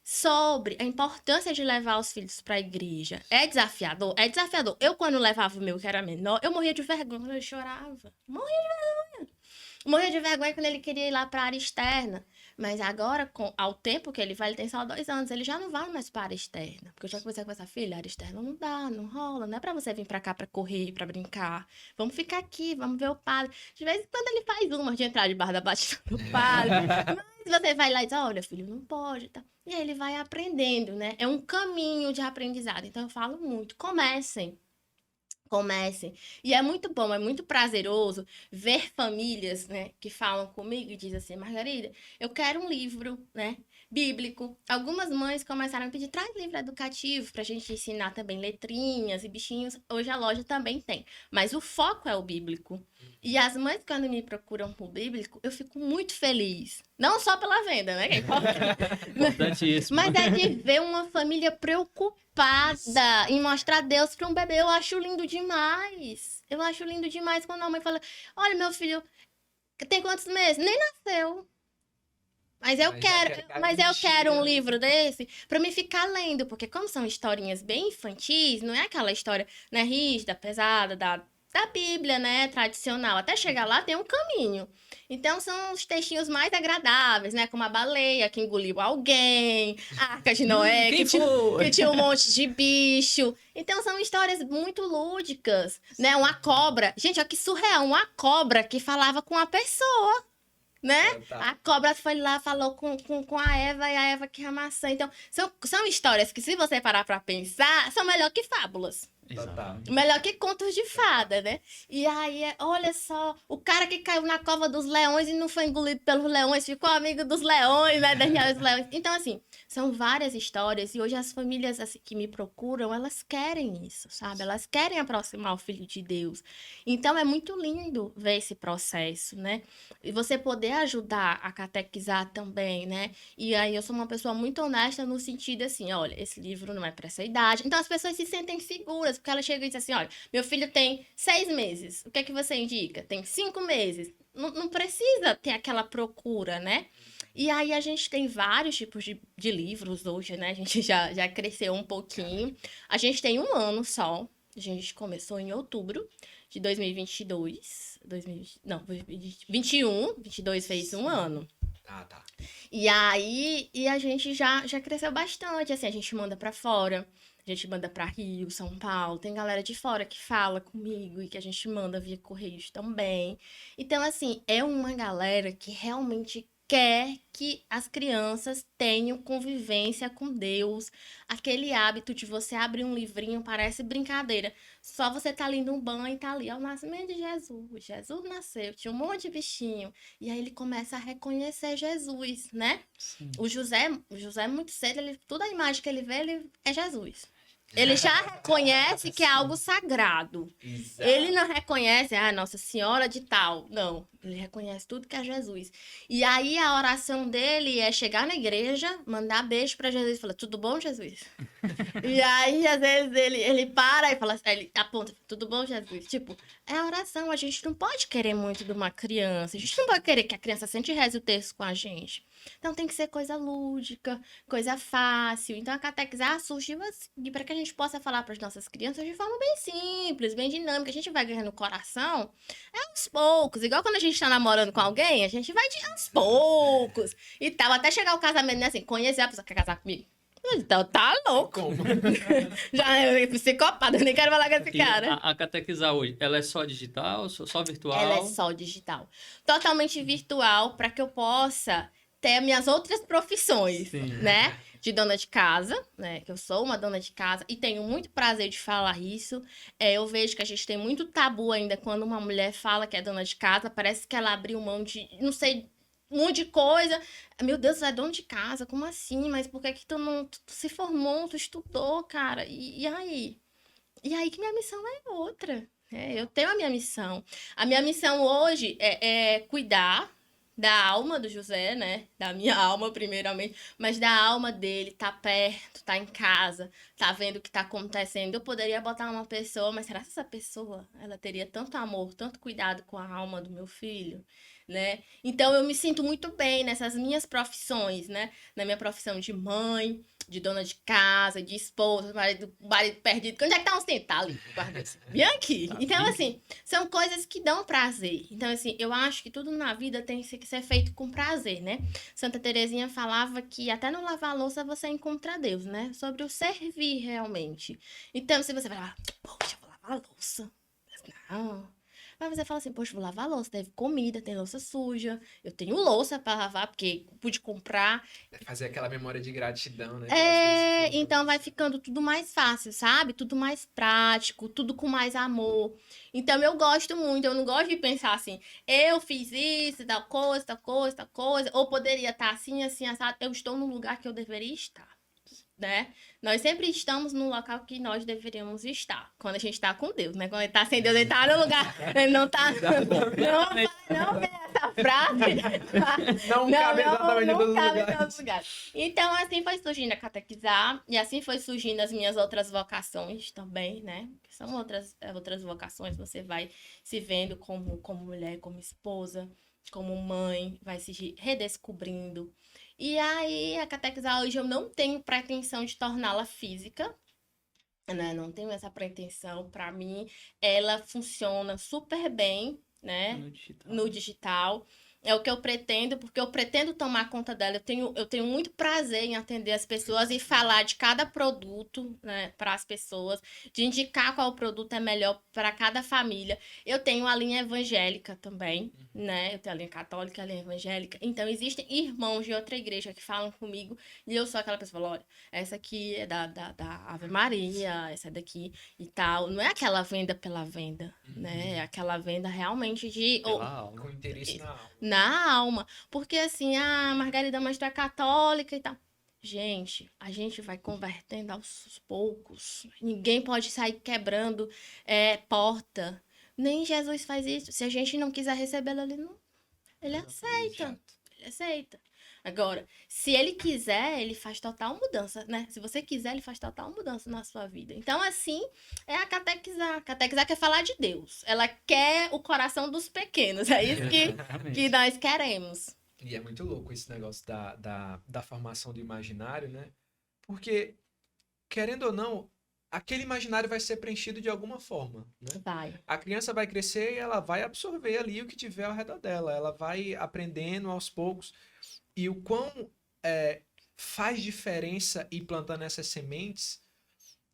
Speaker 3: sobre a importância de levar os filhos para a igreja. É desafiador? É desafiador. Eu, quando levava o meu, que era menor, eu morria de vergonha, eu chorava. Morria de vergonha quando ele queria ir lá para a área externa. Mas agora, ao tempo que ele vai, ele tem só 2 anos, ele já não vai mais para a área externa. Porque eu já conversei com essa filha, a área externa não dá, não rola, não é para você vir para cá para correr, para brincar. Vamos ficar aqui, vamos ver o padre. De vez em quando ele faz uma de entrar debaixo da batida do padre. Mas você vai lá e diz, olha, filho, não pode, tá? E aí ele vai aprendendo, né? É um caminho de aprendizado. Então eu falo muito, comecem. E é muito bom, é muito prazeroso ver famílias, né, que falam comigo e dizem assim, Margarida, eu quero um livro, né, bíblico. Algumas mães começaram a pedir, traz livro educativo pra gente ensinar também letrinhas e bichinhos. Hoje a loja também tem, mas o foco é o bíblico. E as mães, quando me procuram por bíblico, eu fico muito feliz. Não só pela venda, né, que é
Speaker 2: Importantíssimo.
Speaker 3: mas é de ver uma família preocupada em mostrar Deus para um bebê. Eu acho lindo demais. Eu acho lindo demais quando a mãe fala: olha, meu filho tem quantos meses? Nem nasceu. Mas eu quero um livro desse para me ficar lendo, porque como são historinhas bem infantis, não é aquela história, né, rígida, pesada da Bíblia, né, tradicional. Até chegar lá tem um caminho. Então são os textinhos mais agradáveis, né, como a baleia que engoliu alguém, a Arca de Noé que tinha um monte de bicho. Então são histórias muito lúdicas, né, uma cobra. Gente, olha que surreal, uma cobra que falava com a pessoa. Né? A cobra foi lá, falou com a Eva e a Eva que é a maçã. Então, são histórias que, se você parar pra pensar, são melhor que fábulas.
Speaker 2: Exatamente.
Speaker 3: Melhor que contos de fada, né? E aí, olha só, o cara que caiu na cova dos leões e não foi engolido pelos leões, ficou amigo dos leões, né? Daniel dos leões. Então, assim, são várias histórias e hoje as famílias assim, que me procuram, elas querem isso, sabe? Elas querem aproximar o filho de Deus. Então, é muito lindo ver esse processo, né? E você poder ajudar a catequizar também, né? E aí, eu sou uma pessoa muito honesta no sentido assim, olha, esse livro não é para essa idade. Então, as pessoas se sentem seguras, porque ela chega e diz assim, olha, meu filho tem 6 meses, o que é que você indica? Tem 5 meses. Não precisa ter aquela procura, né? E aí a gente tem vários tipos de livros hoje, né? A gente já cresceu um pouquinho. A gente tem 1 ano só. A gente começou em outubro de 2022. 21. 22 fez 1 ano.
Speaker 1: Tá.
Speaker 3: E aí, a gente já cresceu bastante, assim, a gente manda pra fora, a gente manda pra Rio, São Paulo, tem galera de fora que fala comigo e que a gente manda via Correios também. Então, assim, é uma galera que realmente quer que as crianças tenham convivência com Deus. Aquele hábito de você abrir um livrinho parece brincadeira. Só você tá ali no banho e tá ali, ó, o nascimento de Jesus. Jesus nasceu, tinha um monte de bichinho. E aí ele começa a reconhecer Jesus, né?
Speaker 2: Sim.
Speaker 3: O José muito cedo, toda a imagem que ele vê, ele é Jesus. Ele já reconhece que é algo sagrado.
Speaker 1: Exato.
Speaker 3: Ele não reconhece, Nossa Senhora de tal. Não, ele reconhece tudo que é Jesus. E aí a oração dele é chegar na igreja, mandar beijo pra Jesus e falar, tudo bom, Jesus? E aí, às vezes, ele para e fala, ele aponta, tudo bom, Jesus? Tipo, é a oração, a gente não pode querer muito de uma criança, a gente não pode querer que a criança sente e reze o texto com a gente. Então tem que ser coisa lúdica, coisa fácil. Então a catequizar surgiu assim, para que a gente possa falar para as nossas crianças de forma bem simples, bem dinâmica. A gente vai ganhando o coração aos poucos. Igual quando a gente tá namorando com alguém, a gente vai de aos poucos e tal. Até chegar o casamento, né? Assim, conhecer a pessoa que quer casar comigo. Então tá louco.
Speaker 1: Como?
Speaker 3: Já é psicopata, eu nem quero falar com esse
Speaker 2: E
Speaker 3: cara.
Speaker 2: a catequizar hoje, ela é só digital, só virtual?
Speaker 3: Ela é só digital. Totalmente virtual para que eu possa ter minhas outras profissões,
Speaker 2: Sim.
Speaker 3: né? De dona de casa, né? Que eu sou uma dona de casa e tenho muito prazer de falar isso. Eu vejo que a gente tem muito tabu ainda quando uma mulher fala que é dona de casa. Parece que ela abriu mão de, não sei, um monte de coisa. Meu Deus, você é dona de casa? Como assim? Mas por que tu não tu se formou, tu estudou, cara? E aí? E aí que minha missão é outra. Eu tenho a minha missão. A minha missão hoje é cuidar da alma do José, né? Da minha alma, primeiramente, mas da alma dele, tá perto, tá em casa, tá vendo o que tá acontecendo. Eu poderia botar uma pessoa, mas será que essa pessoa, ela teria tanto amor, tanto cuidado com a alma do meu filho, né? Então eu me sinto muito bem nessas minhas profissões, né? Na minha profissão de mãe, de dona de casa, de esposa, marido perdido. Onde é que tá um cinto? Tá ali, guardei assim. Bem aqui. Então, assim, são coisas que dão prazer. Então, assim, eu acho que tudo na vida tem que ser feito com prazer, né? Santa Terezinha falava que até no lavar a louça você encontra Deus, né? Sobre o servir realmente. Então, se você vai lá, poxa, vou lavar a louça. Não. Mas você fala assim, poxa, vou lavar a louça, teve comida, tem louça suja, eu tenho louça pra lavar, porque pude comprar.
Speaker 1: Fazer aquela memória de gratidão, né?
Speaker 3: Então vai ficando tudo mais fácil, sabe? Tudo mais prático, tudo com mais amor. Então eu gosto muito, eu não gosto de pensar assim, eu fiz isso, tal coisa, tal coisa, tal coisa, ou poderia estar assim, assim, assado. Eu estou no lugar que eu deveria estar, né? Nós sempre estamos no local que nós deveríamos estar, quando a gente está com Deus, né? Quando ele está sem Deus, ele está no lugar, ele não está... Não vem essa frase.
Speaker 1: Não cabe exatamente em todos os
Speaker 3: cabe em
Speaker 1: lugares.
Speaker 3: todos os lugares. Então, assim foi surgindo a catequizar, e assim foi surgindo as minhas outras vocações também, né? Que são outras vocações, você vai se vendo como mulher, como esposa, como mãe, vai se redescobrindo. E aí, a catequizar hoje eu não tenho pretensão de torná-la física, né? Não tenho essa pretensão. Para mim, ela funciona super bem, né? No digital. É o que eu pretendo, porque eu pretendo tomar conta dela. Eu tenho muito prazer em atender as pessoas e falar de cada produto, né, para as pessoas, de indicar qual produto é melhor para cada família. Eu tenho a linha evangélica também, né? Eu tenho a linha católica, a linha evangélica. Então, existem irmãos de outra igreja que falam comigo e eu sou aquela pessoa que fala, olha, essa aqui é da Ave Maria, essa daqui e tal. Não é aquela venda pela venda, né? É aquela venda realmente de...
Speaker 1: Com interesse na alma.
Speaker 3: Na alma. Porque assim, Margarida, mas tu é católica e tal. Gente, a gente vai convertendo aos poucos. Ninguém pode sair quebrando porta. Nem Jesus faz isso. Se a gente não quiser recebê-lo, ele aceita. Ele aceita. Agora, se ele quiser, ele faz total mudança, né? Se você quiser, ele faz total mudança na sua vida. Então, assim, é a catequizar. Catequizar quer falar de Deus. Ela quer o coração dos pequenos. É isso que nós queremos.
Speaker 1: E é muito louco esse negócio da formação do imaginário, né? Porque, querendo ou não, aquele imaginário vai ser preenchido de alguma forma, né?
Speaker 3: Vai.
Speaker 1: A criança vai crescer e ela vai absorver ali o que tiver ao redor dela. Ela vai aprendendo aos poucos. E o quão faz diferença ir plantando essas sementes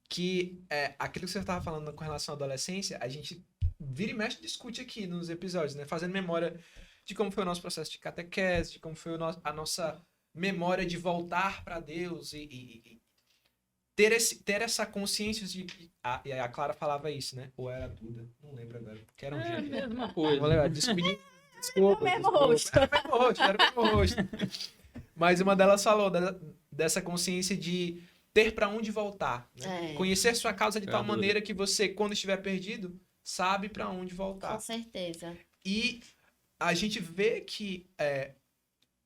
Speaker 1: que aquilo que você estava falando com relação à adolescência, a gente vira e mexe discute aqui nos episódios, né? Fazendo memória de como foi o nosso processo de catequese, de como foi a nossa memória de voltar para Deus e ter essa consciência de... E a Clara falava isso, né? Ou era a Duda? Não lembro agora. Porque era um
Speaker 2: É a
Speaker 1: jeito.
Speaker 2: mesma
Speaker 1: Vou
Speaker 2: coisa.
Speaker 1: lembrar. Desculpa.
Speaker 3: Era o mesmo rosto.
Speaker 1: Era o mesmo rosto, era o mesmo rosto. Mas uma delas falou dessa consciência de ter para onde voltar. Né?
Speaker 3: É.
Speaker 1: Conhecer sua causa de
Speaker 2: Sem
Speaker 1: tal
Speaker 2: dúvida.
Speaker 1: maneira que você, quando estiver perdido, sabe para onde voltar.
Speaker 3: Com certeza.
Speaker 1: E a gente vê que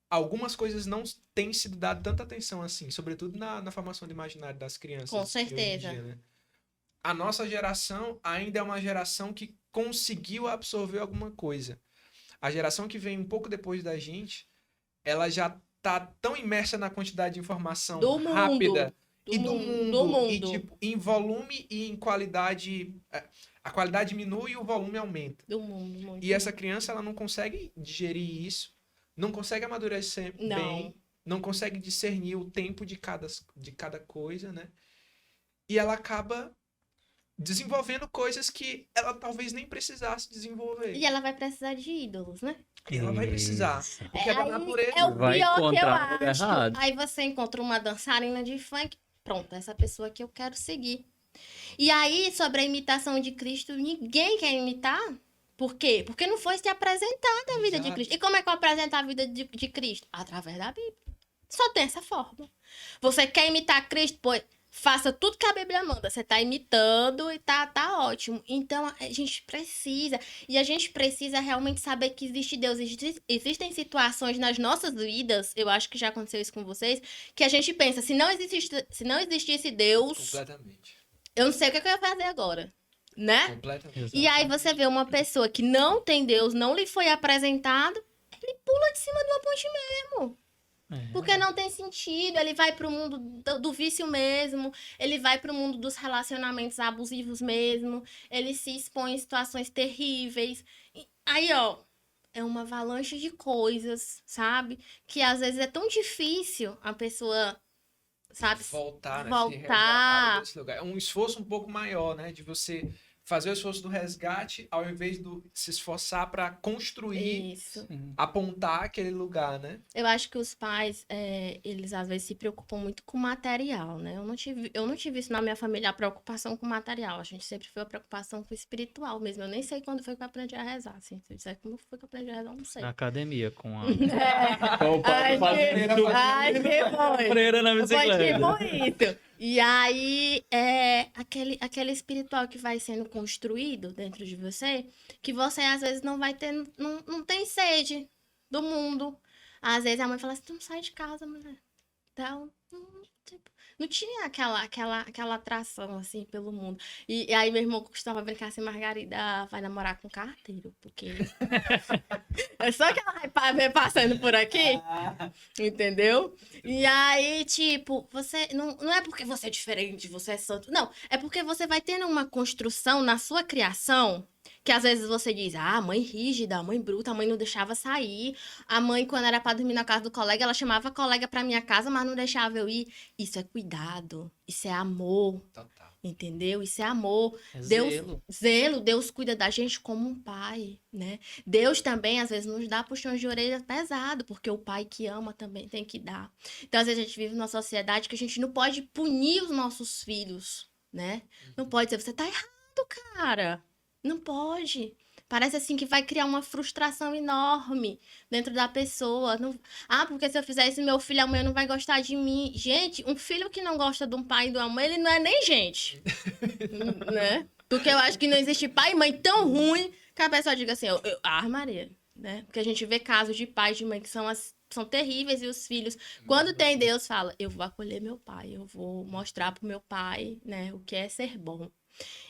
Speaker 1: algumas coisas não têm sido dado tanta atenção assim, sobretudo na formação do imaginário das crianças.
Speaker 3: Com
Speaker 1: hoje em
Speaker 3: certeza.
Speaker 1: dia, né? A nossa geração ainda é uma geração que conseguiu absorver alguma coisa. A geração que vem um pouco depois da gente, ela já tá tão imersa na quantidade de informação
Speaker 3: Do mundo.
Speaker 1: rápida
Speaker 3: Do
Speaker 1: e do
Speaker 3: mundo.
Speaker 1: mundo. E tipo, em volume e em qualidade. A qualidade diminui e o volume aumenta.
Speaker 3: Do mundo. Muito.
Speaker 1: E essa criança, ela não consegue digerir isso, não consegue amadurecer
Speaker 3: Não.
Speaker 1: bem, não consegue discernir o tempo de cada coisa, né? E ela acaba desenvolvendo coisas que ela talvez nem precisasse desenvolver.
Speaker 3: E ela vai precisar de ídolos, né?
Speaker 1: E ela vai precisar.
Speaker 2: Isso.
Speaker 1: Porque é da
Speaker 3: Aí
Speaker 1: natureza.
Speaker 3: é o
Speaker 2: Vai
Speaker 3: pior que eu
Speaker 2: encontrar no lugar
Speaker 3: acho.
Speaker 2: errado.
Speaker 3: Aí você encontra uma dançarina de funk. Pronto, essa pessoa que eu quero seguir. E aí, sobre a imitação de Cristo, ninguém quer imitar. Por quê? Porque não foi se apresentar da vida de
Speaker 1: Exato.
Speaker 3: Cristo. E como é que eu apresento a vida de Cristo? Através da Bíblia. Só tem essa forma. Você quer imitar Cristo? Pois faça tudo que a Bíblia manda. Você tá imitando e tá ótimo. Então, a gente precisa. E a gente precisa realmente saber que existe Deus. Existem situações nas nossas vidas, eu acho que já aconteceu isso com vocês, que a gente pensa, se não existisse Deus,
Speaker 1: Completamente.
Speaker 3: eu não sei o que eu ia fazer agora. Né?
Speaker 1: Completamente.
Speaker 3: E aí você vê uma pessoa que não tem Deus, não lhe foi apresentado, ele pula de cima de uma ponte mesmo. Porque não tem sentido, ele vai pro mundo do vício mesmo, ele vai pro mundo dos relacionamentos abusivos mesmo, ele se expõe em situações terríveis. E aí, ó, é uma avalanche de coisas, sabe? Que às vezes é tão difícil a pessoa, sabe?
Speaker 1: Voltar, né?
Speaker 3: Voltar.
Speaker 1: Se resgatar desse lugar. É um esforço um pouco maior, né? De você fazer o esforço do resgate ao invés de se esforçar para construir,
Speaker 3: Isso.
Speaker 1: apontar aquele lugar, né?
Speaker 3: Eu acho que os pais, eles às vezes se preocupam muito com material, né? Eu não tive isso na minha família, a preocupação com material. A gente sempre foi a preocupação com o espiritual mesmo. Eu nem sei quando foi que eu aprendi a rezar, assim. Se eu disser como foi que eu aprendi a rezar, eu não sei.
Speaker 2: Na academia, com a...
Speaker 3: É.
Speaker 2: Com o papo fazendo
Speaker 3: Ai, que foi.
Speaker 2: freira na
Speaker 3: Foi
Speaker 2: bicicleta.
Speaker 3: tipo isso. E aí, aquele espiritual que vai sendo construído dentro de você, que você às vezes não vai ter, não tem sede do mundo. Às vezes a mãe fala assim, tu não sai de casa, mulher. Então, tipo, não tinha aquela atração, assim, pelo mundo. E aí meu irmão costumava brincar assim, Margarida vai namorar com carteiro, porque... é só que ela vai ver passando por aqui, entendeu? E aí, tipo, você... Não é porque você é diferente, você é santo. Não, é porque você vai tendo uma construção na sua criação... Que às vezes você diz, a mãe rígida, a mãe bruta, a mãe não deixava sair. A mãe, quando era pra dormir na casa do colega, ela chamava a colega pra minha casa, mas não deixava eu ir. Isso é cuidado, isso é amor,
Speaker 1: Total.
Speaker 3: entendeu? Isso é amor.
Speaker 2: É
Speaker 3: Deus,
Speaker 2: zelo.
Speaker 3: zelo, Deus cuida da gente como um pai, né? Deus também, às vezes, nos dá puxões de orelha pesado, porque o pai que ama também tem que dar. Então, às vezes, a gente vive numa sociedade que a gente não pode punir os nossos filhos, né? Não pode dizer, você tá errado, cara. Não pode. Parece assim que vai criar uma frustração enorme dentro da pessoa. Não... Ah, porque se eu fizer isso, meu filho amanhã não vai gostar de mim. Gente, um filho que não gosta de um pai e de uma mãe, ele não é nem gente. Né? Porque eu acho que não existe pai e mãe tão ruim que a pessoa diga assim, Maria, né? Porque a gente vê casos de pai e de mãe que são terríveis e os filhos, quando tem Deus, fala, eu vou acolher meu pai, eu vou mostrar pro meu pai, né, o que é ser bom.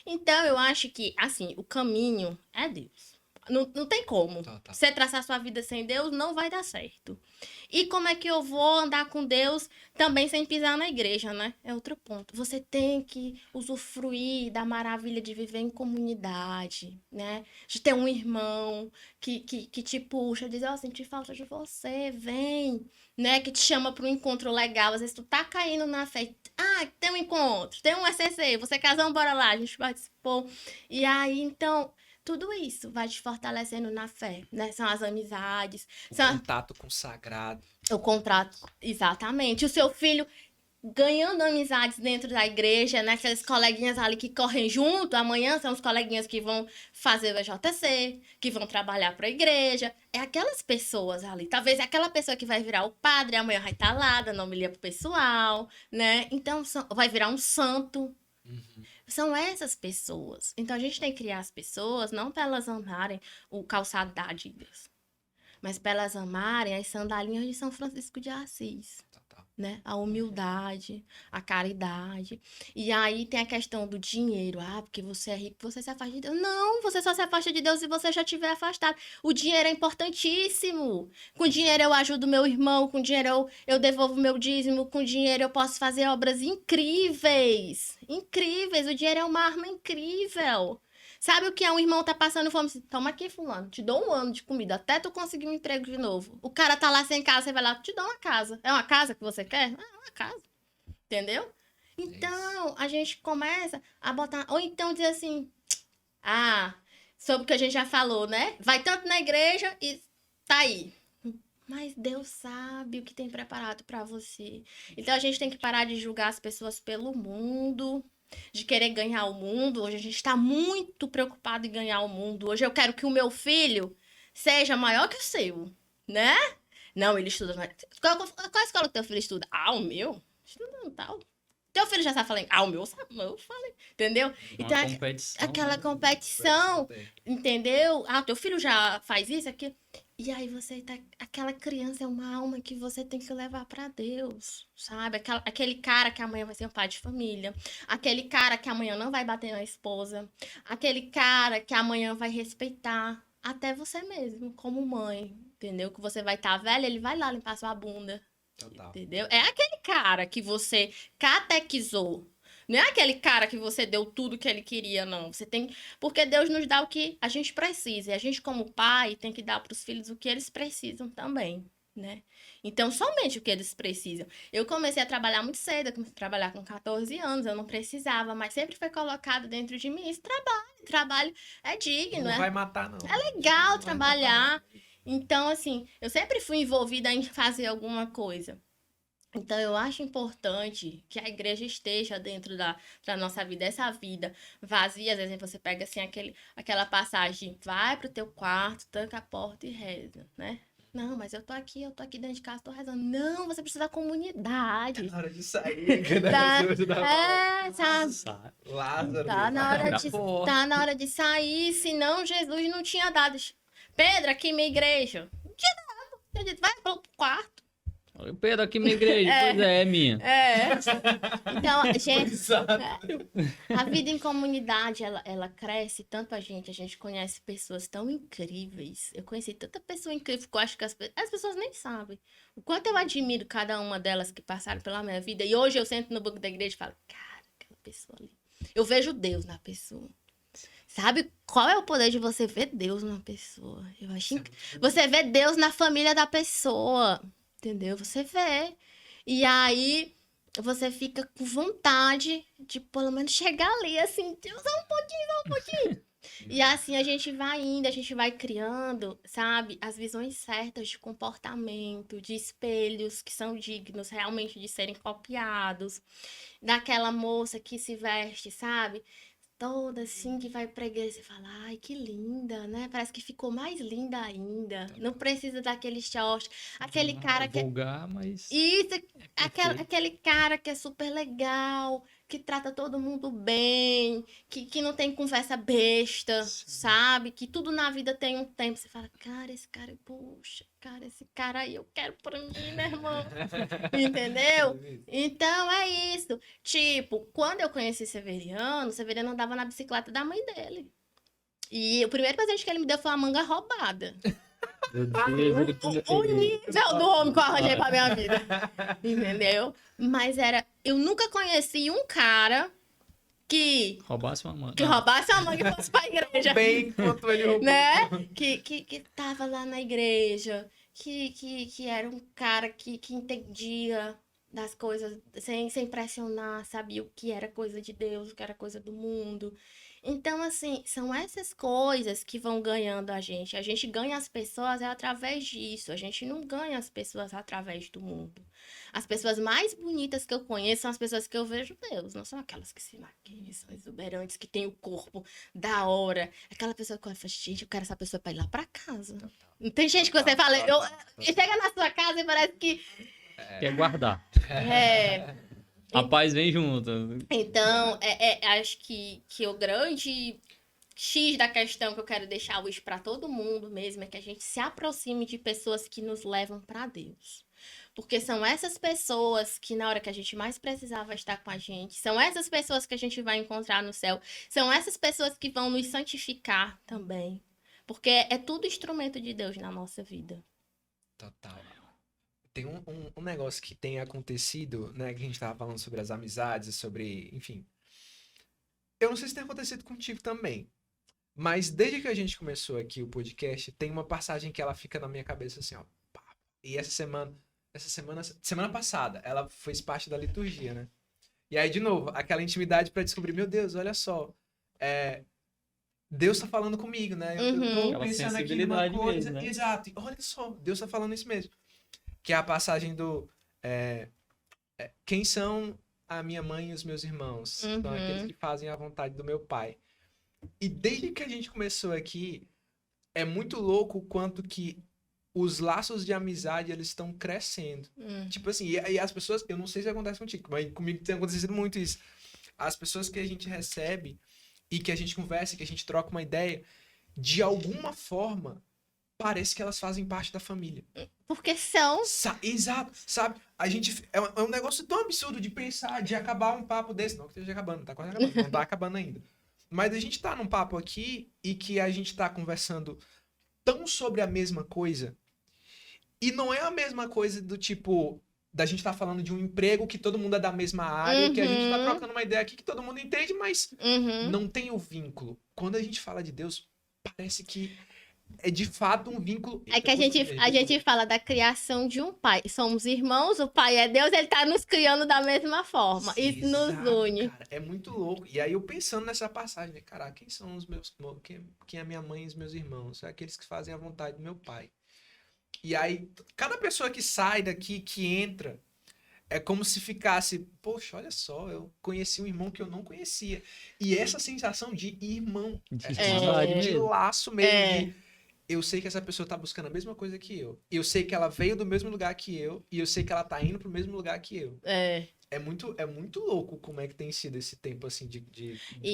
Speaker 3: Então, eu acho que, assim, o caminho é Deus. Não tem como.
Speaker 1: Total.
Speaker 3: Você traçar sua vida sem Deus, não vai dar certo. E como é que eu vou andar com Deus também sem pisar na igreja, né? É outro ponto. Você tem que usufruir da maravilha de viver em comunidade, né? De ter um irmão que te puxa, diz, ó, senti falta de você, vem, né? Que te chama para um encontro legal. Às vezes tu tá caindo na fé. Ah, tem um encontro, tem um ECC, você casou, bora lá, a gente participou. E aí, então... Tudo isso vai te fortalecendo na fé, né? São as amizades,
Speaker 1: O
Speaker 3: são
Speaker 1: contato com o sagrado.
Speaker 3: o contrato, exatamente. O seu filho ganhando amizades dentro da igreja, né? Aqueles coleguinhas ali que correm junto, amanhã são os coleguinhas que vão fazer o EJC, que vão trabalhar para a igreja. É aquelas pessoas ali. Talvez é aquela pessoa que vai virar o padre, amanhã vai estar lá, dando homilia pro pessoal, né? Então, vai virar um santo. São essas pessoas. Então, a gente tem que criar as pessoas, não para elas amarem o calçado da Adidas, mas para elas amarem as sandalinhas de São Francisco de Assis.
Speaker 1: Total.
Speaker 3: Né? A humildade, a caridade. E aí tem a questão do dinheiro. Ah, porque você é rico, você se afasta de Deus. Não, você só se afasta de Deus se você já estiver afastado. O dinheiro é importantíssimo. Com dinheiro eu ajudo meu irmão, com dinheiro eu devolvo meu dízimo, com dinheiro eu posso fazer obras incríveis. Incríveis. O dinheiro é uma arma incrível. Sabe o que é um irmão tá passando fome? Toma aqui, fulano, te dou 1 ano de comida, até tu conseguir um emprego de novo. O cara tá lá sem casa, você vai lá, te dou uma casa. É uma casa que você quer? É uma casa. Entendeu? Então, a gente começa a botar... Ou então dizer assim... Ah, sobre o que a gente já falou, né? Vai tanto na igreja e tá aí. Mas Deus sabe o que tem preparado pra você. Então, a gente tem que parar de julgar as pessoas pelo mundo... de querer ganhar o mundo. Hoje a gente está muito preocupado em ganhar o mundo. Hoje eu quero que o meu filho seja maior que o seu, né? Não, ele estuda... Qual escola que teu filho estuda? Ah, o meu? Estuda tal. Teu filho já sabe falar... Ah, o meu sabe. Eu falei. Entendeu? Então,
Speaker 2: Competição,
Speaker 3: aquela
Speaker 2: né?
Speaker 3: competição, entendeu? Ah, teu filho já faz isso, aqui. E aí você tá... Aquela criança é uma alma que você tem que levar pra Deus, sabe? Aquele cara que amanhã vai ser um pai de família. Aquele cara que amanhã não vai bater na esposa. Aquele cara que amanhã vai respeitar até você mesmo, como mãe, entendeu? Que você vai estar velha, ele vai lá limpar sua bunda,
Speaker 1: Total.
Speaker 3: entendeu? É aquele cara que você catequizou. Não é aquele cara que você deu tudo que ele queria, não. Você tem... Porque Deus nos dá o que a gente precisa. E a gente, como pai, tem que dar para os filhos o que eles precisam também, né? Então, somente o que eles precisam. Eu comecei a trabalhar muito cedo. Eu comecei a trabalhar com 14 anos. Eu não precisava, mas sempre foi colocado dentro de mim esse trabalho. Trabalho é digno,
Speaker 1: Não vai matar, não.
Speaker 3: é legal trabalhar. Então, assim, eu sempre fui envolvida em fazer alguma coisa. Então, eu acho importante que a igreja esteja dentro da nossa vida. Essa vida vazia, às vezes você pega assim aquela passagem, vai pro teu quarto, tranca a porta e reza, né? Não, mas eu tô aqui dentro de casa, tô rezando. Não, você precisa da comunidade.
Speaker 1: Tá na hora de sair.
Speaker 3: Sabe?
Speaker 1: Lázaro.
Speaker 3: Tá na hora de sair, senão Jesus não tinha dado. Pedro, aqui minha igreja. Não tinha dado. Eu disse, vai pro quarto.
Speaker 2: Pedro, aqui minha igreja. Pois é minha.
Speaker 3: Então, gente, a vida em comunidade, ela cresce tanto a gente conhece pessoas tão incríveis. Eu conheci tanta pessoa incrível que eu acho que as pessoas nem sabem. O quanto eu admiro cada uma delas que passaram pela minha vida. E hoje eu sento no banco da igreja e falo, cara, aquela pessoa ali. Eu vejo Deus na pessoa. Sabe qual é o poder de você ver Deus na pessoa? Eu acho você vê Deus na família da pessoa. Entendeu? Você vê. E aí, você fica com vontade de, pelo menos, chegar ali, assim, só um pouquinho. E assim, a gente vai indo, a gente vai criando, sabe? As visões certas de comportamento, de espelhos que são dignos realmente de serem copiados. Daquela moça que se veste, sabe? Toda assim, que vai pra igreja e fala, ai, que linda, né? Parece que ficou mais linda ainda. Não precisa daquele short. Aquele cara que...
Speaker 2: vulgar, mas...
Speaker 3: Isso, aquele cara que é super legal, que trata todo mundo bem, que não tem conversa besta, sabe? Que tudo na vida tem um tempo. Você fala, cara, esse cara, puxa, cara, esse cara aí eu quero pra mim, né, irmão? Entendeu? Então é isso. Tipo, quando eu conheci Severiano andava na bicicleta da mãe dele. E o primeiro presente que ele me deu foi uma manga roubada.
Speaker 2: Meu Deus,
Speaker 3: O nível do homem que eu arranjei pra minha vida. Entendeu? Mas eu nunca conheci um cara que
Speaker 2: roubasse uma manga.
Speaker 3: Que roubasse uma manga e fosse pra igreja.
Speaker 1: Bem quanto ele roubou.
Speaker 3: Né? Que tava lá na igreja. Que era um cara que entendia das coisas sem pressionar, sabia o que era coisa de Deus, o que era coisa do mundo. Então, assim, são essas coisas que vão ganhando a gente. A gente ganha as pessoas através disso. A gente não ganha as pessoas através do mundo. As pessoas mais bonitas que eu conheço são as pessoas que eu vejo Deus. Não são aquelas que se maquiam, são exuberantes, que têm o corpo da hora. Aquela pessoa que eu falo, gente, eu quero essa pessoa pra ir lá pra casa. Não tem gente que você fala, chega na sua casa e parece que...
Speaker 2: Quer guardar.
Speaker 3: É...
Speaker 2: A paz vem junto.
Speaker 3: Então, acho que o grande X da questão que eu quero deixar hoje para todo mundo mesmo é que a gente se aproxime de pessoas que nos levam para Deus. Porque são essas pessoas que na hora que a gente mais precisava estar com a gente, são essas pessoas que a gente vai encontrar no céu, são essas pessoas que vão nos santificar também. Porque é tudo instrumento de Deus na nossa vida.
Speaker 1: Total. Tem um negócio que tem acontecido, né? Que a gente tava falando sobre as amizades, sobre... Enfim. Eu não sei se tem acontecido contigo também. Mas desde que a gente começou aqui o podcast, tem uma passagem que ela fica na minha cabeça assim, ó. Pá. E semana passada, ela fez parte da liturgia, né? E aí, de novo, aquela intimidade pra descobrir, meu Deus, olha só. Deus tá falando comigo, né? Eu tô
Speaker 2: Aquela
Speaker 1: pensando aqui numa
Speaker 2: sensibilidade
Speaker 1: coisa.
Speaker 2: mesmo, né?
Speaker 1: Exato. E olha só, Deus tá falando isso mesmo. Que é a passagem do... quem são a minha mãe e os meus irmãos? São aqueles que fazem a vontade do meu pai. E desde que a gente começou aqui, é muito louco o quanto que os laços de amizade, eles estão crescendo. Tipo assim, e as pessoas... Eu não sei se acontece contigo, mas comigo tem acontecido muito isso. As pessoas que a gente recebe e que a gente conversa, que a gente troca uma ideia, de alguma forma... Parece que elas fazem parte da família.
Speaker 3: Porque são...
Speaker 1: Exato, sabe? A gente... É um negócio tão absurdo de pensar, de acabar um papo desse. Não que esteja acabando, tá quase acabando. Não tá acabando ainda. Mas a gente tá num papo aqui e que a gente tá conversando tão sobre a mesma coisa. E não é a mesma coisa do tipo... Da gente tá falando de um emprego que todo mundo é da mesma área, que a gente tá trocando uma ideia aqui que todo mundo entende, mas não tem o vínculo. Quando a gente fala de Deus, parece que... É de fato um vínculo.
Speaker 3: É que a gente fala da criação de um pai. Somos irmãos, o pai é Deus, ele tá nos criando da mesma forma.
Speaker 1: Sim,
Speaker 3: Isso nos une.
Speaker 1: Cara, é muito louco. E aí eu pensando nessa passagem, né? Caraca, quem são os meus... Quem é minha mãe e os meus irmãos? É aqueles que fazem a vontade do meu pai. E aí, cada pessoa que sai daqui, que entra, é como se ficasse... Poxa, olha só, eu conheci um irmão que eu não conhecia. E essa sensação de irmão. Essa sensação de laço mesmo, de... Eu sei que essa pessoa tá buscando a mesma coisa que eu. Eu sei que ela veio do mesmo lugar que eu. E eu sei que ela tá indo pro mesmo lugar que eu. É muito louco como é que tem sido esse tempo, assim, de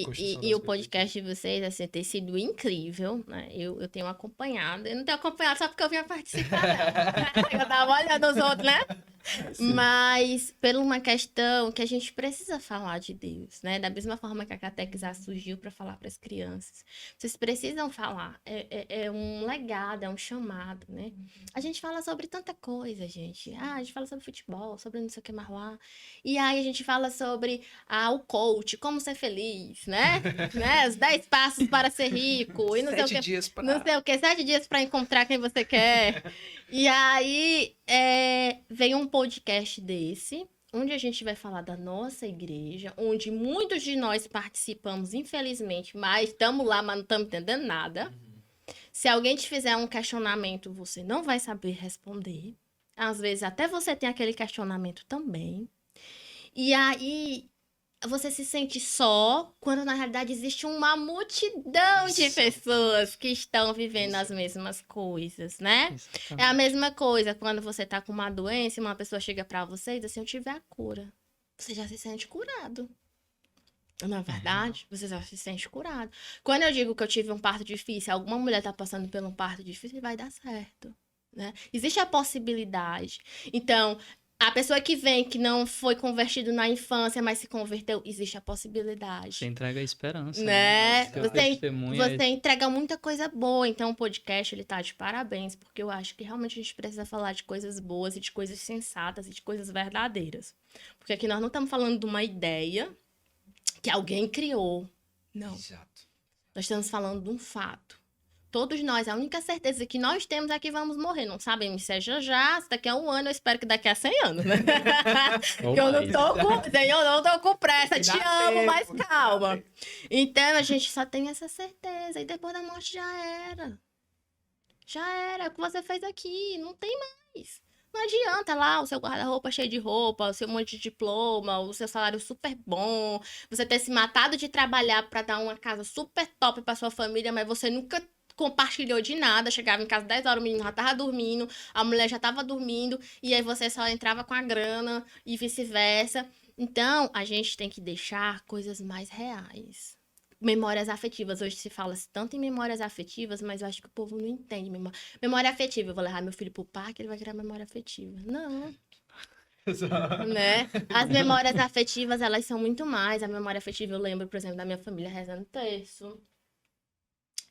Speaker 1: construção.
Speaker 3: E o podcast de vocês, assim, tem sido incrível, né? Eu tenho acompanhado. Eu não tenho acompanhado só porque eu vinha participar, não. Eu tava olhando os outros, né? Sim. Mas por uma questão que a gente precisa falar de Deus, né? Da mesma forma que a catequizar surgiu para falar para as crianças. Vocês precisam falar. É um legado, é um chamado, né? A gente fala sobre tanta coisa, gente. A gente fala sobre futebol, sobre não sei o que mais lá. E aí a gente fala sobre o coach, como ser feliz, né? Os 10 passos para ser rico. E não sei o que. 7 dias para encontrar quem você quer. E aí vem um podcast desse, onde a gente vai falar da nossa igreja, onde muitos de nós participamos, infelizmente, mas estamos lá, mas não estamos entendendo nada. Se alguém te fizer um questionamento, você não vai saber responder. Às vezes até você tem aquele questionamento também. E aí você se sente só, quando na realidade existe uma multidão de pessoas que estão vivendo as mesmas coisas, né? É a mesma coisa quando você tá com uma doença e uma pessoa chega pra você e diz assim, eu tive a cura. Você já se sente curado. Não é verdade? Você já se sente curado. Quando eu digo que eu tive um parto difícil, alguma mulher tá passando por um parto difícil, vai dar certo, né? Existe a possibilidade. Então... A pessoa que vem, que não foi convertido na infância, mas se converteu, existe a possibilidade.
Speaker 2: Você entrega a esperança.
Speaker 3: Né? Você entrega muita coisa boa. Então, o podcast, ele tá de parabéns, porque eu acho que realmente a gente precisa falar de coisas boas e de coisas sensatas e de coisas verdadeiras. Porque aqui nós não estamos falando de uma ideia que alguém criou. Não.
Speaker 1: Exato.
Speaker 3: Nós estamos falando de um fato. Todos nós, a única certeza que nós temos é que vamos morrer. Não sabemos se é já, se daqui a 1 ano, eu espero que daqui a 100 anos, né? Que eu não tô com, Senhor, não tô com pressa, te amo, mas calma. Então, a gente só tem essa certeza. E depois da morte já era. Já era. O que você fez aqui, não tem mais. Não adianta lá o seu guarda-roupa cheio de roupa, o seu monte de diploma, o seu salário super bom, você ter se matado de trabalhar pra dar uma casa super top pra sua família, mas você nunca compartilhou de nada, chegava em casa 10 horas, o menino já tava dormindo, a mulher já tava dormindo, e aí você só entrava com a grana e vice-versa. Então, a gente tem que deixar coisas mais reais. Memórias afetivas, hoje se fala tanto em memórias afetivas, mas eu acho que o povo não entende. Memória afetiva, eu vou levar meu filho pro parque, ele vai criar memória afetiva. Não, né? As memórias afetivas, elas são muito mais. A memória afetiva, eu lembro, por exemplo, da minha família rezando terço.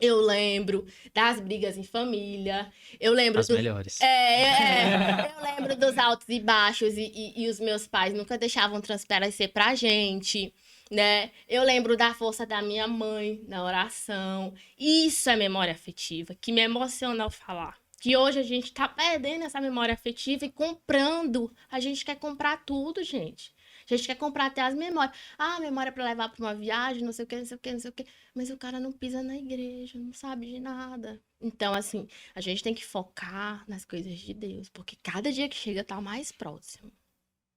Speaker 3: Eu lembro das brigas em família. Eu lembro
Speaker 2: As melhores.
Speaker 3: Eu lembro dos altos e baixos e os meus pais nunca deixavam transparecer pra gente, né? Eu lembro da força da minha mãe na oração. Isso é memória afetiva, que me emociona ao falar. Que hoje a gente tá perdendo essa memória afetiva e comprando. A gente quer comprar tudo, gente. A gente quer comprar até as memórias. Ah, memória pra levar pra uma viagem, não sei o que, não sei o que, não sei o que. Mas o cara não pisa na igreja, não sabe de nada. Então, assim, a gente tem que focar nas coisas de Deus. Porque cada dia que chega tá mais próximo.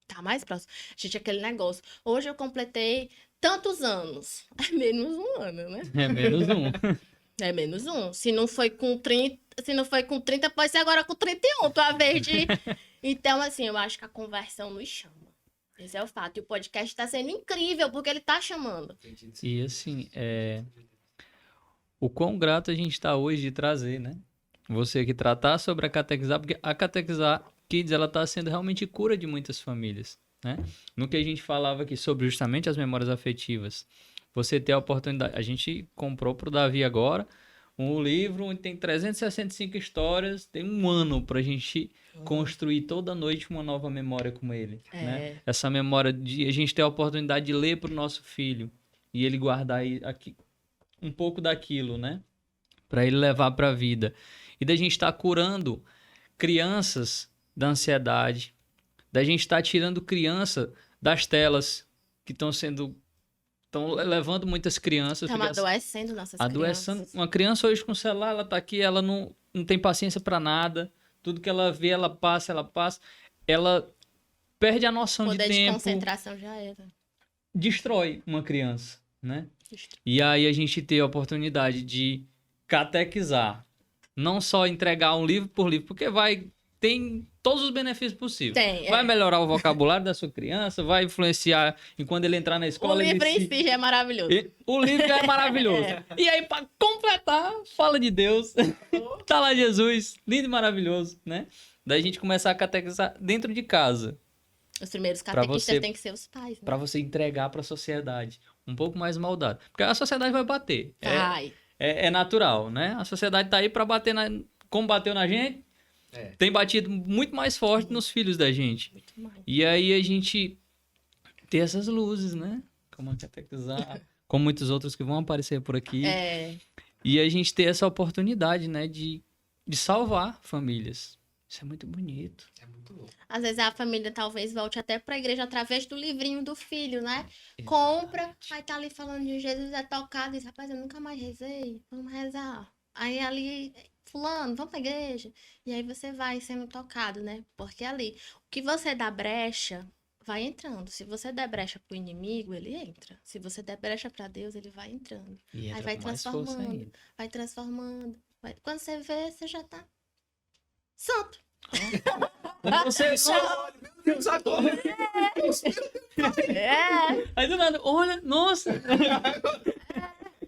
Speaker 3: Tá mais próximo. Gente, aquele negócio. Hoje eu completei tantos anos. É menos um ano, né?
Speaker 2: É menos um.
Speaker 3: É menos um. Se não foi com 30, pode ser agora com 31, tua vez de... Então, assim, eu acho que a conversão nos chama. Esse é o fato. E o podcast está sendo incrível, porque ele tá chamando.
Speaker 2: E assim, o quão grato a gente está hoje de trazer, né? Você que tratar sobre a Catequizar, porque a Catequizar Kids, ela tá sendo realmente cura de muitas famílias, né? No que a gente falava aqui sobre justamente as memórias afetivas. Você ter a oportunidade... A gente comprou pro Davi agora um livro onde tem 365 histórias, tem um ano pra gente construir toda noite uma nova memória com ele, né? Essa memória de a gente ter a oportunidade de ler pro nosso filho e ele guardar aqui um pouco daquilo, né? Pra ele levar pra vida. E da gente estar curando crianças da ansiedade, da gente estar tirando criança das telas que estão levando muitas crianças.
Speaker 3: Estamos adoecendo nossas crianças.
Speaker 2: Uma criança hoje com o celular, ela tá aqui, ela não tem paciência para nada. Tudo que ela vê, ela passa. Ela perde a noção de tempo.
Speaker 3: Poder de concentração já era.
Speaker 2: Destrói uma criança, né? E aí a gente ter a oportunidade de catequizar. Não só entregar um livro por livro, porque tem todos os benefícios possíveis. Vai melhorar o vocabulário da sua criança, vai influenciar em quando ele entrar na escola.
Speaker 3: O livro em si já é maravilhoso.
Speaker 2: O livro já é maravilhoso. E aí, para completar, fala de Deus. Tá lá Jesus, lindo e maravilhoso, né? Daí a gente começar a catequizar dentro de casa.
Speaker 3: Os primeiros catequistas têm que ser os pais, né?
Speaker 2: Para você entregar para a sociedade um pouco mais maldade. Porque a sociedade vai bater. É natural, né? A sociedade tá aí para bater como bateu na gente. Tem batido muito mais forte nos filhos da gente. E aí a gente ter essas luzes, né? Como a Catequizar, como muitos outros que vão aparecer por aqui. E a gente ter essa oportunidade, né? De salvar famílias. Isso é muito bonito.
Speaker 1: É muito louco.
Speaker 3: Às vezes a família talvez volte até pra igreja através do livrinho do filho, né? Compra, aí tá ali falando de Jesus, é tocado, e diz, rapaz, eu nunca mais rezei, vamos rezar. Aí ali... Fulano, vamos pra igreja. E aí você vai sendo tocado, né? Porque ali, o que você dá brecha, vai entrando. Se você der brecha pro inimigo, ele entra. Se você der brecha pra Deus, ele vai entrando. Aí vai transformando, vai transformando. Quando você vê, você já tá santo.
Speaker 2: Você só...
Speaker 1: Meu Deus, agora!
Speaker 2: Aí do nada, olha, nossa!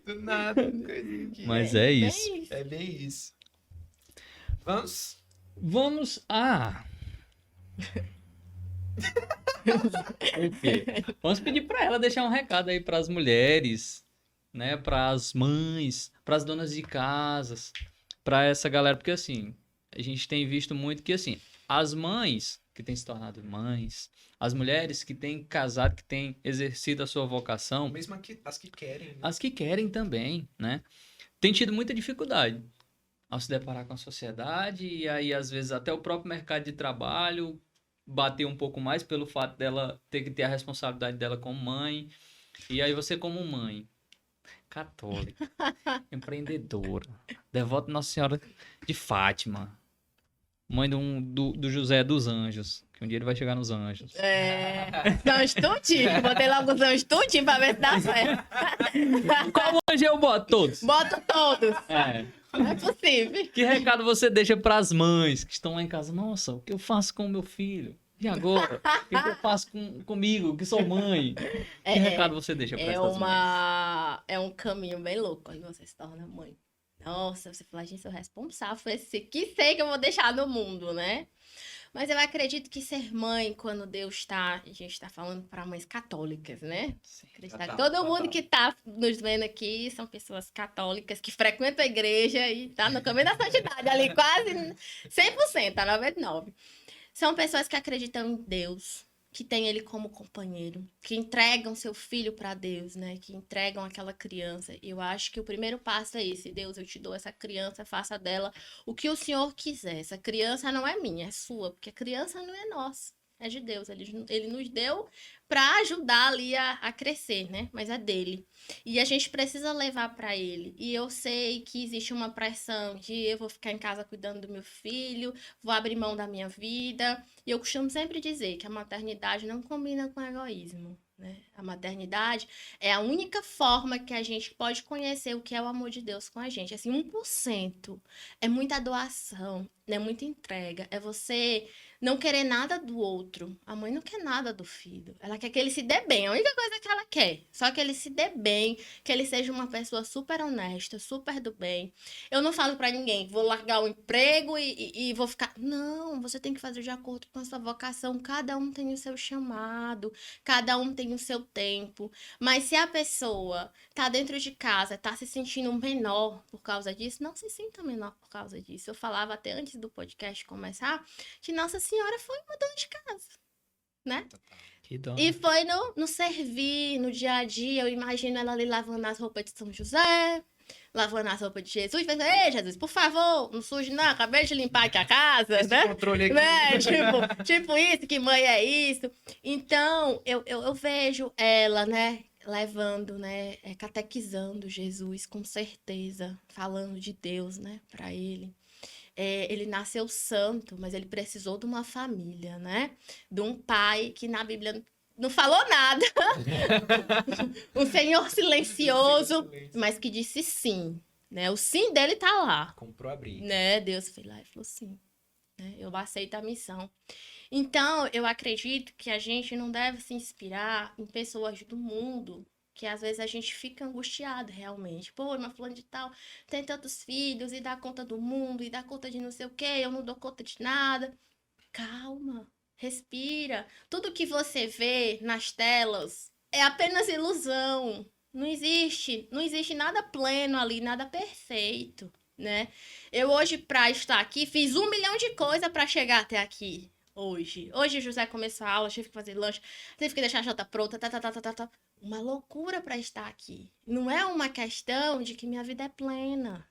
Speaker 1: Do nada.
Speaker 2: Mas é isso.
Speaker 1: É bem isso.
Speaker 2: Vamos. Okay. Vamos pedir para ela deixar um recado aí para as mulheres, né? Para as mães, para as donas de casas, para essa galera, porque assim, a gente tem visto muito que assim, as mães que têm se tornado mães, as mulheres que têm casado, que têm exercido a sua vocação,
Speaker 1: mesmo as que querem. Né?
Speaker 2: As que querem também, né? Tem tido muita dificuldade ao se deparar com a sociedade, e aí às vezes até o próprio mercado de trabalho bater um pouco mais pelo fato dela ter que ter a responsabilidade dela como mãe. E aí você como mãe, católica, empreendedora, devota Nossa Senhora de Fátima, mãe do José dos Anjos, que um dia ele vai chegar nos anjos.
Speaker 3: Anjos tudinho. Botei logo os anjos tudinho pra ver se dá certo.
Speaker 2: Qual anjo eu boto? Todos.
Speaker 3: Boto todos.
Speaker 2: É.
Speaker 3: Não é possível.
Speaker 2: Que recado você deixa pras mães que estão lá em casa? Nossa, o que eu faço com o meu filho? E agora? O que eu faço comigo, que sou mãe? Que recado você deixa pra essas mães?
Speaker 3: É um caminho bem louco quando você se torna mãe. Nossa, você fala, gente, sou responsável por esse que sei que eu vou deixar no mundo, né? Mas eu acredito que ser mãe, quando Deus tá... A gente tá falando para mães católicas, né?
Speaker 1: Total,
Speaker 3: Todo mundo
Speaker 1: total.
Speaker 3: que tá nos vendo aqui são pessoas católicas que frequentam a igreja e tá no caminho da santidade ali, quase 100%, tá 99%. São pessoas que acreditam em Deus, que têm Ele como companheiro, que entregam seu filho para Deus, né? Que entregam aquela criança. E eu acho que o primeiro passo é esse. Deus, eu te dou essa criança, faça dela o que o Senhor quiser. Essa criança não é minha, é sua, porque a criança não é nossa. É de Deus, ele nos deu para ajudar ali a crescer, né? Mas é dele. E a gente precisa levar para ele. E eu sei que existe uma pressão de eu vou ficar em casa cuidando do meu filho, vou abrir mão da minha vida. E eu costumo sempre dizer que a maternidade não combina com egoísmo, né? A maternidade é a única forma que a gente pode conhecer o que é o amor de Deus com a gente. Assim, 1% é muita doação, é muita entrega, é você não querer nada do outro. A mãe não quer nada do filho. Ela quer que ele se dê bem. A única coisa que ela quer. Só que ele se dê bem, que ele seja uma pessoa super honesta, super do bem. Eu não falo pra ninguém, vou largar o emprego e vou ficar... Não, você tem que fazer de acordo com a sua vocação. Cada um tem o seu chamado, cada um tem o seu tempo. Mas se a pessoa tá dentro de casa, tá se sentindo menor por causa disso, não se sinta menor por causa disso. Eu falava até antes do podcast começar que Nossa Senhora foi uma dona de casa, né?
Speaker 2: Que dó.
Speaker 3: E foi no servir, no dia a dia. Eu imagino ela ali lavando as roupas de São José, lavando as roupas de Jesus. Pensando, ei, Jesus, por favor, não suje não, acabei de limpar aqui a casa,
Speaker 1: Esse
Speaker 3: né?
Speaker 1: controle aqui.
Speaker 3: Né? Tipo isso, que mãe é isso. Então, eu vejo ela, né, levando, né, catequizando Jesus, com certeza, falando de Deus, né, pra ele. Ele nasceu santo, mas ele precisou de uma família, né? De um pai que na Bíblia não falou nada. Um senhor silencioso, mas que disse sim, né? O sim dele tá lá,
Speaker 1: Comprou a briga.
Speaker 3: né? Deus foi lá e falou sim, né? Eu aceito a missão. Então, eu acredito que a gente não deve se inspirar em pessoas do mundo, que às vezes a gente fica angustiado realmente. Pô, mas fulano de tal tem tantos filhos e dá conta do mundo e dá conta de não sei o quê, eu não dou conta de nada. Calma, respira. Tudo que você vê nas telas é apenas ilusão. Não existe nada pleno ali, nada perfeito, né? Eu hoje, para estar aqui, fiz 1 milhão de coisas para chegar até aqui. Hoje o José começou a aula, tive que fazer lanche, tive que deixar a janta pronta, tá. Uma loucura para estar aqui. Não é uma questão de que minha vida é plena.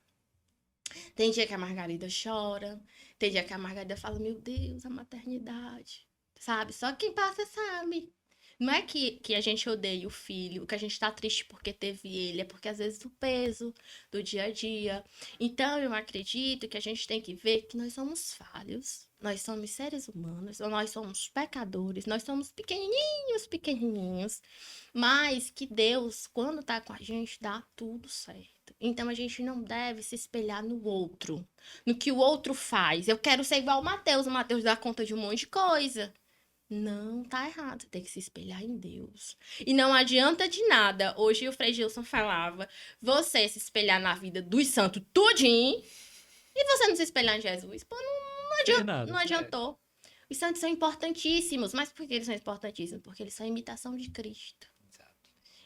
Speaker 3: Tem dia que a Margarida chora, tem dia que a Margarida fala, meu Deus, a maternidade, sabe? Só quem passa sabe. Não é que a gente odeia o filho, que a gente tá triste porque teve ele, é porque às vezes o peso do dia a dia. Então eu acredito que a gente tem que ver que nós somos falhos, nós somos seres humanos, nós somos pecadores, nós somos pequenininhos, mas que Deus, quando tá com a gente, dá tudo certo. Então a gente não deve se espelhar no outro, no que o outro faz. Eu quero ser igual o Mateus dá conta de um monte de coisa. Não, tá errado, tem que se espelhar em Deus. E não adianta de nada. Hoje o Frei Gilson falava, você se espelhar na vida dos santos tudinho e você não se espelhar em Jesus. Pô, não adiantou. Os santos são importantíssimos. Mas por que eles são importantíssimos? Porque eles são a imitação de Cristo.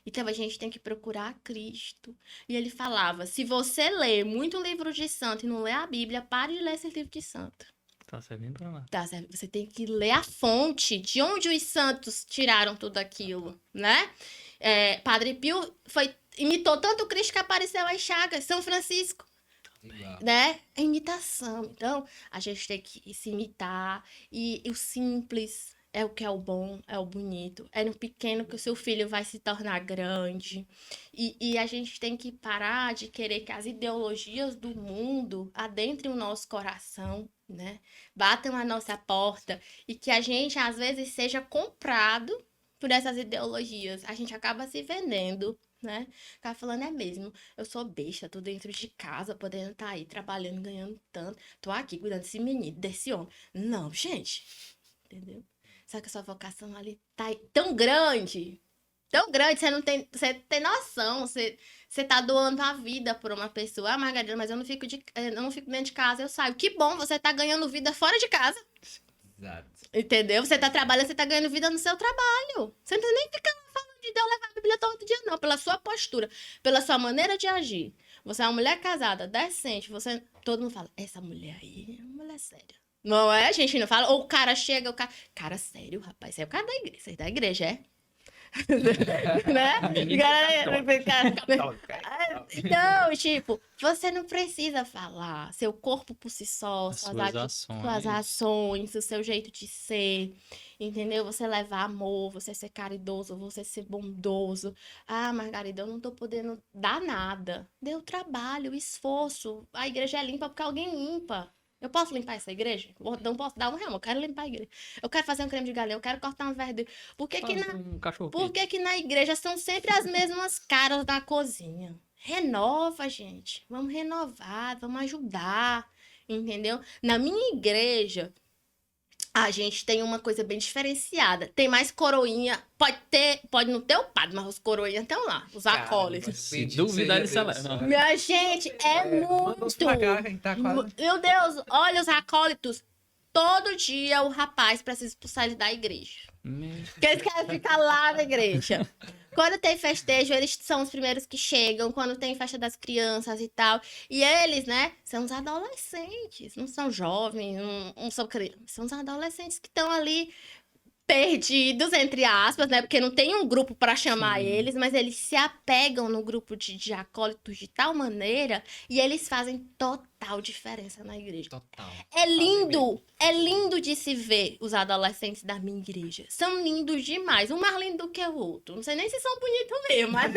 Speaker 3: Então a gente tem que procurar Cristo. E ele falava, se você lê muito livro de santo e não lê a Bíblia, pare de ler esse livro de santo.
Speaker 2: Tá servindo pra lá.
Speaker 3: Tá, você tem que ler a fonte, de onde os santos tiraram tudo aquilo, né? Padre Pio imitou tanto Cristo que apareceu as chagas. São Francisco
Speaker 1: Igual.
Speaker 3: né? É imitação. Então, a gente tem que se imitar. E o simples é o que é o bom, é o bonito. É no pequeno que o seu filho vai se tornar grande. E a gente tem que parar de querer que as ideologias do mundo adentrem o nosso coração, né? Batam a nossa porta e que a gente, às vezes, seja comprado por essas ideologias. A gente acaba se vendendo, né? Ficar falando, é mesmo, eu sou besta, tô dentro de casa, podendo estar aí trabalhando, ganhando tanto. Tô aqui cuidando desse menino, desse homem. Não, gente, entendeu? Só que a sua vocação ali tá aí tão grande, você tem noção, você tá doando a vida por uma pessoa. Ah, Margarida, mas eu não fico dentro de casa, eu saio. Que bom, você tá ganhando vida fora de casa.
Speaker 1: Exato.
Speaker 3: Entendeu? Você tá trabalhando, você tá ganhando vida no seu trabalho. Você não precisa nem ficar falando de Deus levar a Bíblia todo dia, não. Pela sua postura, pela sua maneira de agir. Você é uma mulher casada, decente, todo mundo fala, essa mulher aí é uma mulher séria. Não é? A gente não fala. Ou o cara chega, cara sério, rapaz, você é o cara da igreja, é? Né? Então, tipo, você não precisa falar. Seu corpo por si só, suas ações, o seu jeito de ser, entendeu? Você levar amor, você ser caridoso, você ser bondoso. Ah, Margarida, eu não tô podendo dar nada. Deu trabalho, esforço. A igreja é limpa porque alguém limpa. Eu posso limpar essa igreja? Não posso dar R$1, eu quero limpar a igreja. Eu quero fazer um creme de galinha, eu quero cortar uma verdura. Por que que na igreja são sempre as mesmas caras da cozinha? Renova, gente. Vamos renovar, vamos ajudar, entendeu? Na minha igreja, a gente tem uma coisa bem diferenciada. Tem mais coroinha. Pode não ter o padre, mas os coroinhas estão lá, os acólitos.
Speaker 2: Se duvidar, ele celebra.
Speaker 3: Minha gente,
Speaker 1: Manda uns pra cá, quem tá quase...
Speaker 3: Meu Deus, olha os acólitos. Todo dia o rapaz precisa expulsar ele da igreja. Porque eles querem ficar lá na igreja. Quando tem festejo, eles são os primeiros que chegam. Quando tem festa das crianças e tal. E eles, né, são os adolescentes. Não são jovens, não são crianças. São os adolescentes que estão ali perdidos, entre aspas, né? Porque não tem um grupo para chamar eles, mas eles se apegam no grupo de acólitos de tal maneira e eles fazem total diferença na igreja.
Speaker 1: Total.
Speaker 3: É lindo de se ver os adolescentes da minha igreja. São lindos demais, um mais lindo do que o outro. Não sei nem se são bonitos mesmo, mas,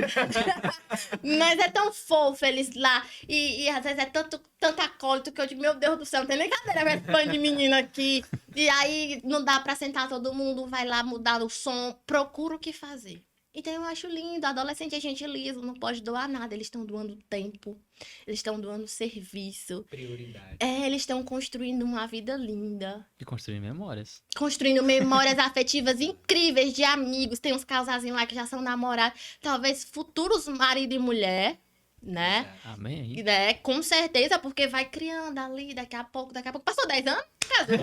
Speaker 3: mas é tão fofo eles lá. E às vezes é tanto acólito que eu digo, meu Deus do céu, não tem nem cadeira mais fã de menino aqui. E aí não dá pra sentar todo mundo, vai lá mudar o som, procura o que fazer. Então eu acho lindo, adolescente é gente lisa, não pode doar nada, eles estão doando tempo, eles estão doando serviço.
Speaker 1: Prioridade.
Speaker 3: Eles estão construindo uma vida linda.
Speaker 2: E construir memórias.
Speaker 3: Construindo memórias afetivas incríveis de amigos. Tem uns casalzinhos lá que já são namorados, talvez futuros marido e mulher, né?
Speaker 2: Amém.
Speaker 3: Né? Com certeza, porque vai criando ali, daqui a pouco. Passou 10 anos? Casou.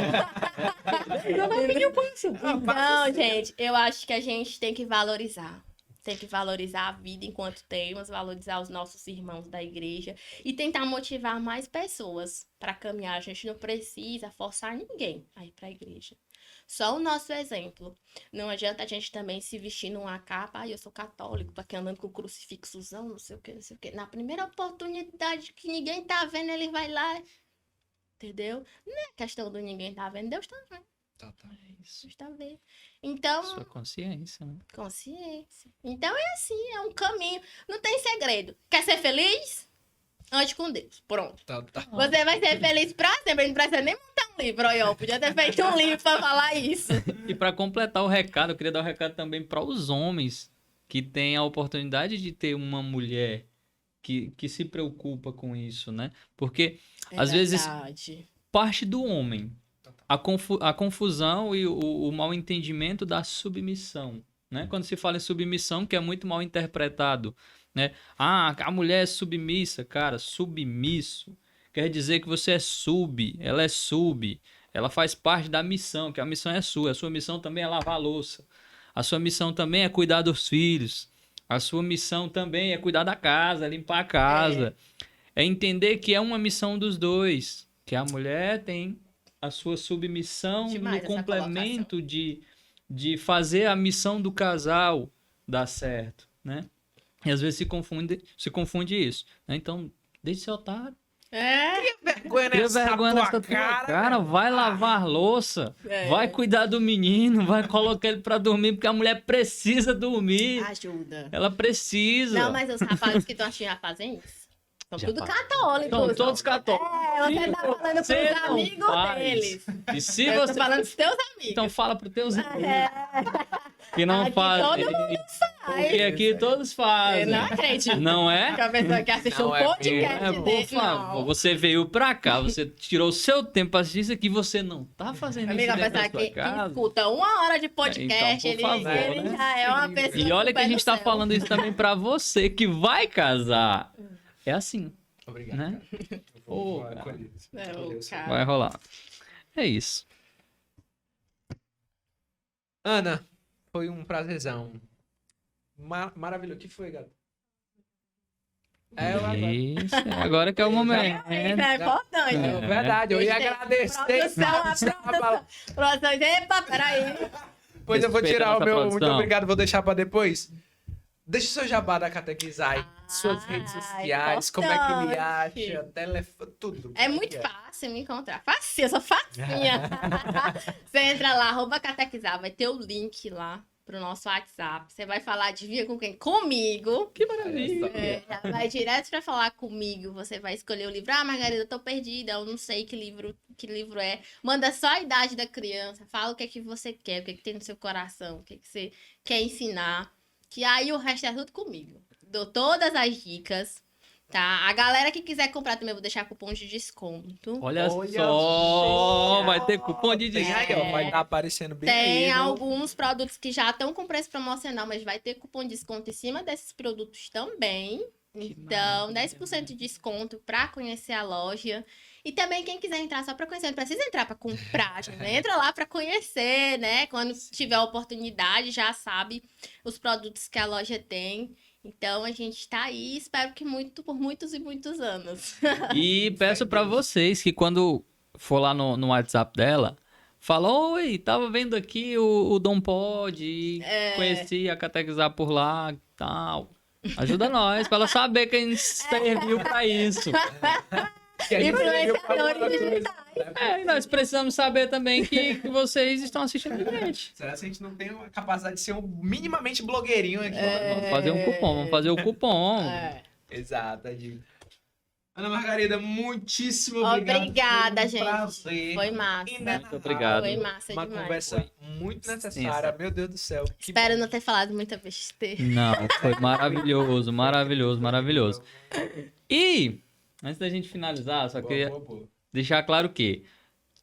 Speaker 3: Não vai pedir o passo. Então, gente, eu acho que a gente tem que valorizar. Tem que valorizar a vida enquanto temos, valorizar os nossos irmãos da igreja e tentar motivar mais pessoas para caminhar. A gente não precisa forçar ninguém a ir para a igreja. Só o nosso exemplo. Não adianta a gente também se vestir numa capa. Eu sou católico, tô aqui andando com o crucifixozão, não sei o que, não sei o que. Na primeira oportunidade que ninguém tá vendo, ele vai lá. Entendeu? Não é questão do ninguém tá vendo, Deus tá vendo.
Speaker 1: Total.
Speaker 3: Deus tá vendo. Então,
Speaker 2: Sua consciência, né?
Speaker 3: consciência. Então é assim, é um caminho. Não tem segredo. Quer ser feliz? Ande com Deus. Pronto.
Speaker 1: Total.
Speaker 3: Você vai ser feliz pra sempre. Não precisa nem montar um livro. Olha, eu podia ter feito um livro pra falar isso.
Speaker 2: E para completar o recado, eu queria dar um recado também para os homens que têm a oportunidade de ter uma mulher que se preocupa com isso, né? Porque, às vezes, parte do homem a confusão e o mal entendimento da submissão, né? Quando se fala em submissão, que é muito mal interpretado, né? Ah, a mulher é submissa, cara, submisso quer dizer que você é ela é ela faz parte da missão, que a missão é sua, a sua missão também é lavar a louça, a sua missão também é cuidar dos filhos, a sua missão também é cuidar da casa, limpar a casa, é entender que é uma missão dos dois, que a mulher tem a sua submissão no complemento de fazer a missão do casal dar certo, né? E às vezes se confunde isso, né? Então, deixe seu otário,
Speaker 1: Vergonha
Speaker 2: Cria
Speaker 1: nessa
Speaker 2: vergonha
Speaker 1: tua
Speaker 2: nessa tua
Speaker 1: cara.
Speaker 2: cara, vai lavar louça, vai cuidar do menino, vai colocar ele pra dormir, porque a mulher precisa dormir.
Speaker 3: Ajuda.
Speaker 2: Ela precisa.
Speaker 3: Não, mas os rapazes que estão assistindo já fazem isso. São
Speaker 2: Já
Speaker 3: tudo
Speaker 2: fazem.
Speaker 3: católicos.
Speaker 2: São todos católicos.
Speaker 3: Você tá falando
Speaker 2: Você
Speaker 3: pros
Speaker 2: não
Speaker 3: amigos
Speaker 2: faz.
Speaker 3: deles.
Speaker 2: E se
Speaker 3: Eu tô
Speaker 2: você...
Speaker 3: falando pros teus amigos.
Speaker 2: Então fala pros teus que não
Speaker 3: Aqui
Speaker 2: fazem.
Speaker 3: todo mundo
Speaker 2: Porque aqui todos fazem.
Speaker 3: Eu não acredito.
Speaker 2: Não é?
Speaker 3: Que a pessoa que assiste
Speaker 1: Não
Speaker 3: um
Speaker 1: é
Speaker 3: podcast
Speaker 2: É, por
Speaker 3: desse,
Speaker 2: favor,
Speaker 3: não.
Speaker 2: você veio pra cá, você tirou o seu tempo pra assistir isso aqui, você não tá fazendo
Speaker 3: Amiga, a
Speaker 2: isso dentro
Speaker 3: pessoa
Speaker 2: da sua
Speaker 3: que
Speaker 2: casa.
Speaker 3: escuta 1 hora de podcast,
Speaker 2: Então, por favor,
Speaker 3: ele
Speaker 2: né?
Speaker 3: já é uma pessoa
Speaker 2: E olha
Speaker 3: do
Speaker 2: que a
Speaker 3: pé
Speaker 2: gente
Speaker 3: do
Speaker 2: tá
Speaker 3: céu.
Speaker 2: falando isso também pra você que vai casar. É assim,
Speaker 1: Obrigado.
Speaker 2: né?
Speaker 1: Vou
Speaker 2: Ô,
Speaker 1: acolher isso.
Speaker 3: É,
Speaker 1: Acolher
Speaker 3: o
Speaker 1: isso.
Speaker 3: cara.
Speaker 2: Vai rolar. É isso.
Speaker 1: Ana, foi um prazerzão. Maravilhoso. O que foi, gato?
Speaker 2: Isso, agora que é o momento.
Speaker 3: Isso é importante.
Speaker 1: É verdade, eu ia
Speaker 3: Deixa-
Speaker 1: agradecer.
Speaker 3: Produção, epa, peraí.
Speaker 1: Pois eu vou
Speaker 2: Respeita
Speaker 1: tirar
Speaker 2: a
Speaker 1: o
Speaker 2: nossa
Speaker 1: meu muito
Speaker 2: produção.
Speaker 1: obrigado, vou deixar pra depois. Deixa o seu jabá da Catequizai, suas
Speaker 3: Ah,
Speaker 1: redes sociais, como é que ele
Speaker 3: importante.
Speaker 1: acha, telefone, tudo.
Speaker 3: É muito fácil me encontrar. Facinho, eu sou facinha. Você entra lá, @catequizar, vai ter o link lá pro nosso WhatsApp. Você vai falar, adivinha com quem? Comigo.
Speaker 2: Que maravilha.
Speaker 3: Já vai direto pra falar comigo. Você vai escolher o livro. Ah, Margarida, eu tô perdida, eu não sei que livro é. Manda só a idade da criança. Fala o que é que você quer, o que é que tem no seu coração, o que é que você quer ensinar. Que aí o resto é tudo comigo. Dou todas as dicas, tá? A galera que quiser comprar também, eu vou deixar cupom de desconto.
Speaker 2: Olha
Speaker 1: Olha
Speaker 2: só,
Speaker 1: só.
Speaker 2: vai ter cupom de
Speaker 1: Tem aí, ó,
Speaker 2: desconto.
Speaker 1: vai estar aparecendo bem
Speaker 3: Tem
Speaker 1: aí no-
Speaker 3: alguns produtos que já estão com preço promocional, mas vai ter cupom de desconto em cima desses produtos também. Então, 10% de desconto para conhecer a loja. E também quem quiser entrar só para conhecer, não precisa entrar para comprar, gente, né? Entra lá para conhecer, né? Quando tiver a oportunidade, já sabe os produtos que a loja tem. Então, a gente tá aí, espero que por muitos e muitos anos.
Speaker 2: E peço pra vocês que quando for lá no WhatsApp dela, fala, oi, tava vendo aqui o Dom Pod, conheci a Catequizar por lá e tal. Ajuda nós, pra ela saber que a gente serviu pra isso.
Speaker 1: Que a gente serviu pra
Speaker 3: Influenciadores
Speaker 1: muita coisa.
Speaker 3: digitais.
Speaker 2: É, e nós precisamos saber também que vocês estão assistindo a gente.
Speaker 1: Será que a gente não tem a capacidade de ser um minimamente blogueirinho aqui?
Speaker 2: Vamos fazer um cupom, vamos fazer o cupom.
Speaker 3: É.
Speaker 1: Exato, Adil. Ana Margarida, muitíssimo obrigado.
Speaker 3: Obrigada,
Speaker 1: Foi um
Speaker 3: gente.
Speaker 1: prazer.
Speaker 3: Foi massa.
Speaker 2: Muito obrigado.
Speaker 3: Foi massa
Speaker 1: Uma
Speaker 3: demais.
Speaker 1: conversa muito necessária, meu Deus do céu. Que
Speaker 3: Espero
Speaker 1: bom.
Speaker 3: não ter falado muita besteira.
Speaker 2: Não, foi maravilhoso, maravilhoso, maravilhoso. E, antes da gente finalizar, só
Speaker 1: Boa,
Speaker 2: queria
Speaker 1: boa, boa.
Speaker 2: deixar claro que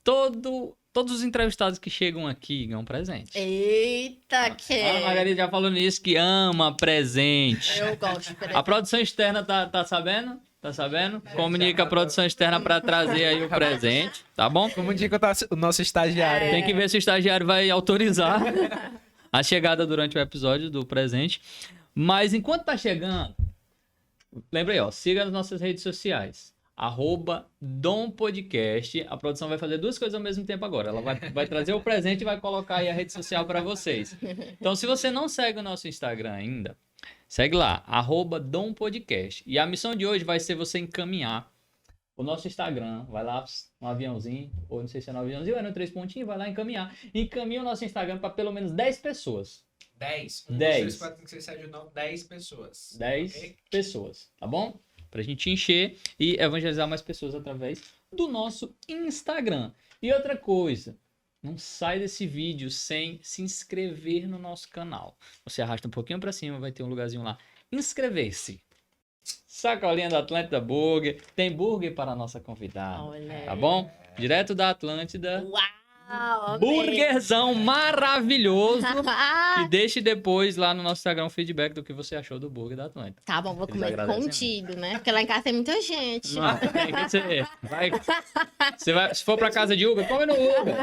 Speaker 2: todos os entrevistados que chegam aqui ganham presente.
Speaker 3: Eita, que
Speaker 2: A Margarida já falou nisso, que ama presente.
Speaker 3: eu gosto.
Speaker 2: A produção externa tá sabendo? Tá sabendo? Comunica a produção externa pra trazer aí o presente, tá bom?
Speaker 1: Como indica o nosso estagiário.
Speaker 2: Tem que ver se o estagiário vai autorizar a chegada durante o episódio do presente. Mas enquanto tá chegando, lembra aí, ó, siga nas nossas redes sociais. @DomPodcast. A produção vai fazer duas coisas ao mesmo tempo agora. Ela vai trazer o presente e vai colocar aí a rede social para vocês. Então, se você não segue o nosso Instagram ainda, segue lá, @DomPodcast. E a missão de hoje vai ser você encaminhar o nosso Instagram. Vai lá no aviãozinho, ou não sei se é no aviãozinho, ou é no 3 pontinhos, vai lá encaminhar. Encaminha o nosso Instagram para pelo menos 10 pessoas.
Speaker 1: 10.
Speaker 2: 10.
Speaker 1: 2, 3, 4, 5, 6, 7, 8, 9, 10 pessoas.
Speaker 2: 10
Speaker 1: Ok?
Speaker 2: pessoas, tá bom? Pra gente encher e evangelizar mais pessoas através do nosso Instagram. E outra coisa, não sai desse vídeo sem se inscrever no nosso canal. Você arrasta um pouquinho pra cima, vai ter um lugarzinho lá. Inscrever-se. Sacolinha da Atlântida Burger. Tem burger para a nossa convidada.
Speaker 3: Olha.
Speaker 2: Tá bom? Direto da Atlântida.
Speaker 3: Uau! amei.
Speaker 2: Burgerzão maravilhoso.
Speaker 3: Ah,
Speaker 2: E deixe depois lá no nosso Instagram um feedback do que você achou do burger da Atlântida.
Speaker 3: tá bom, vou
Speaker 2: Eles
Speaker 3: comer
Speaker 2: agradecem
Speaker 3: contido, né? Porque lá em casa tem muita gente.
Speaker 2: Não, tem que ser. Se for pra casa de Uber, come no Uber.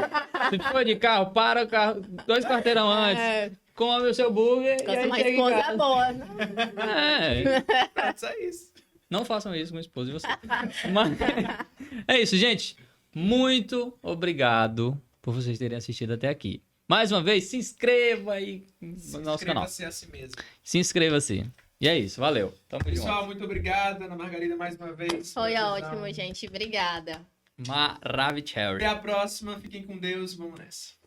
Speaker 2: Se for de carro, para o carro 2 quarteirão antes.
Speaker 3: É,
Speaker 2: Come o seu burger e
Speaker 3: gosto
Speaker 2: aí
Speaker 3: uma
Speaker 2: chega em
Speaker 3: esposa
Speaker 2: casa.
Speaker 3: boa. Né?
Speaker 2: É,
Speaker 1: Só isso.
Speaker 2: não façam isso com a esposa de vocês. Mas é isso, gente. Muito obrigado por vocês terem assistido até aqui. Mais uma vez, se inscreva aí no nosso canal.
Speaker 1: Inscreva-se a si mesmo.
Speaker 2: Se inscreva-se. E é isso, valeu. Tamo
Speaker 1: Pessoal,
Speaker 2: junto.
Speaker 1: muito obrigado. Ana Margarida, mais uma vez.
Speaker 3: Foi
Speaker 1: Prazerzão.
Speaker 3: ótimo, gente. Obrigada.
Speaker 2: Maravilhoso.
Speaker 1: Até a próxima. Fiquem com Deus. Vamos nessa.